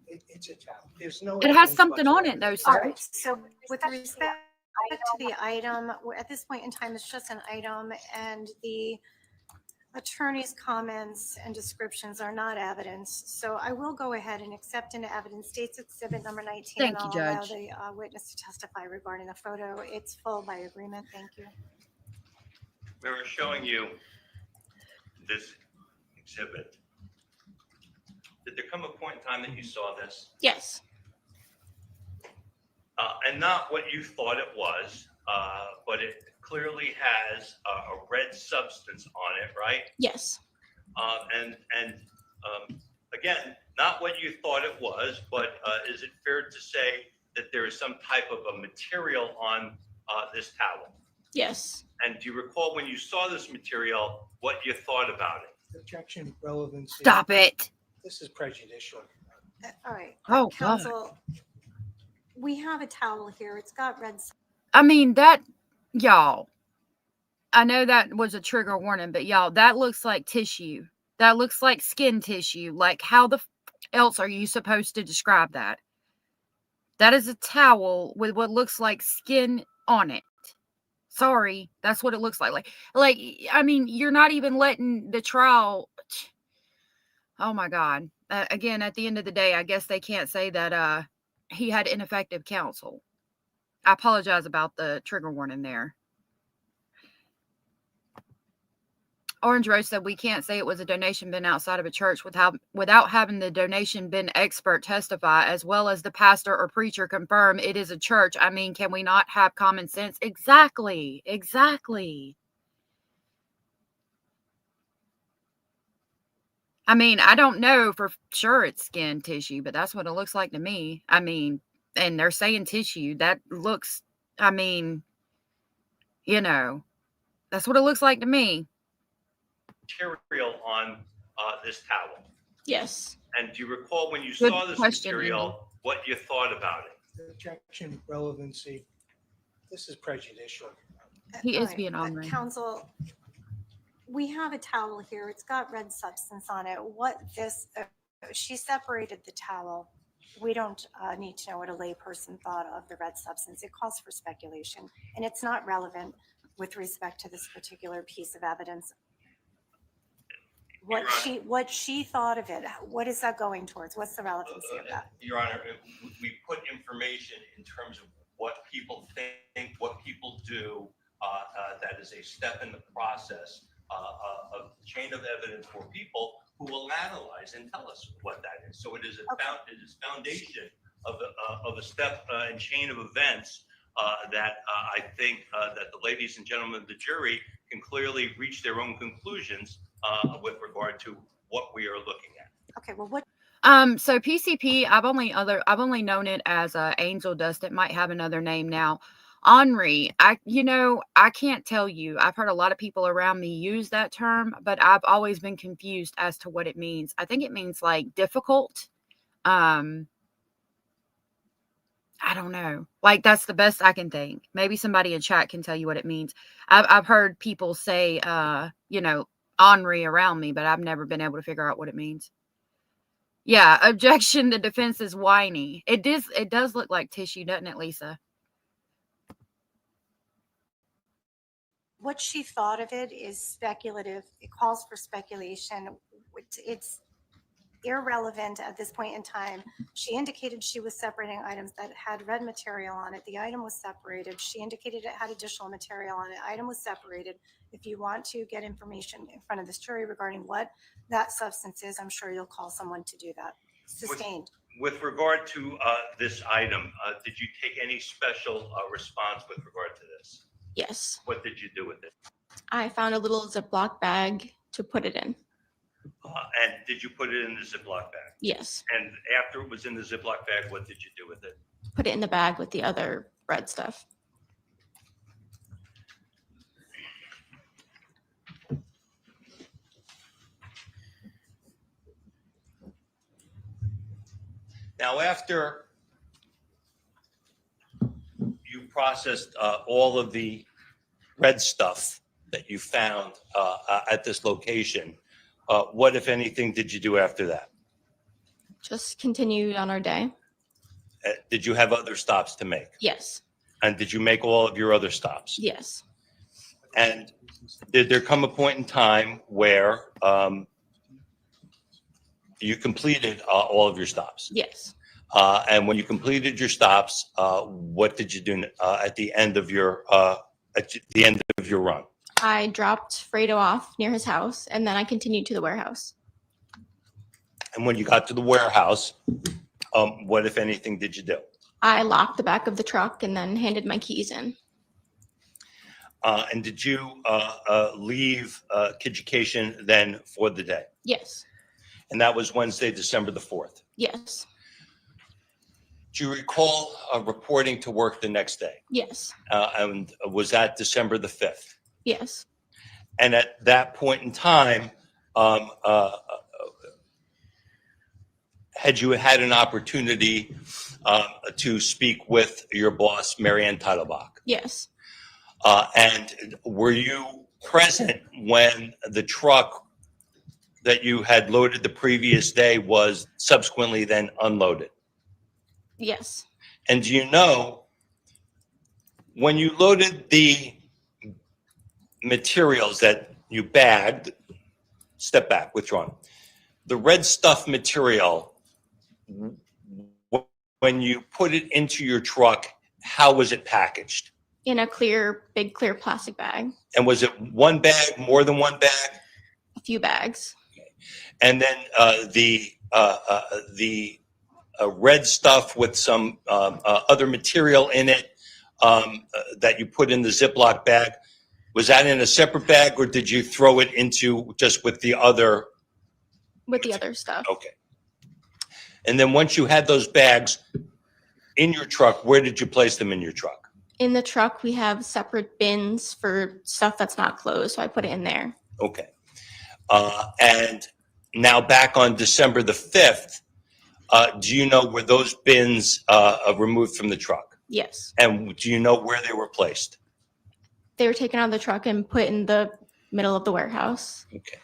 It's a towel. There's no. It has something on it, though, All sir. right, so with respect to the item, at this point in time, it's just an item, and the attorney's comments and descriptions are not evidence. So I will go ahead and accept into evidence State's Exhibit number 19. Thank and you, I'll allow Judge. the witness to testify regarding the photo. It's full by agreement. Thank you. We were showing you this exhibit. Did there come a point in time that you saw this? Yes. And not what you thought it was, but it clearly has a red substance on it, right? Yes. Again, not what you thought it was, but is it fair to say that there is some type of a material on this towel? Yes. And do you recall when you saw this material, what you thought about it? Objection, relevancy. Stop it. This is prejudicial. All right. Oh, God. Counsel, we have a towel here. It's got red. I mean, that, y'all, I know that was a trigger warning, but y'all, that looks like tissue. That looks like skin tissue. Like, how the else are you supposed to describe that? That is a towel with what looks like skin on it. Sorry, that's what it looks like. Like, I mean, you're not even letting the trial. Oh my God. Again, at the end of the day, I guess they can't say that he had ineffective counsel. I apologize about the trigger warning there. Orange Rose said we can't say it was a donation bin outside of a church without having the donation bin expert testify, as well as the pastor or preacher confirm it is a church. I mean, can we not have common sense? Exactly. Exactly. I mean, I don't know for sure it's skin tissue, but that's what it looks like to me. I mean, and they're saying tissue. That looks I mean, you know, that's what it looks like to me. Material on this towel. Yes. And do you recall when you Good saw this question, material, what you thought about it? Objection, relevancy. This is prejudicial. He All is right, being ornery. Counsel, we have a towel here. It's got red substance on it. She separated the towel. We don't need to know what a layperson thought of the red substance. It calls for speculation, and it's not relevant with respect to this particular piece of evidence. What she thought of it, what is that going towards? What's the relevancy of that? Your Honor, we put information in terms of what people think, what people do. That is a step in the process of the chain of evidence for people who will analyze and tell us what that is. So it is a foundation of a step and chain of events that I think that the ladies and gentlemen of the jury can clearly reach their own conclusions with regard to what we are looking at. Okay, well, what? So PCP, I've only known it as angel dust. It might have another name now. Ornery, I can't tell you. I've heard a lot of people around me use that term, but I've always been confused as to what it means. I think it means like difficult. I don't know. Like that's the best I can think. Maybe somebody in chat can tell you what it means. I've heard people say, ornery around me, but I've never been able to figure out what it means. Yeah, objection. The defense is whiny. It does look like tissue, doesn't it, Lisa? What she thought of it is speculative. It calls for speculation. It's irrelevant at this point in time. She indicated she was separating items that had red material on it. The item was separated. She indicated it had additional material on it. Item was separated. If you want to get information in front of this jury regarding what that substance is, I'm sure you'll call someone to do that. Sustained. With regard to this item, did you take any special response with regard to this? Yes. What did you do with it? I found a little Ziploc bag to put it in. And did you put it in the Ziploc bag? Yes. And after it was in the Ziploc bag, what did you do with it? Put it in the bag with the other red stuff. Now, after you processed all of the red stuff that you found at this location, what, if anything, did you do after that? Just continued on our day. Did you have other stops to make? Yes. And did you make all of your other stops? Yes. And did there come a point in time where you completed all of your stops? Yes. And when you completed your stops, what did you do at the end of your run? I dropped Fredo off near his house, and then I continued to the warehouse. And when you got to the warehouse, what, if anything, did you do? I locked the back of the truck and then handed my keys in. And did you leave Kiducation then for the day? Yes. And that was Wednesday, December the 4th. Yes. Do you recall reporting to work the next day? Yes. And was that December the 5th? Yes. And at that point in time, had you had an opportunity to speak with your boss, Mrs.Taddlebach? Yes. And were you present when the truck that you had loaded the previous day was subsequently then unloaded? Yes. And do you know, when you loaded the materials that you bagged, step back, withdrawn, the red stuff material, when you put it into your truck, how was it packaged? In a big clear plastic bag. And was it one bag, more than one bag? A few bags. And then the red stuff with some other material in it that you put in the Ziploc bag, was that in a separate bag, or did you throw it into just with the other? With the other stuff. Okay. And then once you had those bags in your truck, where did you place them in your truck? In the truck, we have separate bins for stuff that's not closed, so I put it in there. Okay. And now back on December the 5th, do you know where those bins removed from the truck? Yes. And do you know where they were placed? They were taken out of the truck and put in the middle of the warehouse. Okay.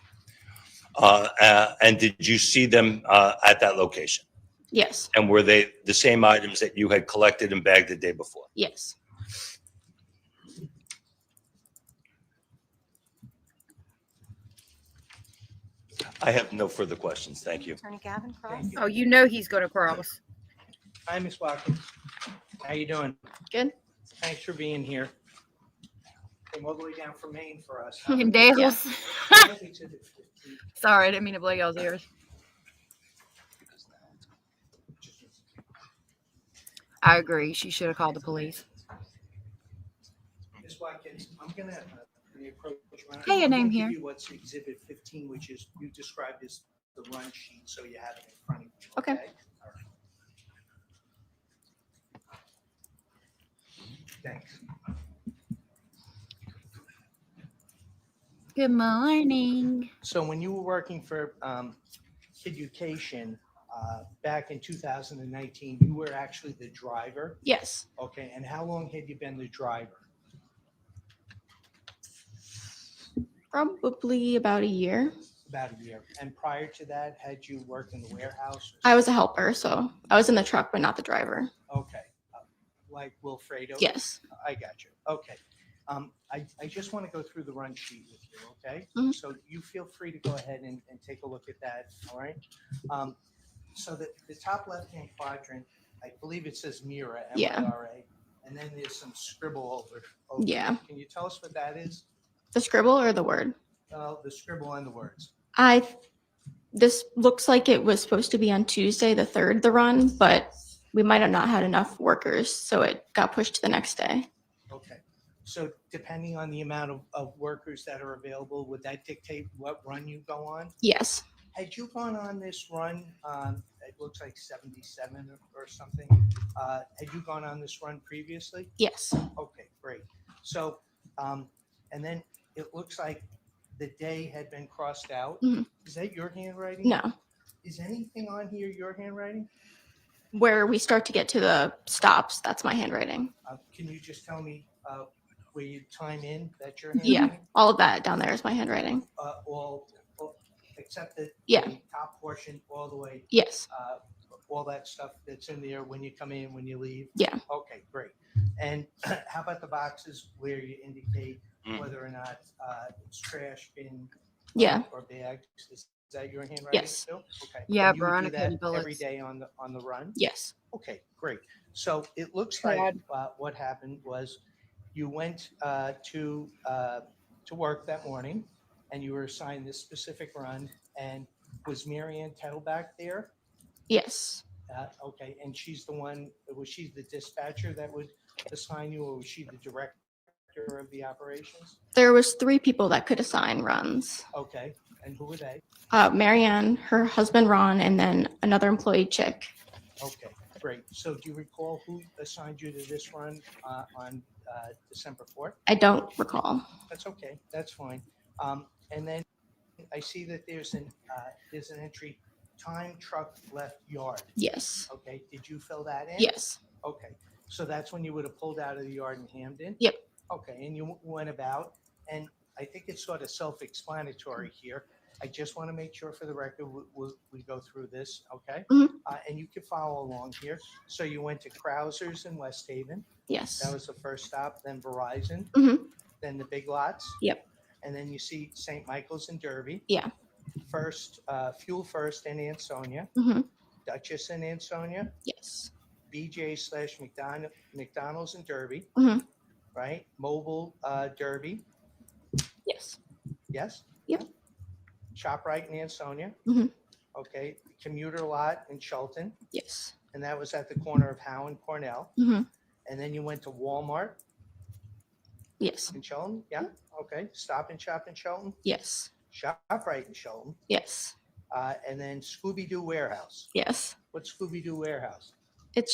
And did you see them at that location? Yes. And were they the same items that you had collected and bagged the day before? Yes. I have no further questions. Thank you. Attorney Gavin Cross. Oh, you know he's going to cross. Hi, Ms. Watkins. How you doing? Good. Thanks for being here. Came all the way down from Maine for us. In Dales. Yeah. Sorry, I didn't mean to blow y'all's ears. I agree. She should have called the police. Ms. Watkins, I'm gonna approach. Hey, your I'm gonna name give here. you what's Exhibit 15, which is you described as the run sheet, so you have it in front of you. Okay. All right. Thanks. Good morning. So when you were working for Education back in 2019, you were actually the driver? Yes. Okay, and how long had you been the driver? Probably about a year. About a year. And prior to that, had you worked in the warehouse? I was a helper, so I was in the truck, but not the driver. Okay, like Wilfredo? Yes. I got you. Okay. I just want to go through the run sheet with you, okay? Mhm. So you feel free to go ahead and take a look at that, all right? So the top left-hand quadrant, I believe it says Mira, Yeah. M-I-R-A, and then there's some scribble over. Yeah. Can you tell us what that is? The scribble or the word? The scribble and the words. This looks like it was supposed to be on Tuesday, the 3rd, the run, but we might have not had enough workers, so it got pushed to the next day. Okay. So depending on the amount of workers that are available, would that dictate what run you go on? Yes. Had you gone on this run, it looks like 77 or something. Had you gone on this run previously? Yes. Okay, great. So, and then it looks like the day had been crossed out. Mhm. Is that your handwriting? No. Is anything on here your handwriting? Where we start to get to the stops, that's my handwriting. Can you just tell me where you time in, that's your Yeah. handwriting? All of that down there is my handwriting. All except the Yeah. the top portion all the way. Yes. All that stuff that's in there when you come in, when you leave? Yeah. Okay, great. And how about the boxes where you indicate whether or not it's trash, bin, Yeah. or bags? Is that your handwriting Yes. too? Okay. Yeah, And you would do Veronica that and bullets. every day on the run? Yes. Okay, great. So it looks Chad. like what happened was you went to work that morning and you were assigned this specific run. And was Mrs.Taddlebach there? Yes. Okay, and she's the one, was she the dispatcher that would assign you, or was she the director of the operations? There was 3 people that could assign runs. Okay, and who were they? Marianne, her husband Ron, and then another employee Chick. Okay, great. So do you recall who assigned you to this run on December 4th? I don't recall. That's okay, that's fine. And then I see that there's an entry, time truck left yard. Yes. Okay, did you fill that in? Yes. Okay, so that's when you would have pulled out of the yard in Hamden? Yep. Okay, and you went about, and I think it's sort of self-explanatory here. I just want to make sure for the record, we go through this, okay? Mhm. And you can follow along here. So you went to Krauser's in West Haven. Yes. That was the first stop, then Verizon, Mhm. then the Big Lots. Yep. And then you see St. Michael's in Derby. Yeah. First, Fuel First in Ansonia. Mhm. Duchess in Ansonia. Yes. BJ/McDonald's in Derby. Mhm. Right? Mobile Derby. Yes. Yes? Yep. ShopRite in Ansonia. Mhm. Okay. Commuter Lot in Shelton. Yes. And that was at the corner of Howe and Cornell. Mhm. And then you went to Walmart Yes. in Shelton. Yeah. Okay. Stop and Shop in Shelton. Yes. ShopRite in Shelton. Yes. And then Scooby-Doo Warehouse. Yes. What's Scooby-Doo Warehouse? It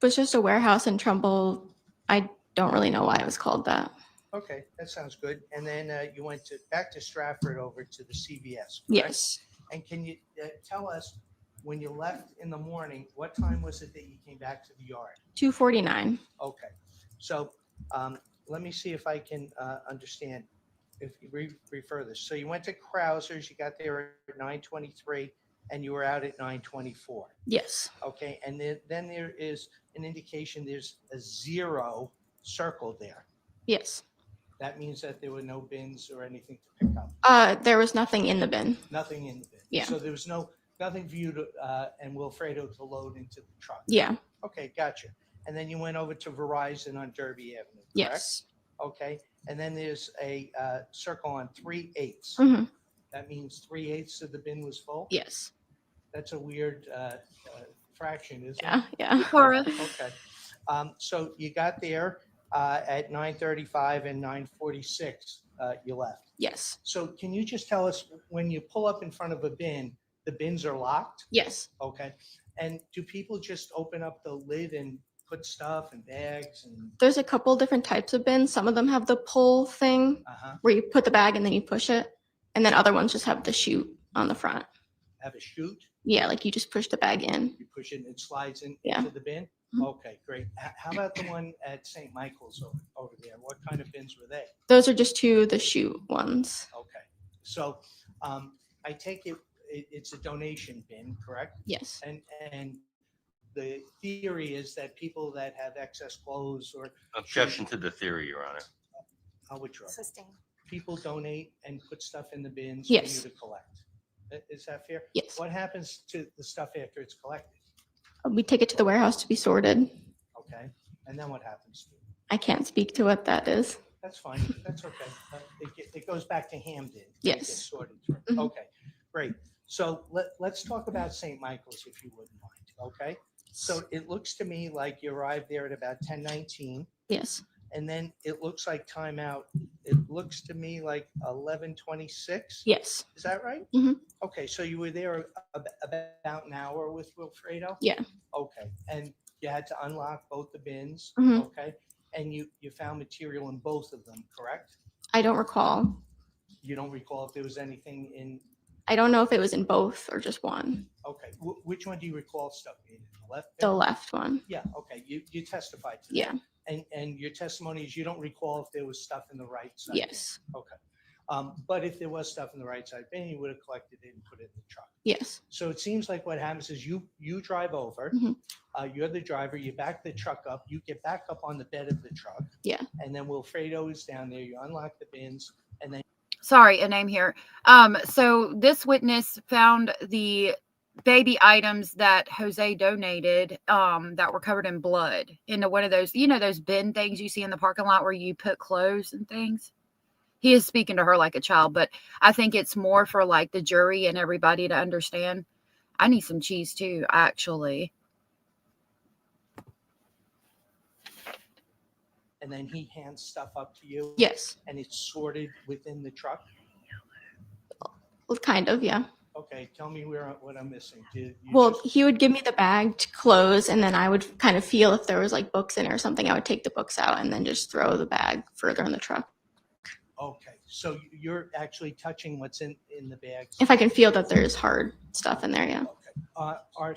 was just a warehouse in Trumbull. I don't really know why it was called that. Okay, that sounds good. And then you went back to Stratford over to the CVS, correct? Yes. And can you tell us, when you left in the morning, what time was it that you came back to the yard? 2:49. Okay, so let me see if I can understand, if you refer this. So you went to Krauser's, you got there at 9:23, and you were out at 9:24. Yes. Okay, and then there is an indication there's a 0 circled there. Yes. That means that there were no bins or anything to pick up. There was nothing in the bin. Nothing in the bin. Yeah. So there was nothing for you to and Wilfredo to load into the truck. Yeah. Okay, gotcha. And then you went over to Verizon on Derby Avenue, correct? Yes. Okay, and then there's a circle on 3/8. Mhm. That means 3/8 of the bin was full? Yes. That's a weird fraction, isn't Yeah. it? Yeah. Okay. So you got there at 9:35 and 9:46 you left. Yes. So can you just tell us, when you pull up in front of a bin, the bins are locked? Yes. Okay. And do people just open up the lid and put stuff and bags and? There's a couple different types of bins. Some of them have the pull thing where you put the bag and then you push it. And then other ones just have the chute on the front. Have a chute? Yeah, like you just push the bag in. You push it and it slides Yeah. into the bin? Mhm. Okay, great. How about the one at St. Michael's over there? What kind of bins were they? Those are just the chute ones. Okay. So I take it's a donation bin, correct? Yes. And the theory is that people that have excess clothes or Objection to the theory, Your Honor. I'll withdraw. Sustain. People donate and put stuff in the bins Yes. for you to collect. Is that fair? Yes. What happens to the stuff after it's collected? We take it to the warehouse to be sorted. Okay. And then what happens to it? I can't speak to what that is. That's fine. That's okay. It goes back to Hamden. It Yes. gets sorted through. Mhm. Okay, great. So let's talk about St. Michael's, if you wouldn't mind, okay? So it looks to me like you arrived there at about 10:19, Yes. and then it looks like timeout. It looks to me like 11:26. Yes. Is that right? Mhm. Okay, so you were there about an hour with Wilfredo? Yeah. Okay, and you had to unlock both the bins, Mhm. okay? And you found material in both of them, correct? I don't recall. You don't recall if there was anything in, I don't know if it was in both or just one. okay, which one do you recall stuff in? The left? The bin? left one. Yeah, okay, you testified to that. Yeah. And your testimony is you don't recall if there was stuff in the right side? Yes. bin? Okay. But if there was stuff in the right side bin, you would have collected it and put it in the truck. Yes. So it seems like what happens is you drive over, Mhm. You're the driver, you back the truck up, you get back up on the bed of the truck. Yeah. And then Wilfredo is down there, you unlock the bins, and then Sorry, a name here. So this witness found the baby items that Jose donated that were covered in blood into one of those, those bin things you see in the parking lot where you put clothes and things. He is speaking to her like a child, but I think it's more for like the jury and everybody to understand. I need some cheese too, actually. and then he hands stuff up to you. Yes. And it's sorted within the truck. Well, kind of, yeah. Okay, tell me what I'm missing. Well, he would give me the bag to close, and then I would kind of feel if there was like books in it or something. I would take the books out and then just throw the bag further in the truck. Okay, so you're actually touching what's in the bags. If I can feel that there's hard stuff in there, yeah. Okay. Are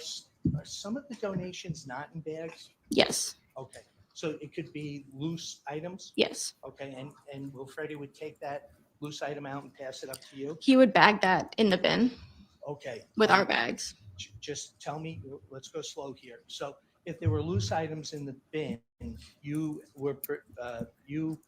some of the donations not in bags? Yes. Okay, so it could be loose items? Yes. Okay, and Wilfredo would take that loose item out and pass it up to you? He would bag that in the bin. Okay. With our bags. Just tell me, let's go slow here. So if there were loose items in the bin, you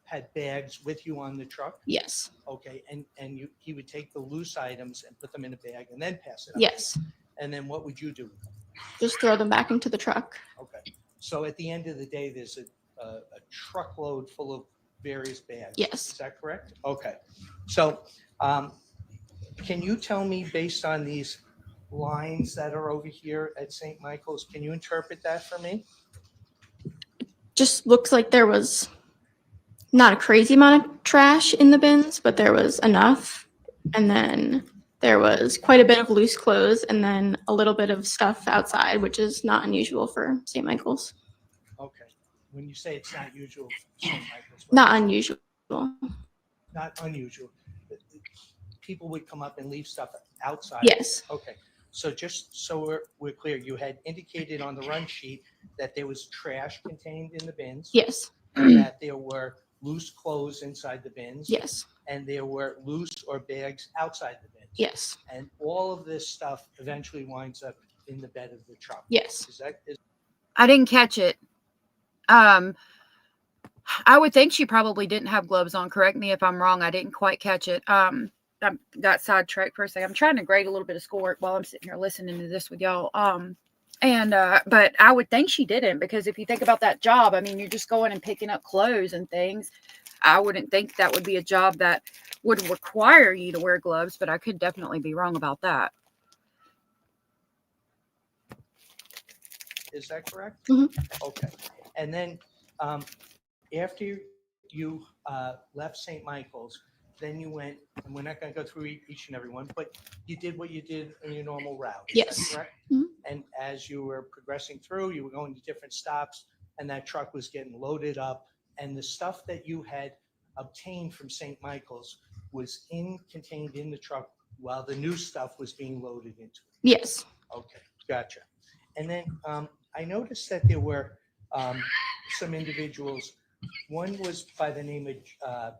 had bags with you on the truck? Yes. Okay, and he would take the loose items and put them in a bag and then pass it up? Yes. And then what would you do with them? Just throw them back into the truck. Okay, so at the end of the day, there's a truckload full of various bags? Yes. Is that correct? Okay, so can you tell me, based on these lines that are over here at St. Michael's, can you interpret that for me? Just looks like there was not a crazy amount of trash in the bins, but there was enough. And then there was quite a bit of loose clothes and then a little bit of stuff outside, which is not unusual for St. Michael's. Okay. when you say it's not usual, St. Michael's, Not unusual. not unusual. People would come up and leave stuff outside. Yes. Okay. So just so we're clear, you had indicated on the run sheet that there was trash contained in the bins. Yes. That there were loose clothes inside the bins. Yes. And there were loose or bags outside the bins. Yes. And all of this stuff eventually winds up in the bed of the truck. Yes. I didn't catch it. I would think she probably didn't have gloves on. Correct me if I'm wrong. I didn't quite catch it. I got sidetracked for a second. I'm trying to grade a little bit of schoolwork while I'm sitting here listening to this with y'all. But I would think she didn't, because if you think about that job, I mean, you're just going and picking up clothes and things. I wouldn't think that would be a job that would require you to wear gloves, but I could definitely be wrong about that. Is that correct? Mm-hmm. Okay. And then after you left St. Michael's, then you went, and we're not going to go through each and every one, but you did what you did in your normal route. Is that Yes. correct? Mm-hmm. And as you were progressing through, you were going to different stops, and that truck was getting loaded up, and the stuff that you had obtained from St. Michael's was contained in the truck while the new stuff was being loaded into it. Yes. Okay, gotcha. And then I noticed that there were some individuals. One was by the name of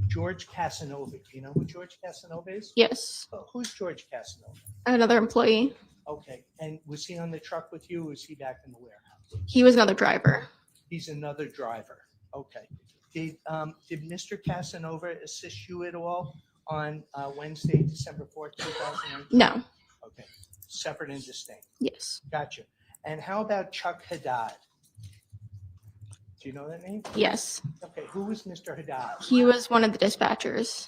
George Casanova. Do you know who George Casanova is? Yes. Who's George Casanova? Another employee. Okay, and was he on the truck with you, or was he back in the warehouse? He was another driver. He's another driver. Okay. Did Mr. Casanova assist you at all on Wednesday, December 4th, 2019? No. Okay. Separate and distinct. Yes. Gotcha. And how about Chuck Haddad? Do you know that name? Yes. Okay. Who was Mr. Haddad? He was one of the dispatchers.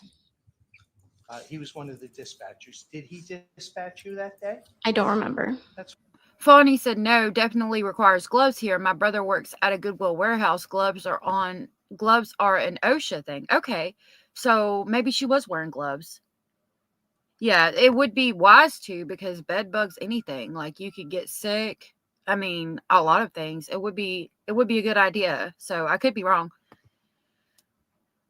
He was one of the dispatchers. Did he dispatch you that day? I don't remember. That's Fawny said, no, definitely requires gloves here. My brother works at a Goodwill warehouse. Gloves are an OSHA thing. Okay. So maybe she was wearing gloves. Yeah, it would be wise to, because bed bugs, anything, like you could get sick. I mean, a lot of things. It would be a good idea. So I could be wrong.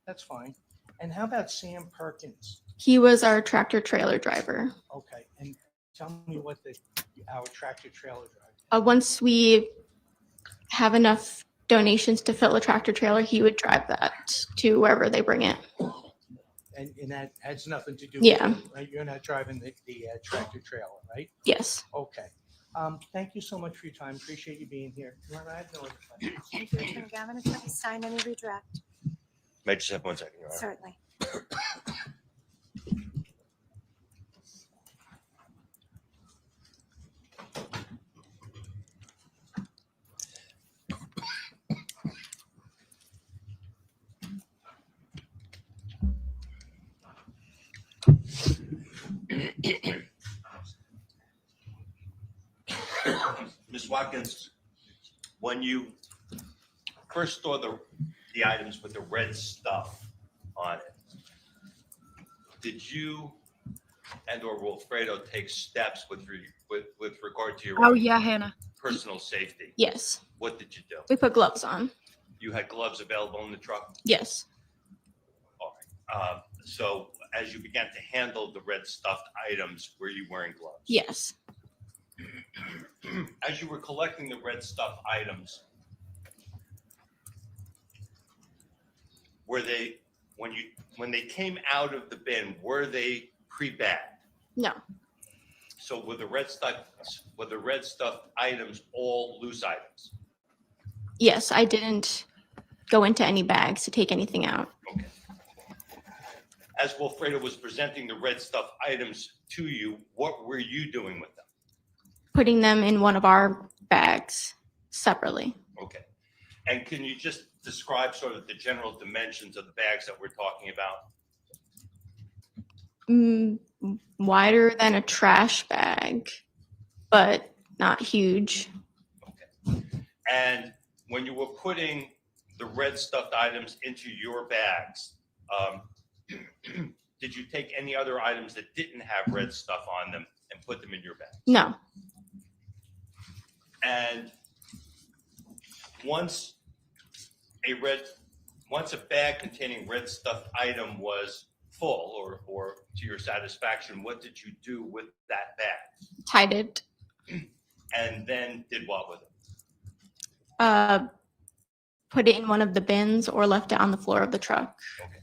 That's fine. And how about Sam Perkins? He was our tractor trailer driver. Okay. And tell me what our tractor trailer driver. Once we have enough donations to fill a tractor trailer, he would drive that to wherever they bring it. And that has nothing to do Yeah. with you, right? You're not driving the tractor trailer, right? Yes. Okay. Thank you so much for your time. Appreciate you being here. I have no other questions. Thank you, Attorney Gavin. If you sign any redirect, May I just have 1 second, Your Honor? certainly. Ms. Watkins, when you first saw the items with the red stuff on it, did you and/or Wilfredo take steps with regard to your Oh, yeah, Hannah. personal safety? Yes. What did you do? We put gloves on. You had gloves available in the truck? Yes. All right. So as you began to handle the red stuffed items, were you wearing gloves? Yes. As you were collecting the red stuffed items, were they, when they came out of the bin, were they pre-bagged? No. So were the red stuffed items all loose items? Yes, I didn't go into any bags to take anything out. Okay. As Wilfredo was presenting the red stuffed items to you, what were you doing with them? Putting them in one of our bags separately. Okay. And can you just describe sort of the general dimensions of the bags that we're talking about? Wider than a trash bag, but not huge. Okay. And when you were putting the red stuffed items into your bags, did you take any other items that didn't have red stuff on them and put them in your bag? No. And once once a bag containing red stuffed item was full or to your satisfaction, what did you do with that bag? Tied it. And then did what with it? Put it in one of the bins or left it on the floor of the truck. Okay.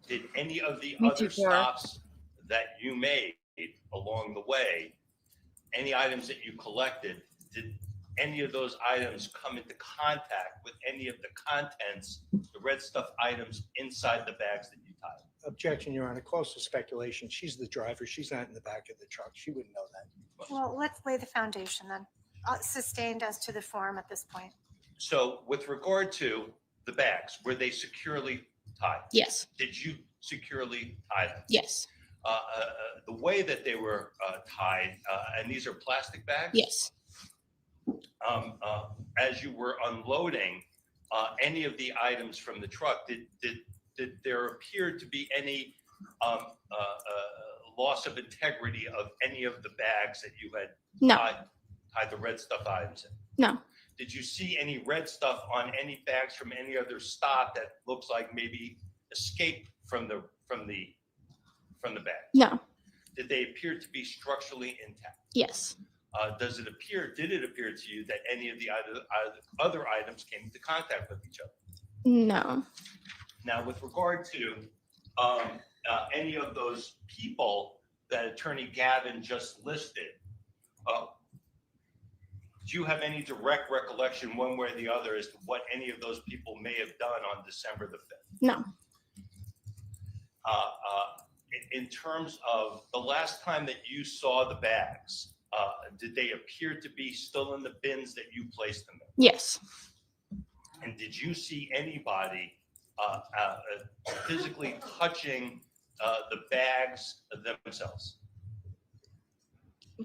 Did any of the Me other too, Sarah. stops that you made along the way, any items that you collected, did any of those items come into contact with any of the contents, the red stuff items inside the bags that you tied? Objection, Your Honor. Calls for speculation. She's the driver. She's not in the back of the truck. She wouldn't know that. Well, let's lay the foundation then. Sustained as to the form at this point. So with regard to the bags, were they securely tied? Yes. Did you securely tie them? Yes. The way that they were tied, and these are plastic bags? Yes. As you were unloading any of the items from the truck, did there appear to be any loss of integrity of any of the bags that you had No. tied the red stuff items in? No. Did you see any red stuff on any bags from any other stop that looks like maybe escaped from the bag? No. Did they appear to be structurally intact? Yes. Did it appear to you that any of the other items came into contact with each other? No. Now, with regard to any of those people that Attorney Gavin just listed, do you have any direct recollection one way or the other as to what any of those people may have done on December the 5th? No. In terms of the last time that you saw the bags, did they appear to be still in the bins that you placed them in? Yes. And did you see anybody physically touching the bags themselves?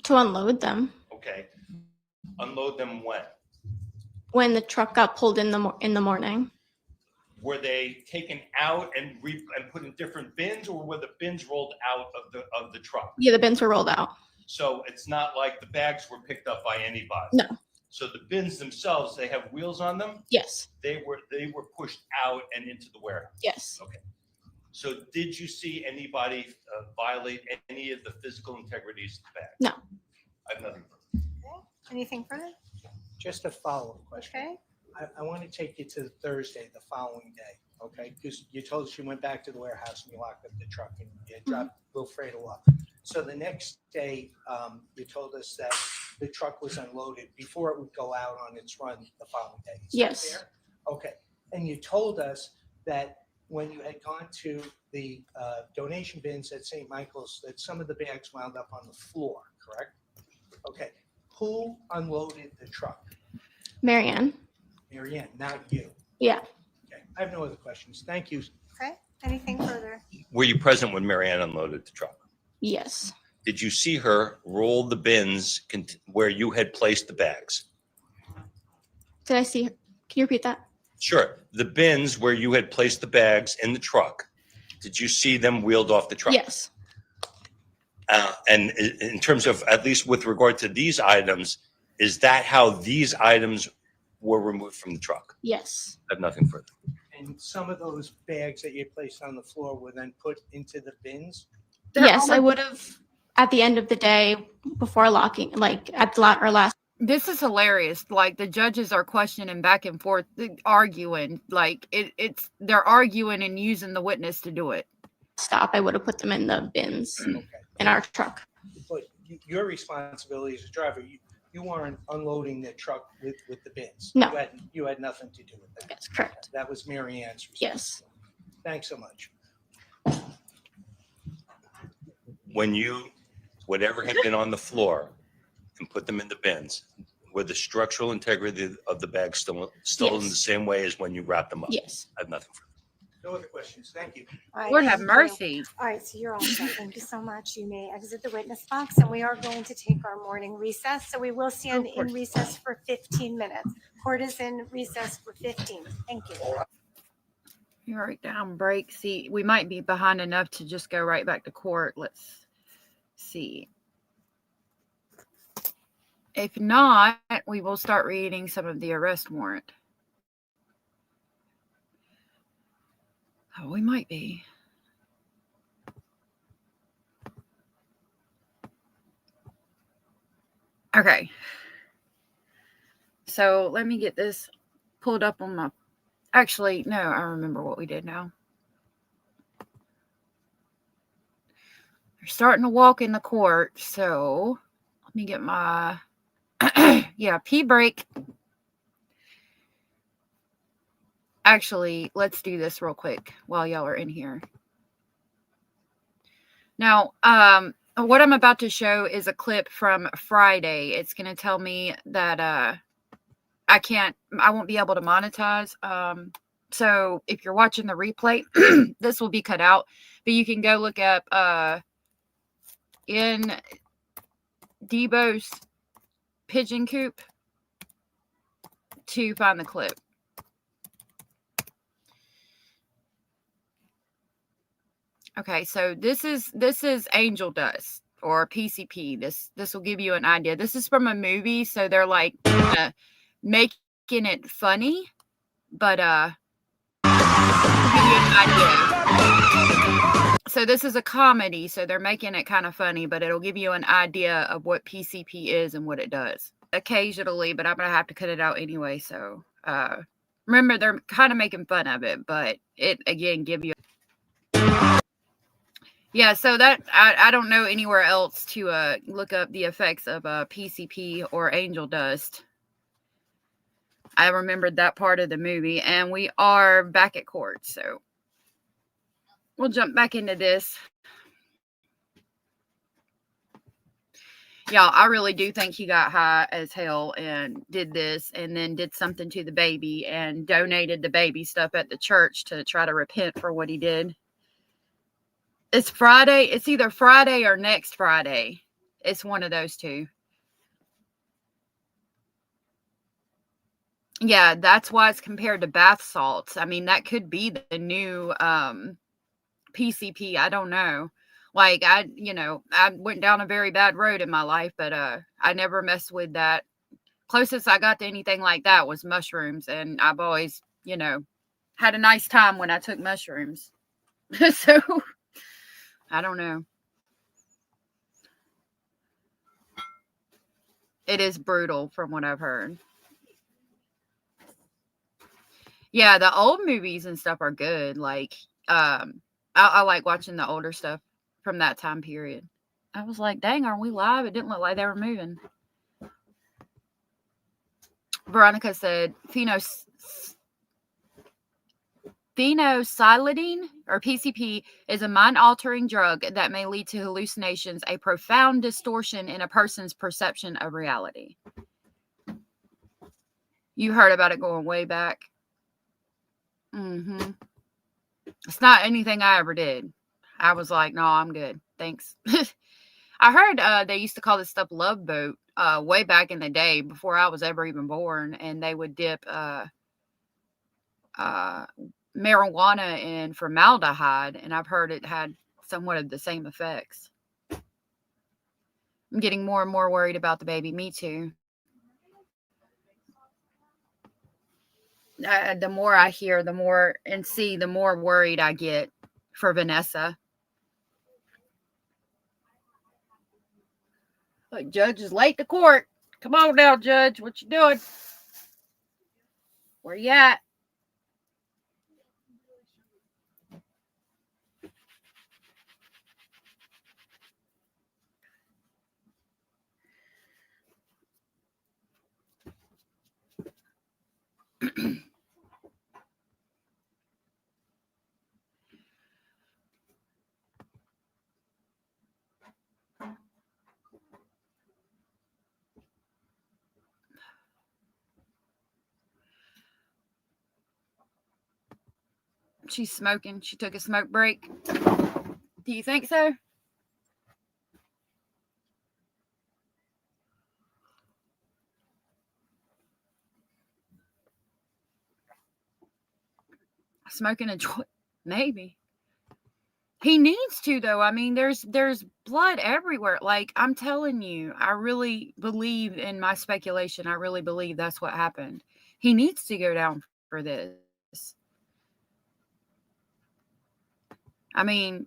To unload them. Okay. Unload them when? When the truck got pulled in the morning. Were they taken out and put in different bins, or were the bins rolled out of the truck? Yeah, the bins were rolled out. So it's not like the bags were picked up by anybody. No. So the bins themselves, they have wheels on them? Yes. They were pushed out and into the warehouse? Yes. Okay. So did you see anybody violate any of the physical integrities of the bag? No. I have nothing further. Anything further? Just a follow-up question. Okay. I want to take you to Thursday, the following day, okay? Because you told us you went back to the warehouse and you locked up the truck and you dropped Wilfredo off. So the next day, you told us that the truck was unloaded before it would go out on its run the following day. Is that Yes. fair? Okay. And you told us that when you had gone to the donation bins at St. Michael's, that some of the bags wound up on the floor, correct? Okay. Who unloaded the truck? Marianne. Marianne, not you. Yeah. Okay. I have no other questions. Thank you. Okay. Anything further? Were you present when Marianne unloaded the truck? Yes. Did you see her roll the bins where you had placed the bags? Did I see her? Can you repeat that? Sure. The bins where you had placed the bags in the truck, did you see them wheeled off the truck? Yes. And in terms of, at least with regard to these items, is that how these items were removed from the truck? Yes. I have nothing further. And some of those bags that you placed on the floor were then put into the bins? Yes, I would have at the end of the day before locking, like at the last. This is hilarious. Like the judges are questioning back and forth, arguing. Like they're arguing and using the witness to do it. Stop. I would have put them in the bins in our truck. But your responsibility as a driver, you weren't unloading the truck with the bins. No. You had nothing to do with that. That's correct. That was Mary Ann's Yes. responsibility. Thanks so much. When you, whatever had been on the floor and put them in the bins, were the structural integrity of the bags still in the same way as when you wrapped them up? Yes. I have nothing further. No other questions. Thank you. All right, Lord have thank you. mercy. All right, so you're all set. Thank you so much. You may exit the witness box, and we are going to take our morning recess. So we will stand in recess for 15 minutes. Court is in recess for 15. Thank you. You write down break. See, we might be behind enough to just go right back to court. Let's see. If not, we will start reading some of the arrest warrant. Oh, we might be. Okay. So let me get this pulled up on my... Actually, no, I remember what we did now. They're starting to walk in the court, so let me get my... yeah, pee break. Actually, let's do this real quick while y'all are in here. Now, what I'm about to show is a clip from Friday. It's going to tell me that I won't be able to monetize. So if you're watching the replay, this will be cut out, but you can go look up in Debo's pigeon coop to find the clip. Okay, so this is angel dust or PCP. This will give you an idea. This is from a movie, so they're like making it funny, but give you an idea. So this is a comedy, so they're making it kind of funny, but it'll give you an idea of what PCP is and what it does. Occasionally, but I'm gonna have to cut it out anyway. So remember, they're kind of making fun of it, but it again give you. Yeah, so that I don't know anywhere else to look up the effects of PCP or angel dust. I remembered that part of the movie, and we are back at court, so we'll jump back into this. Y'all, I really do think he got high as hell and did this and then did something to the baby and donated the baby stuff at the church to try to repent for what he did. It's Friday. It's either Friday or next Friday. It's one of those two. Yeah, that's why it's compared to bath salts. I mean, that could be the new PCP. I don't know. Like, I went down a very bad road in my life, but I never messed with that. Closest I got to anything like that was mushrooms, and I've always, had a nice time when I took mushrooms. So, I don't know. It is brutal from what I've heard. Yeah, the old movies and stuff are good. Like, I like watching the older stuff from that time period. I was like, dang, are we live? It didn't look like they were moving. Veronica said, phenocylidine, or PCP, is a mind-altering drug that may lead to hallucinations, a profound distortion in a person's perception of reality. You heard about it going way back. It's not anything I ever did. I was like, no, I'm good. Thanks. I heard they used to call this stuff Love Boat way back in the day before I was ever even born. And they would dip marijuana in formaldehyde. And I've heard it had somewhat of the same effects. I'm getting more and more worried about the baby. Me too. The more I hear, the more and see, the more worried I get for Vanessa. Look, Judge is late to court. Come on now, Judge. What you doing? Where you at? She's smoking. She took a smoke break. Do you think so? Smoking a joint? Maybe. He needs to, though. I mean, there's blood everywhere. Like, I'm telling you, I really believe in my speculation. I really believe that's what happened. He needs to go down for this. I mean,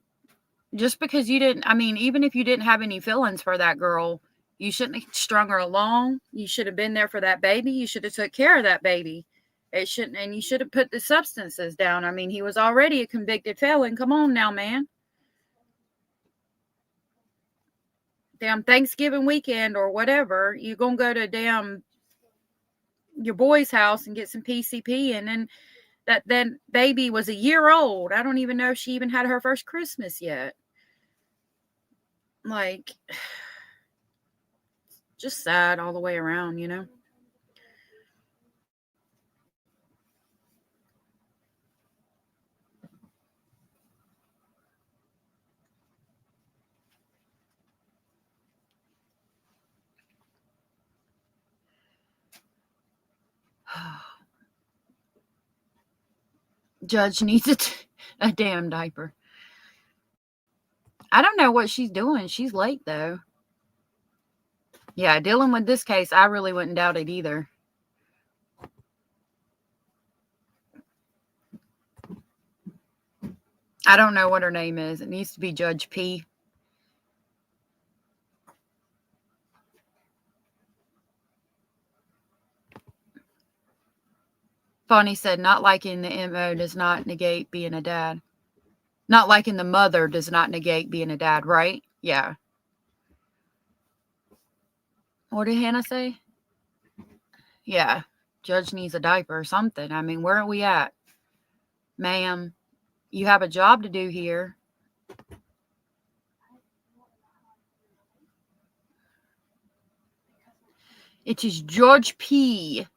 just because you didn't, I mean, even if you didn't have any feelings for that girl, you shouldn't have strung her along. You should have been there for that baby. You should have took care of that baby. It shouldn't, and you should have put the substances down. I mean, he was already a convicted felon. Come on now, man. Damn Thanksgiving weekend or whatever, you're going to go to damn your boy's house and get some PCP, and then that baby was a year old. I don't even know if she even had her first Christmas yet. Like, just sad all the way around, you know? Judge needs a damn diaper. I don't know what she's doing. She's late, though. Yeah, dealing with this case, I really wouldn't doubt it either. I don't know what her name is. It needs to be Judge P. Bonnie said, not liking the MO does not negate being a dad. Not liking the mother does not negate being a dad, right? Yeah. What did Hannah say? Yeah. Judge needs a diaper or something. I mean, where are we at? Ma'am, you have a job to do here. It is Judge P.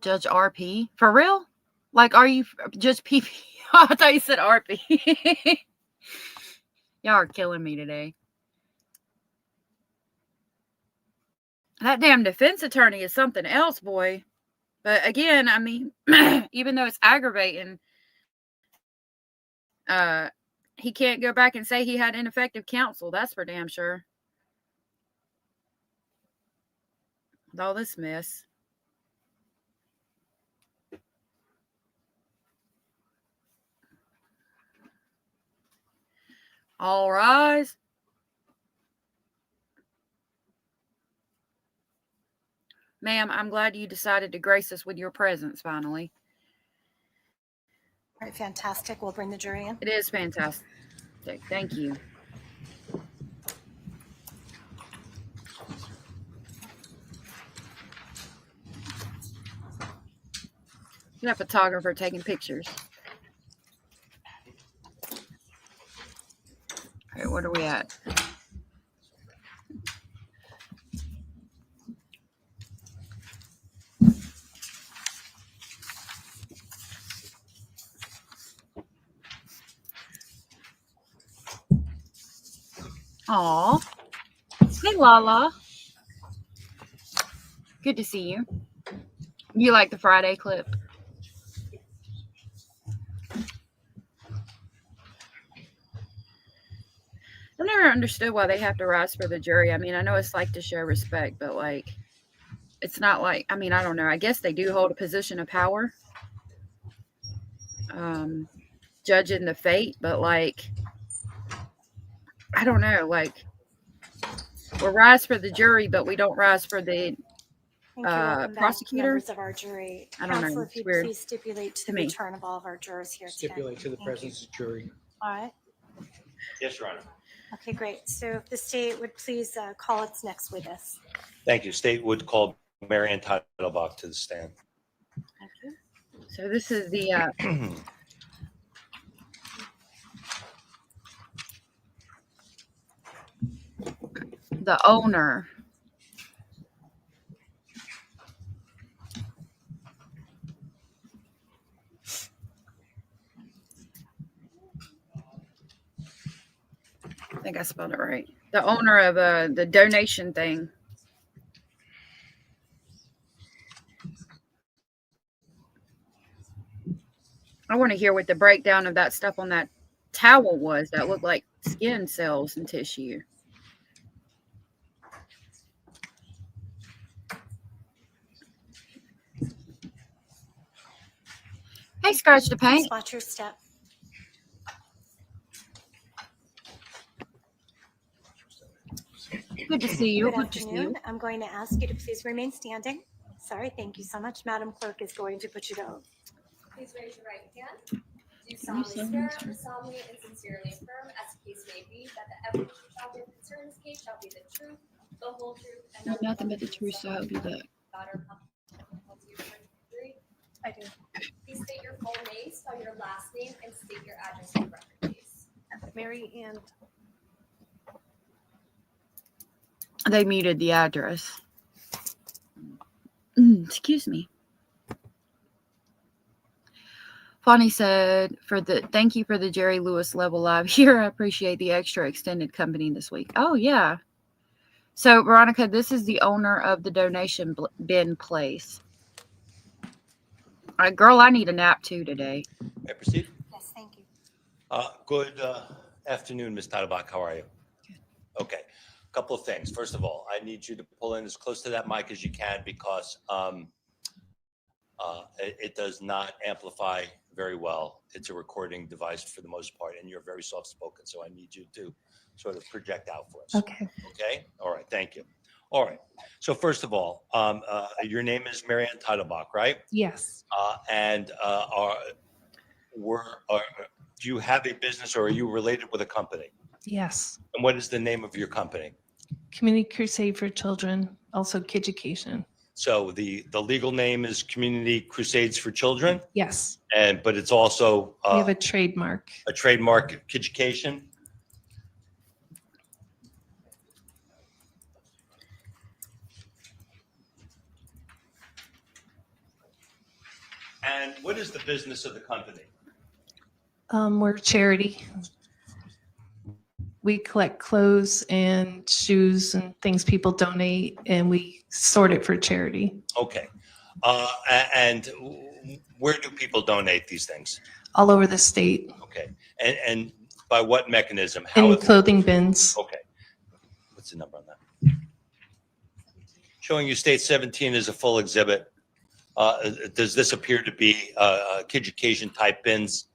Judge RP? For real? Like, are you Judge PP? I thought you said RP. Y'all are killing me today. That damn defense attorney is something else, boy. But again, I mean, even though it's aggravating, he can't go back and say he had ineffective counsel. That's for damn sure. With all this mess. All rise. Ma'am, I'm glad you decided to grace us with your presence finally. All right, fantastic. We'll bring the jury in. It is fantastic. Thank you. You have a photographer taking pictures. All right, what are we at? Aw. Hey, Lala. Good to see you. You like the Friday clip? I've never understood why they have to rise for the jury. I mean, I know it's like to show respect, but like, it's not like, I mean, I don't know. I guess they do hold a position of power, judging the fate, but like, I don't know. Like, we'll rise for the jury, but we don't rise for the prosecutor. Members of our jury. I don't know. Counsel, if It's you'd weird please stipulate to the me. return of all of our jurors here today. Stipulate to the Thank you. presence of jury. All right. Yes, Your Honor. Okay, great. So if the state would please call its next witness. Thank you. State would call Marianne Taddlebach to the stand. Thank you. So this is the owner. I think I spelled it right. The owner of the donation thing. I want to hear what the breakdown of that stuff on that towel was that looked like skin cells and tissue. Hey, Scratch the Paint. Just watch your step. Good to see you. Good Good to see you. afternoon. I'm going to ask you to please remain standing. Sorry, thank you so much. Madam Clerk is going to put you to oath. Please raise your right hand. Do you solemnly swear or solemnly and sincerely affirm, as the case may be, that the evidence you shall give concerning this case shall be the truth, the whole truth, and Nothing but the truth, so help you God. I do. Please state your full name, spell your last name, and state your address for record, please. Mary Ann. They muted the address. Excuse me. Fonnie said, thank you for the Jerry Lewis level live here. I appreciate the extra extended company this week. Oh, yeah. So, Veronica, this is the owner of the donation bin place. Girl, I need a nap too today. May I proceed? Yes, thank you. Good afternoon, Ms. Taddlebach. How are you? Good. Okay. A couple of things. First of all, I need you to pull in as close to that mic as you can because it does not amplify very well. It's a recording device for the most part, and you're very soft-spoken, so I need you to sort of project out for us. Okay. Okay? All right. Thank you. All right. So first of all, your name is Mary Ann Taddlebach, right? Yes. And do you have a business or are you related with a company? Yes. And what is the name of your company? Community Crusade for Children, also Kiducation. So the legal name is Community Crusades for Children? Yes. But it's also We have a trademark. a trademark, Kiducation? And what is the business of the company? We're a charity. We collect clothes and shoes and things people donate, and we sort it for charity. Okay. And where do people donate these things? All over the state. Okay. And by what mechanism? In clothing bins. Okay. What's the number on that? Showing you state 17 is a full exhibit. Does this appear to be Kiducation type bins?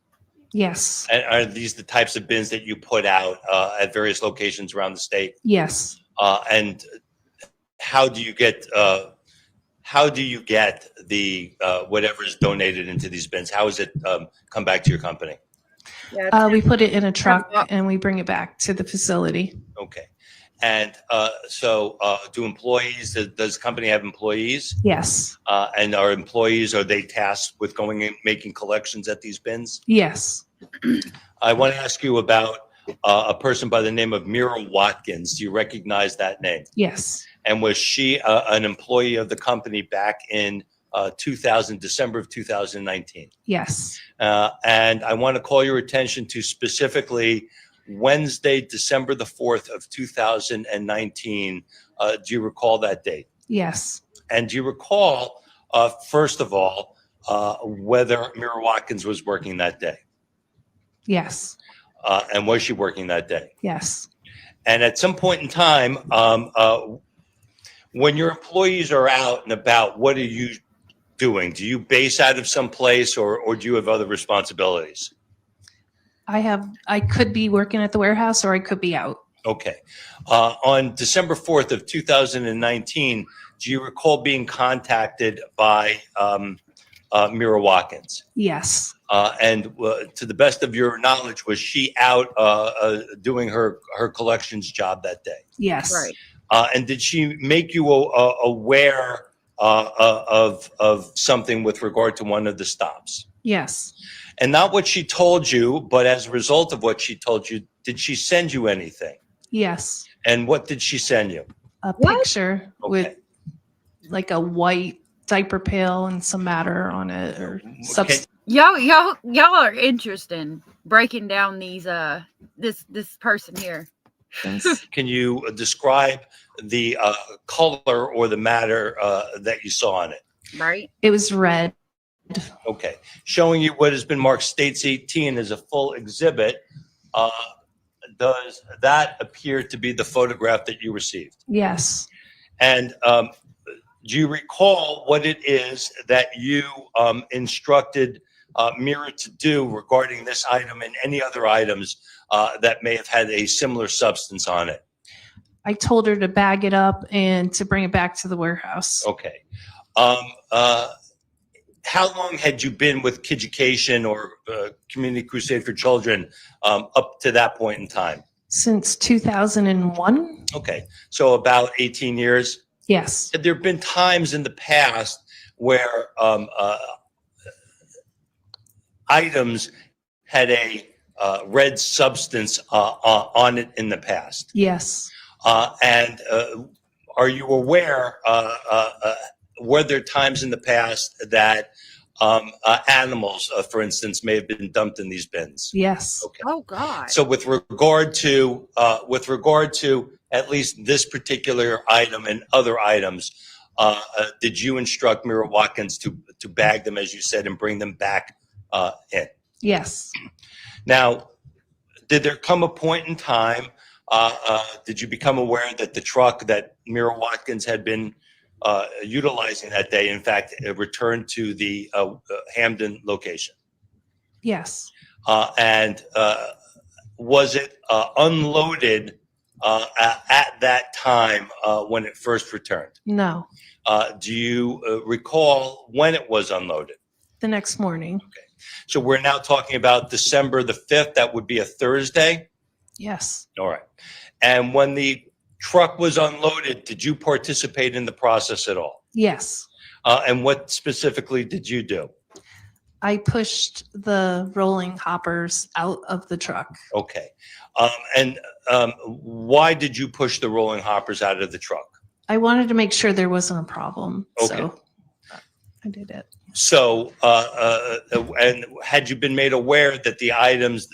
Yes. And are these the types of bins that you put out at various locations around the state? Yes. And how do you get the whatever is donated into these bins? How does it come back to your company? We put it in a truck and we bring it back to the facility. Okay. And so do employees, does the company have employees? Yes. And are they tasked with going and making collections at these bins? Yes. I want to ask you about a person by the name of Mrs. Watkins. Do you recognize that name? Yes. And was she an employee of the company back in December of 2019? Yes. And I want to call your attention to specifically Wednesday, December the 4th of 2019. Do you recall that date? Yes. And do you recall, first of all, whether Mrs. Watkins was working that day? Yes. And was she working that day? Yes. And at some point in time, when your employees are out and about, what are you doing? Do you base out of some place or do you have other responsibilities? I could be working at the warehouse or I could be out. Okay. On December 4th of 2019, do you recall being contacted by Mrs. Watkins? Yes. And to the best of your knowledge, was she out doing her collections job that day? Yes. Right. And did she make you aware of something with regard to one of the stops? Yes. And not what she told you, but as a result of what she told you, did she send you anything? Yes. And what did she send you? A picture Okay. with like a white diaper pail and some matter on it or substance. Y'all are interested in breaking down these this person here. Can you describe the color or the matter that you saw on it? Right. It was red. Okay. Showing you what has been marked States 18 as a full exhibit. Does that appear to be the photograph that you received? Yes. And do you recall what it is that you instructed Mira to do regarding this item and any other items that may have had a similar substance on it? I told her to bag it up and to bring it back to the warehouse. Okay. How long had you been with Kiducation or Community Crusade for Children up to that point in time? Since 2001? Okay, so about 18 years? Yes. Had there been times in the past where items had a red substance on it in the past? Yes. And are you aware, were there times in the past that animals, for instance, may have been dumped in these bins? Yes. Okay. Oh, God. So with regard to at least this particular item and other items, did you instruct Mira Watkins to bag them, as you said, and bring them back in? Yes. Now, did there come a point in time, did you become aware that the truck that Mira Watkins had been utilizing that day, in fact, returned to the Hamden location? Yes. And was it unloaded at that time when it first returned? No. Do you recall when it was unloaded? The next morning. So we're now talking about December the 5th. That would be a Thursday? Yes. All right. And when the truck was unloaded, did you participate in the process at all? Yes. And what specifically did you do? I pushed the rolling hoppers out of the truck. Okay. And why did you push the rolling hoppers out of the truck? I wanted to make sure there wasn't a problem. Okay. So I did it. So, and had you been made aware that the items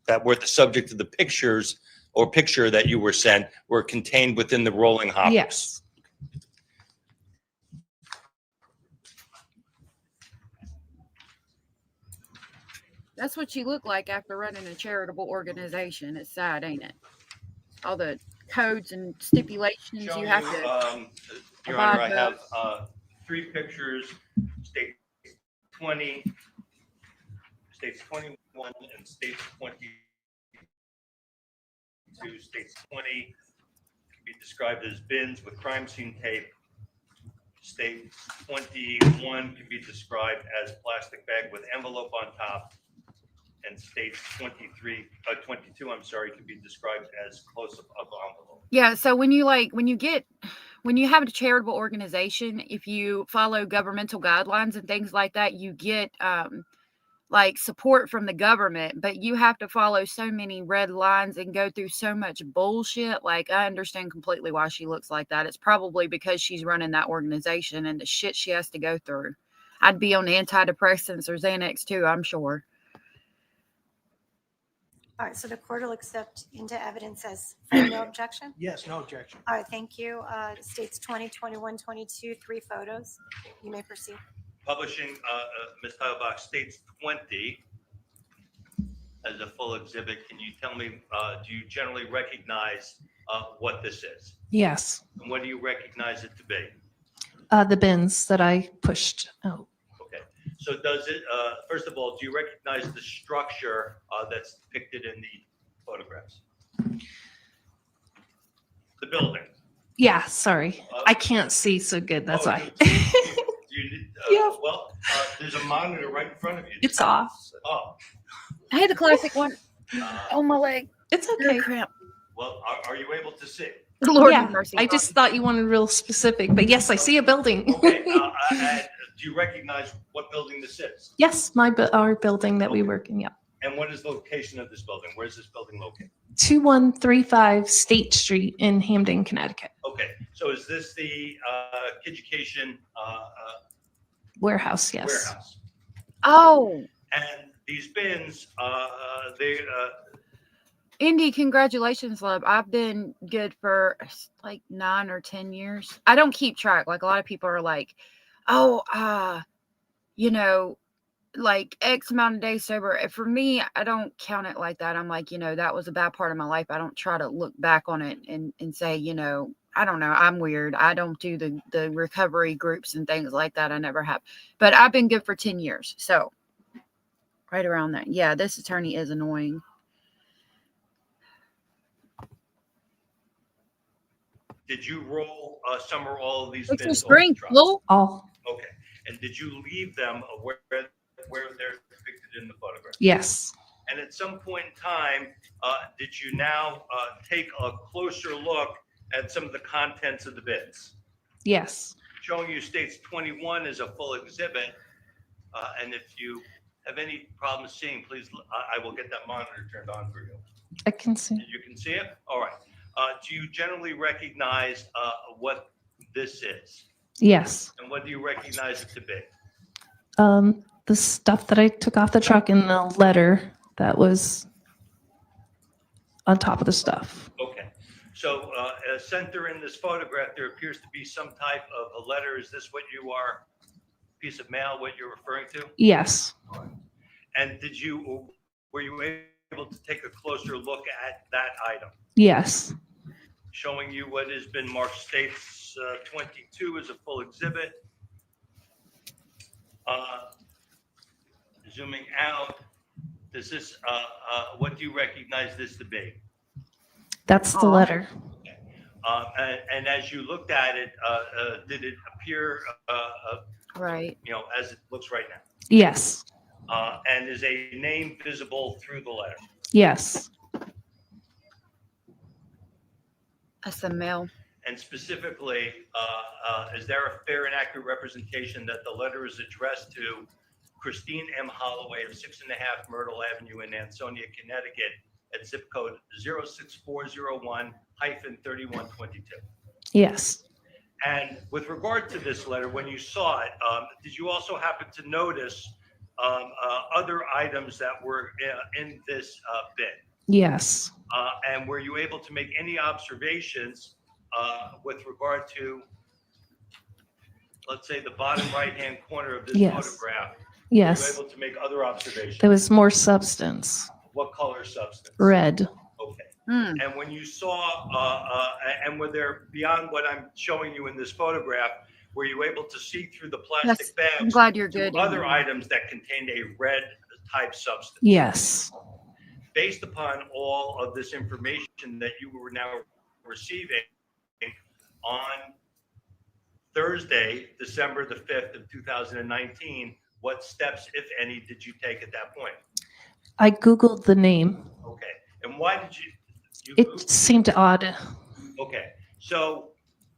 that were the subject of the pictures or picture that you were sent were contained within the rolling hoppers? Yes. That's what you look like after running a charitable organization. It's sad, ain't it? All the codes and stipulations you have to. Your Honor, I have 3 pictures, state 20, states 21, and states 22. States 20 can be described as bins with crime scene tape. State 21 can be described as plastic bag with envelope on top. And state 22, I'm sorry, can be described as close-up of envelope. Yeah, so when you have a charitable organization, if you follow governmental guidelines and things like that, you get like support from the government, but you have to follow so many red lines and go through so much bullshit. Like, I understand completely why she looks like that. It's probably because she's running that organization and the shit she has to go through. I'd be on antidepressants or Xanax too, I'm sure. All right, so the court will accept into evidence as no objection? Yes, no objection. All right, thank you. States 20, 21, 22, 3 photos. You may proceed. Publishing, Ms. Taddlebach, states 20 as a full exhibit. Can you tell me, do you generally recognize what this is? Yes. And what do you recognize it to be? The bins that I pushed out. Okay. So does it, first of all, do you recognize the structure that's depicted in the photographs? The building? Yeah, sorry. I can't see so good. That's why. Yeah. Well, there's a monitor right in front of you. It's off. Oh. I had the classic one on my leg. It's okay. Cramp. Well, are you able to see? Lord yeah, have mercy. I just thought you wanted real specific, but yes, I see a building. Okay. And do you recognize what building this is? Yes, our building that we work in. Yeah. And what is the location of this building? Where is this building located? 2135 State Street in Hamden, Connecticut. Okay. So is this the Kiducation Warehouse? Yes. warehouse? Oh, And these bins, Indy, congratulations, love. I've been good for like 9 or 10 years. I don't keep track. Like, a lot of people are like, oh, you know, like X amount of days sober. For me, I don't count it like that. I'm like, you know, that was a bad part of my life. I don't try to look back on it and say, you know, I don't know, I'm weird. I don't do the recovery groups and things like that. I never have. But I've been good for 10 years. So Right around that. Yeah, this attorney is annoying. Did you roll some or all of these It's a bins off the spring truck? full. All. Okay. And did you leave them where they're depicted in the photograph? Yes. And at some point in time, did you now take a closer look at some of the contents of the bins? Yes. Showing you states 21 is a full exhibit. And if you have any problems seeing, please, I will get that monitor turned on for you. I can see. You can see it? All right. Do you generally recognize what this is? Yes. And what do you recognize it to be? The stuff that I took off the truck and the letter that was on top of the stuff. Okay. So center in this photograph, there appears to be some type of a letter. Is this what you are, piece of mail, what you're referring to? Yes. All right. And were you able to take a closer look at that item? Yes. Showing you what has been marked states 22 as a full exhibit. Zooming out, does this, what do you recognize this to be? That's the letter. And as you looked at it, did it appear, Right. you know, as it looks right now? Yes. And is a name visible through the letter? Yes. That's the mail. And specifically, is there a fair and accurate representation that the letter is addressed to Christine M. Holloway of 6.5 Myrtle Avenue in Ansonia, Connecticut at zip code 06401-3122? Yes. And with regard to this letter, when you saw it, did you also happen to notice other items that were in this bin? Yes. And were you able to make any observations with regard to, let's say, the bottom right-hand corner of this Yes. photograph? Yes. Were you able to make other observations? There was more substance. What color substance? Red. Okay. And when you saw, and were there, beyond what I'm showing you in this photograph, were you able to see through the plastic Yes, bags I'm glad you're to good. other items that contained a red type substance? Yes. Based upon all of this information that you were now receiving on Thursday, December the 5th of 2019, what steps, if any, did you take at that point? I Googled the name. Okay. And why did you It seemed odd. Okay. So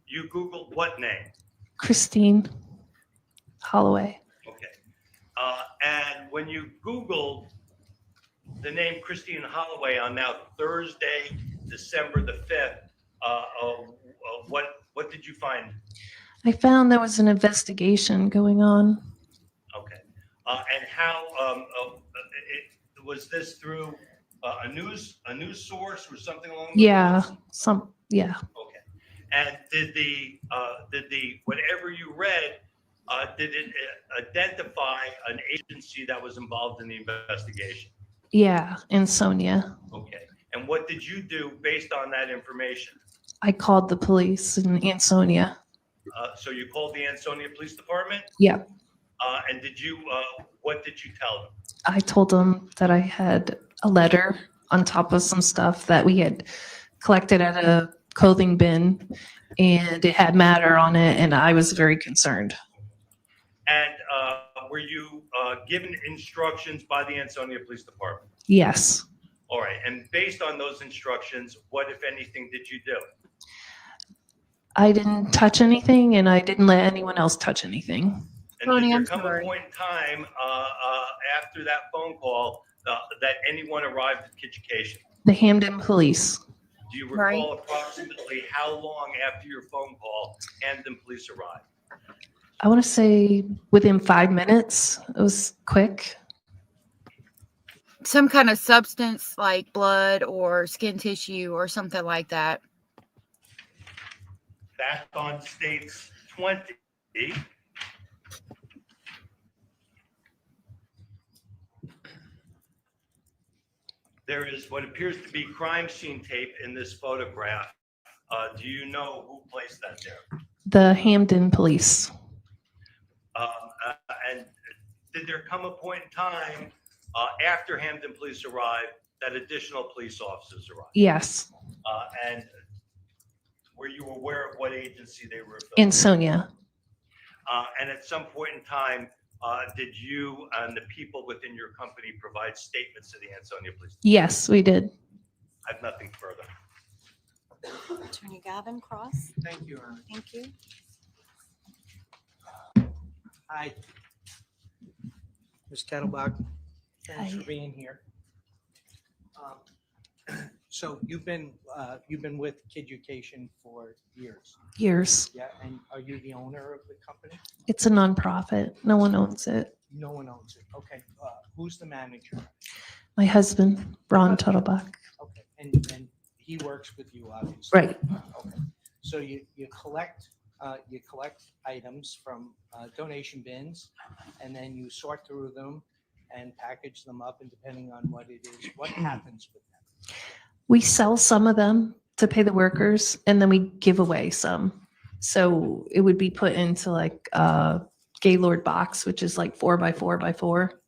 you Googled what name? Christine Holloway. Okay. And when you Googled the name Christine Holloway on now Thursday, December the 5th, what did you find? I found there was an investigation going on. Okay. And how was this through a news source or something along those lines? Yeah. Okay. And did the whatever you read, did it identify an agency that was involved in the investigation? Yeah, Ansonia. Okay. And what did you do based on that information? I called the police in Ansonia. So you called the Ansonia Police Department? Yep. And what did you tell them? I told them that I had a letter on top of some stuff that we had collected at a clothing bin, and it had matter on it, and I was very concerned. And were you given instructions by the Ansonia Police Department? Yes. All right. And based on those instructions, what, if anything, did you do? I didn't touch anything, and I didn't let anyone else touch anything. And did there come a point in time after that phone call that anyone arrived at Kitchecation? The Hamden Police. Do you recall approximately how long after your phone call Hamden Police arrived? I want to say within 5 minutes. It was quick. Some kind of substance like blood or skin tissue or something like that. Back on states 20. There is what appears to be crime scene tape in this photograph. Do you know who placed that there? The Hamden Police. And did there come a point in time After Hampton Police arrived, that additional police officers arrived. Yes. And were you aware of what agency they were In affiliated? Sonia. And at some point in time, did you and the people within your company provide statements to the Ansonia Police? Yes, we did. I have nothing further. Attorney Gavin Cross. Thank you, Your Honor. Thank you. Hi. Ms. Taddlebach, thanks Hi. for being here. So you've been with Kid Education for years. Years. Yeah, and are you the owner of the company? It's a nonprofit. No one owns it. No one owns it. Okay. Who's the manager? My husband, Ron Taddlebach. Okay, and he works with you, obviously. Right. Okay. So you collect items from donation bins, and then you sort through them and package them up, and depending on what it is, what happens with them? We sell some of them to pay the workers, and then we give away some. So it would be put into like a Gaylord box, which is like 4 by 4 by 4.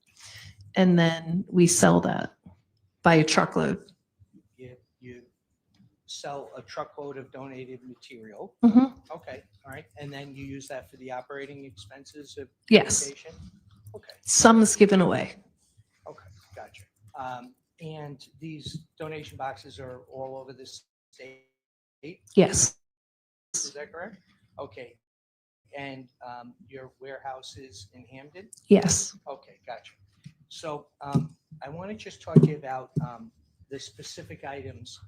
And then we sell that by a truckload. You sell a truckload of donated material. Mhm. Okay, all right, and then you use that for the operating expenses of Yes. education? Okay, Some is given away. okay, gotcha. And these donation boxes are all over the state? Yes. Is that correct? Okay. And your warehouse is in Hamden? Yes. Okay, gotcha. So I want to just talk to you about the specific items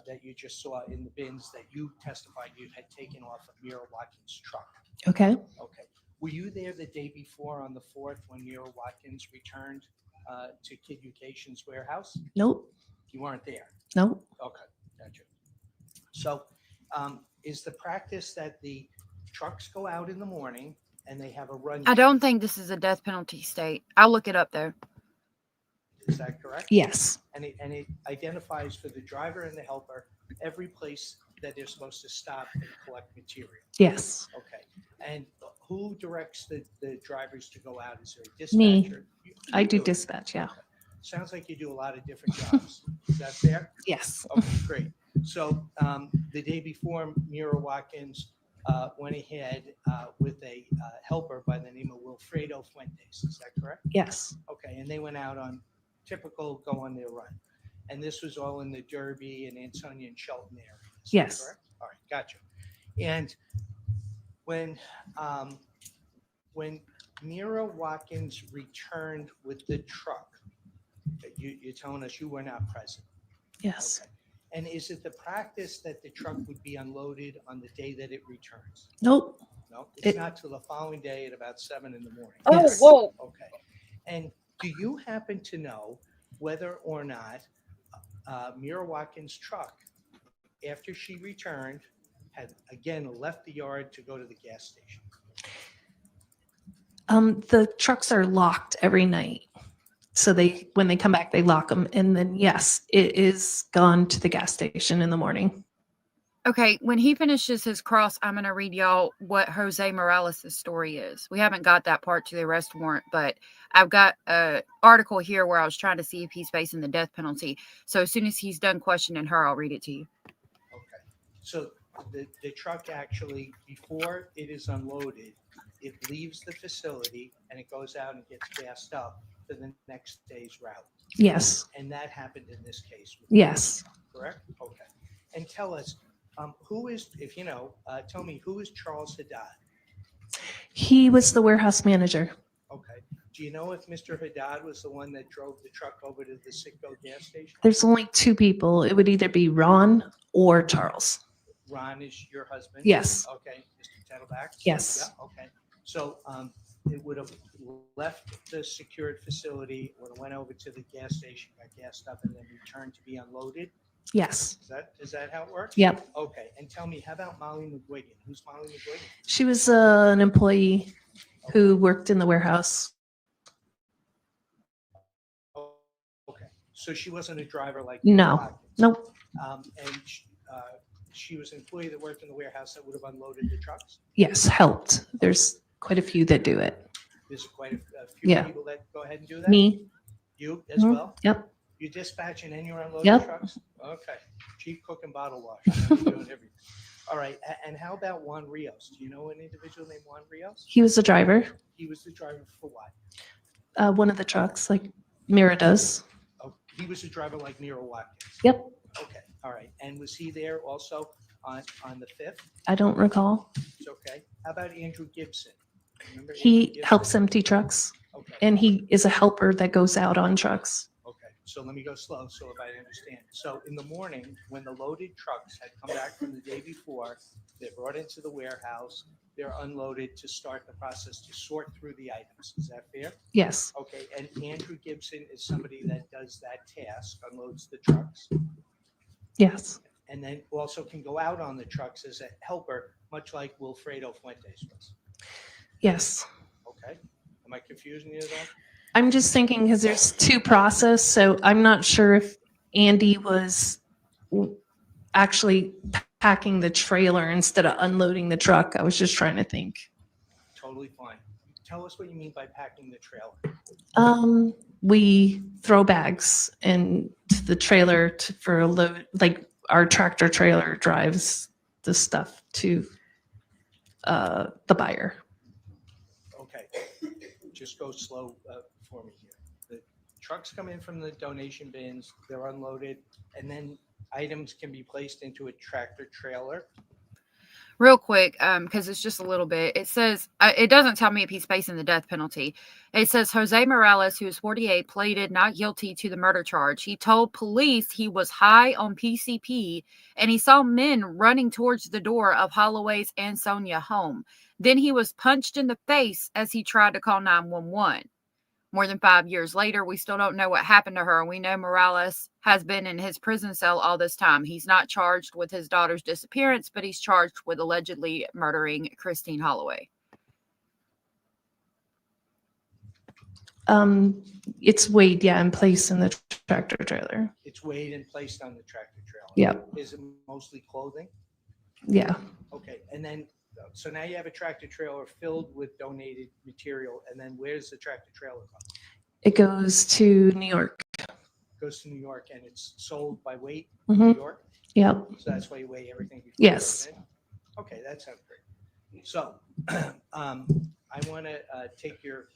that you just saw in the bins that you testified you had taken off of Mira Watkins' truck. Okay. Okay. Were you there the day before on the 4th when Mira Watkins returned to Kid Education's warehouse? Nope. You weren't there? Nope. Okay, gotcha. So is the practice that the trucks go out in the morning and they have a run? I don't think this is a death penalty state. I'll look it up though. Is that correct? Yes. And it identifies for the driver and the helper every place that they're supposed to stop and collect material. Yes. Okay. And who directs the drivers to go out? Is there a Me. dispatcher? You I do it. dispatch, yeah. Okay. Sounds like you do a lot of different jobs. Is that fair? Yes. Okay, great. So the day before, Mira Watkins went ahead with a helper by the name of Wilfredo Fuentes. Is that correct? Yes. Okay, and they went out on typical go on their run. And this was all in the Derby and Ansonia and Shelton areas. Is that Yes. correct? All right, gotcha. And when Mira Watkins returned with the truck, you're telling us you were not present. Yes. Okay. And is it the practice that the truck would be unloaded on the day that it returns? Nope. No, it's not till the following day at about 7 in the morning. Oh, Yes. Whoa. Okay. And do you happen to know whether or not Mira Watkins' truck, after she returned, had again left the yard to go to the gas station? The trucks are locked every night. So when they come back, they lock them. And then, yes, it is gone to the gas station in the morning. Okay, when he finishes his cross, I'm going to read y'all what Jose Morales' story is. We haven't got that part to the arrest warrant, but I've got an article here where I was trying to see if he's facing the death penalty. So as soon as he's done questioning her, I'll read it to you. Okay. So the truck actually, before it is unloaded, it leaves the facility and it goes out and gets gassed up for the next day's route. Yes. And that happened in this case. Yes. Correct? Okay. And tell us, who is, if you know, tell me, who is Charles Haddad? He was the warehouse manager. Okay. Do you know if Mr. Haddad was the one that drove the truck over to the Citgo gas station? There's only 2 people. It would either be Ron or Charles. Ron is your husband? Yes. Okay. Mr. Taddlebach? Yes. Yeah, okay. So it would have left the secured facility, would have went over to the gas station, got gassed up, and then returned to be unloaded? Yes. Is that how it works? Yep. Okay. And tell me, how about Molly McGuigan? Who's Molly McGuigan? She was an employee who worked in the warehouse. Oh, okay. So she wasn't a driver like No. Watkins. Nope. And she was an employee that worked in the warehouse that would have unloaded the trucks? Yes, helped. There's quite a few that do it. There's quite a few Yeah. people that go ahead and do that? Me. You as Mhm. well? Yep. You dispatching and you're unloading Yep. trucks? Okay. Chief cook and bottle wash. You're doing everything. All right. And how about Juan Rios? Do you know an individual named Juan Rios? He was the driver. He was the driver for what? One of the trucks, like Mira does. Oh, he was the driver like Mrs.Watkins. Yep. Okay. All right. And was he there also on the 5th? I don't recall. It's okay. How about Andrew Gibson? Remember Andrew He Gibson? helps empty trucks, Okay. and he is a helper that goes out on trucks. Okay, so let me go slow so if I understand. So in the morning, when the loaded trucks had come back from the day before, they're brought into the warehouse, they're unloaded to start the process to sort through the items. Is that fair? Yes. Okay, and Andrew Gibson is somebody that does that task, unloads the trucks, Yes. and then also can go out on the trucks as a helper, much like Wilfredo Fuentes was. Yes. Okay, am I confusing you at all? I'm just thinking because there's two process, so I'm not sure if Andy was actually packing the trailer instead of unloading the truck. I was just trying to think. Totally fine. Tell us what you mean by packing the trailer. We throw bags into the trailer for a load, like our tractor trailer drives the stuff to the buyer. Okay, just go slow for me here. The trucks come in from the donation bins, they're unloaded, and then items can be placed into a tractor trailer. Real quick, because it's just a little bit. It says it doesn't tell me if he's facing the death penalty. It says Jose Morales, who is 48, pleaded not guilty to the murder charge. He told police he was high on PCP and he saw men running towards the door of Holloway's and Sonia home. Then he was punched in the face as he tried to call 911. More than 5 years later, we still don't know what happened to her. We know Morales has been in his prison cell all this time. He's not charged with his daughter's disappearance, but he's charged with allegedly murdering Christine Holloway. It's weighed, in place in the tractor trailer. It's weighed and placed on the tractor trailer. Yep. Is it mostly clothing? Yeah. Okay, and then, so now you have a tractor trailer filled with donated material, and then where's the tractor trailer go? It goes to New York. Goes to New York and it's sold by weight Mhm. in New York? Yep. So that's why you weigh everything before it Yes. goes in? Okay, that sounds great. So I want to take your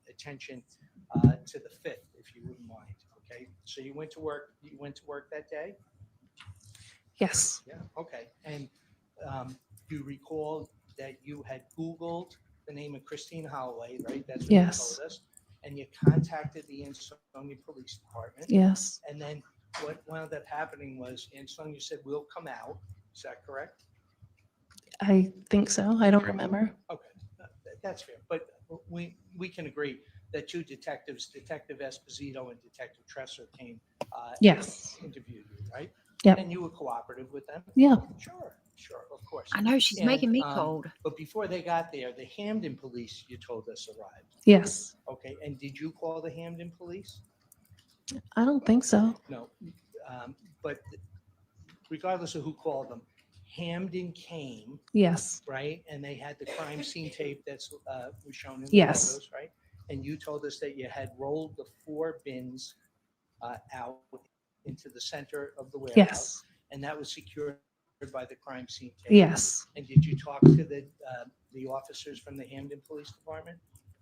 attention to the 5th, if you wouldn't mind, okay? So you went to work that day? Yes. Yeah, okay. And you recall that you had Googled the name of Christine Holloway, right? That's what Yes. you told us. And you contacted the Ansonia Police Department. Yes. And then what wound up happening was Ansonia said, we'll come out. Is that correct? I think so. I don't remember. Okay, that's fair. But we can agree that two detectives, Detective Esposito and Detective Tresser, came Yes. and interviewed you, right? Yep. And you were cooperative with them? Yeah. Sure, of course. I know, she's making me cold. But before they got there, the Hamden police, you told us, arrived. Yes. Okay, and did you call the Hamden police? I don't think so. No, but regardless of who called them, Hamden came, Yes. right? And they had the crime scene tape that's was shown in the Yes. photos, right? And you told us that you had rolled the 4 bins out into the center of the warehouse. Yes. And that was secured by the crime scene tape. Yes. And did you talk to the officers from the Hamden Police Department?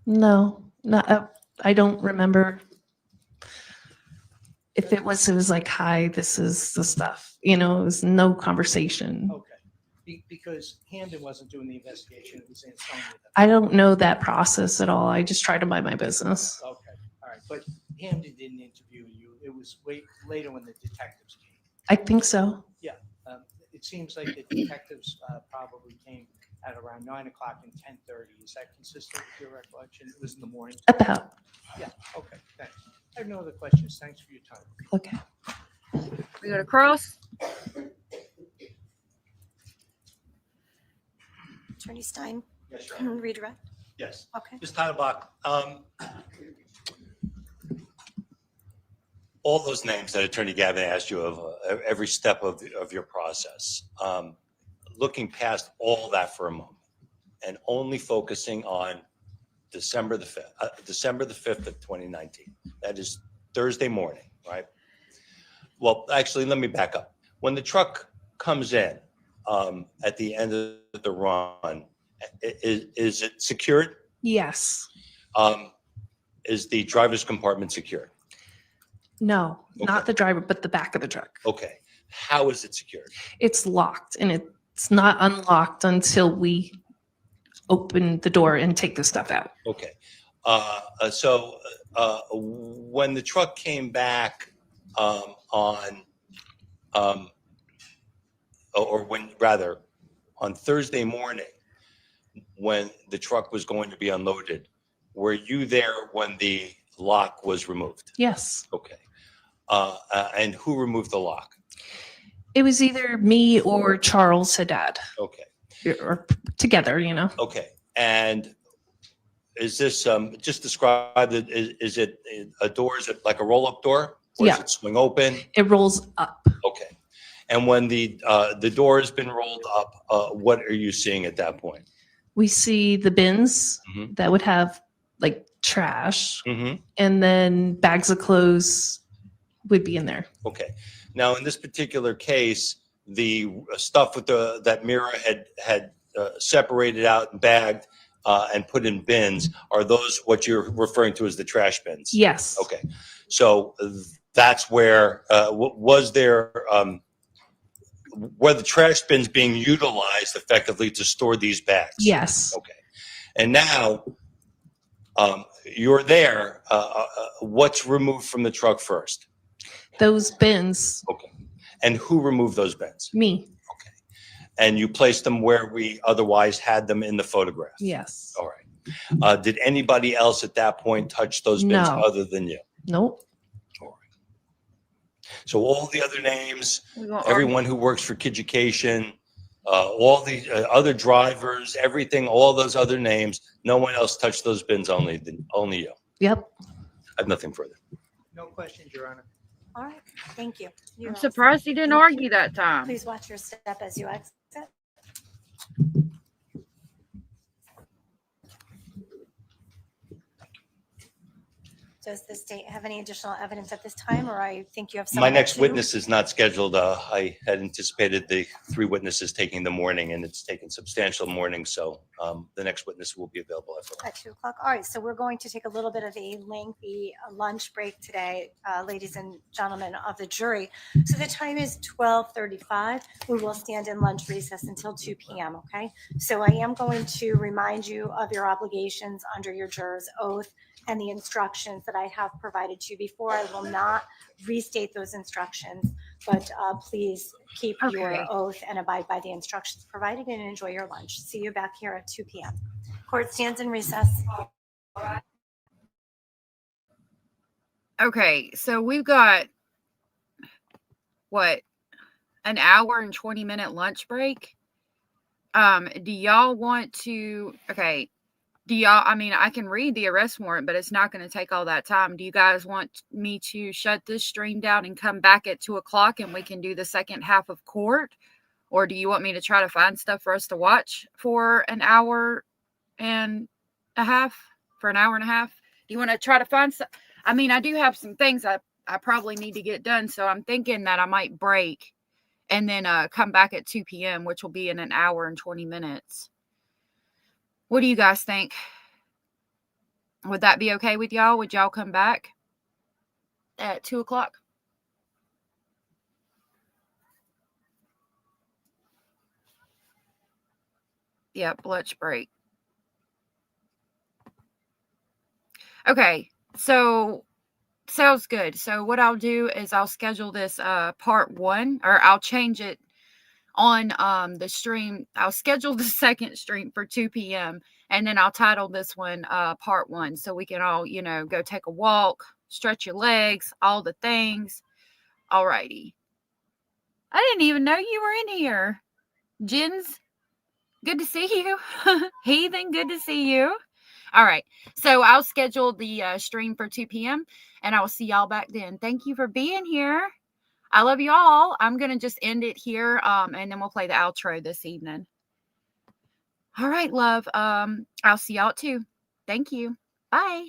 No, not. I don't remember. If it was like, hi, this is the stuff. It was no conversation. Okay, because Hamden wasn't doing the investigation; it was Ansonia. I don't know that process at all. I just try to mind my business. Okay, all right, but Hamden didn't interview you. It was later when the detectives came. I think so. Yeah, it seems like the detectives probably came at around 9 o'clock and 10:30. Is that consistent with your recollection? It was in the morning. About. Yeah. Okay. Thanks. I have no other questions. Thanks for your time. Okay. We go to Cross. Attorney Stein, Yes, Your Honor. redirect. Yes. Okay. Mrs.Taddlebach, all those names that Attorney Gavin asked you of every step of your process, looking past all that for a moment and only focusing on December the 5th of 2019. That is Thursday morning, right? Well, actually, let me back up. When the truck comes in at the end of the run, is it secured? Yes. Is the driver's compartment secured? No, not Okay. the driver, but the back of the truck. Okay. How is it secured? It's locked and it's not unlocked until we open the door and take the stuff out. Okay. So when the truck came back or when rather on Thursday morning, when the truck was going to be unloaded, were you there when the lock was removed? Yes. Okay. And who removed the lock? It was either me or Charles Haddad. Okay. Or together, you know. Okay. And is this just describe it? Is it a door? Is it like a roll-up door? Or Yeah. does it swing open? It rolls up. Okay. And when the door has been rolled up, what are you seeing at that point? We see the bins Mhm. that would have like trash, Mm-hmm. and then bags of clothes would be in there. Okay. Now, in this particular case, the stuff with that Mira had separated out and bagged and put in bins, are those what you're referring to as the trash bins? Yes. Okay. So that's where was there were the trash bins being utilized effectively to store these bags? Yes. Okay. And now you're there. What's removed from the truck first? Those bins. Okay. And who removed those bins? Me. And you placed them where we otherwise had them in the photograph? Yes. All right. Did anybody else at that point touch those bins No. other than you? Nope. So all the other names, We gonna everyone who works for Kiducation, all the other drivers, everything, all those other names, no one else touched those bins, only you. Yep. I have nothing further. No questions, Your Honor. All right, thank you. You're I'm all surprised set. he didn't Thank argue you. that time. Please watch your step as you exit. Does the state have any additional evidence at this time, or I think you have My someone next too? witness is not scheduled. I had anticipated the 3 witnesses taking the morning, and it's taken substantial morning, so the next witness will be available after that. At 2 o'clock. All right, so we're going to take a little bit of a lengthy lunch break today, ladies and gentlemen of the jury. So the time is 12:35. We will stand in lunch recess until 2 p.m., okay? So I am going to remind you of your obligations under your juror's oath and the instructions that I have provided to you before. I will not restate those instructions, but please keep your Okay. oath and abide by the instructions provided and enjoy your lunch. See you back here at 2 p.m. Court stands in recess. Okay, so we've got what, an hour and 20-minute lunch break. Do y'all want to, okay, do y'all, I mean, I can read the arrest warrant, but it's not going to take all that time. Do you guys want me to shut this stream down and come back at 2 o'clock and we can do the second half of court? Or do you want me to try to find stuff for us to watch for an hour and a half? For an hour and a half? Do you want to try to find some? I mean, I do have some things I probably need to get done, so I'm thinking that I might break and then come back at 2 p.m., which will be in an hour and 20 minutes. What do you guys think? Would that be okay with y'all? Would y'all come back at 2 o'clock? Yep, lunch break. Okay, so sounds good. So what I'll do is I'll schedule this part 1, or I'll change it on the stream. I'll schedule the second stream for 2 p.m. and then I'll title this one part 1, so we can all, you know, go take a walk, stretch your legs, all the things. Alrighty. I didn't even know you were in here. Jins, good to see you. Heathen, good to see you. All right. So I'll schedule the stream for 2 p.m. and I will see y'all back then. Thank you for being here. I love you all. I'm going to just end it here and then we'll play the outro this evening. All right, love. I'll see y'all at 2. Thank you. Bye.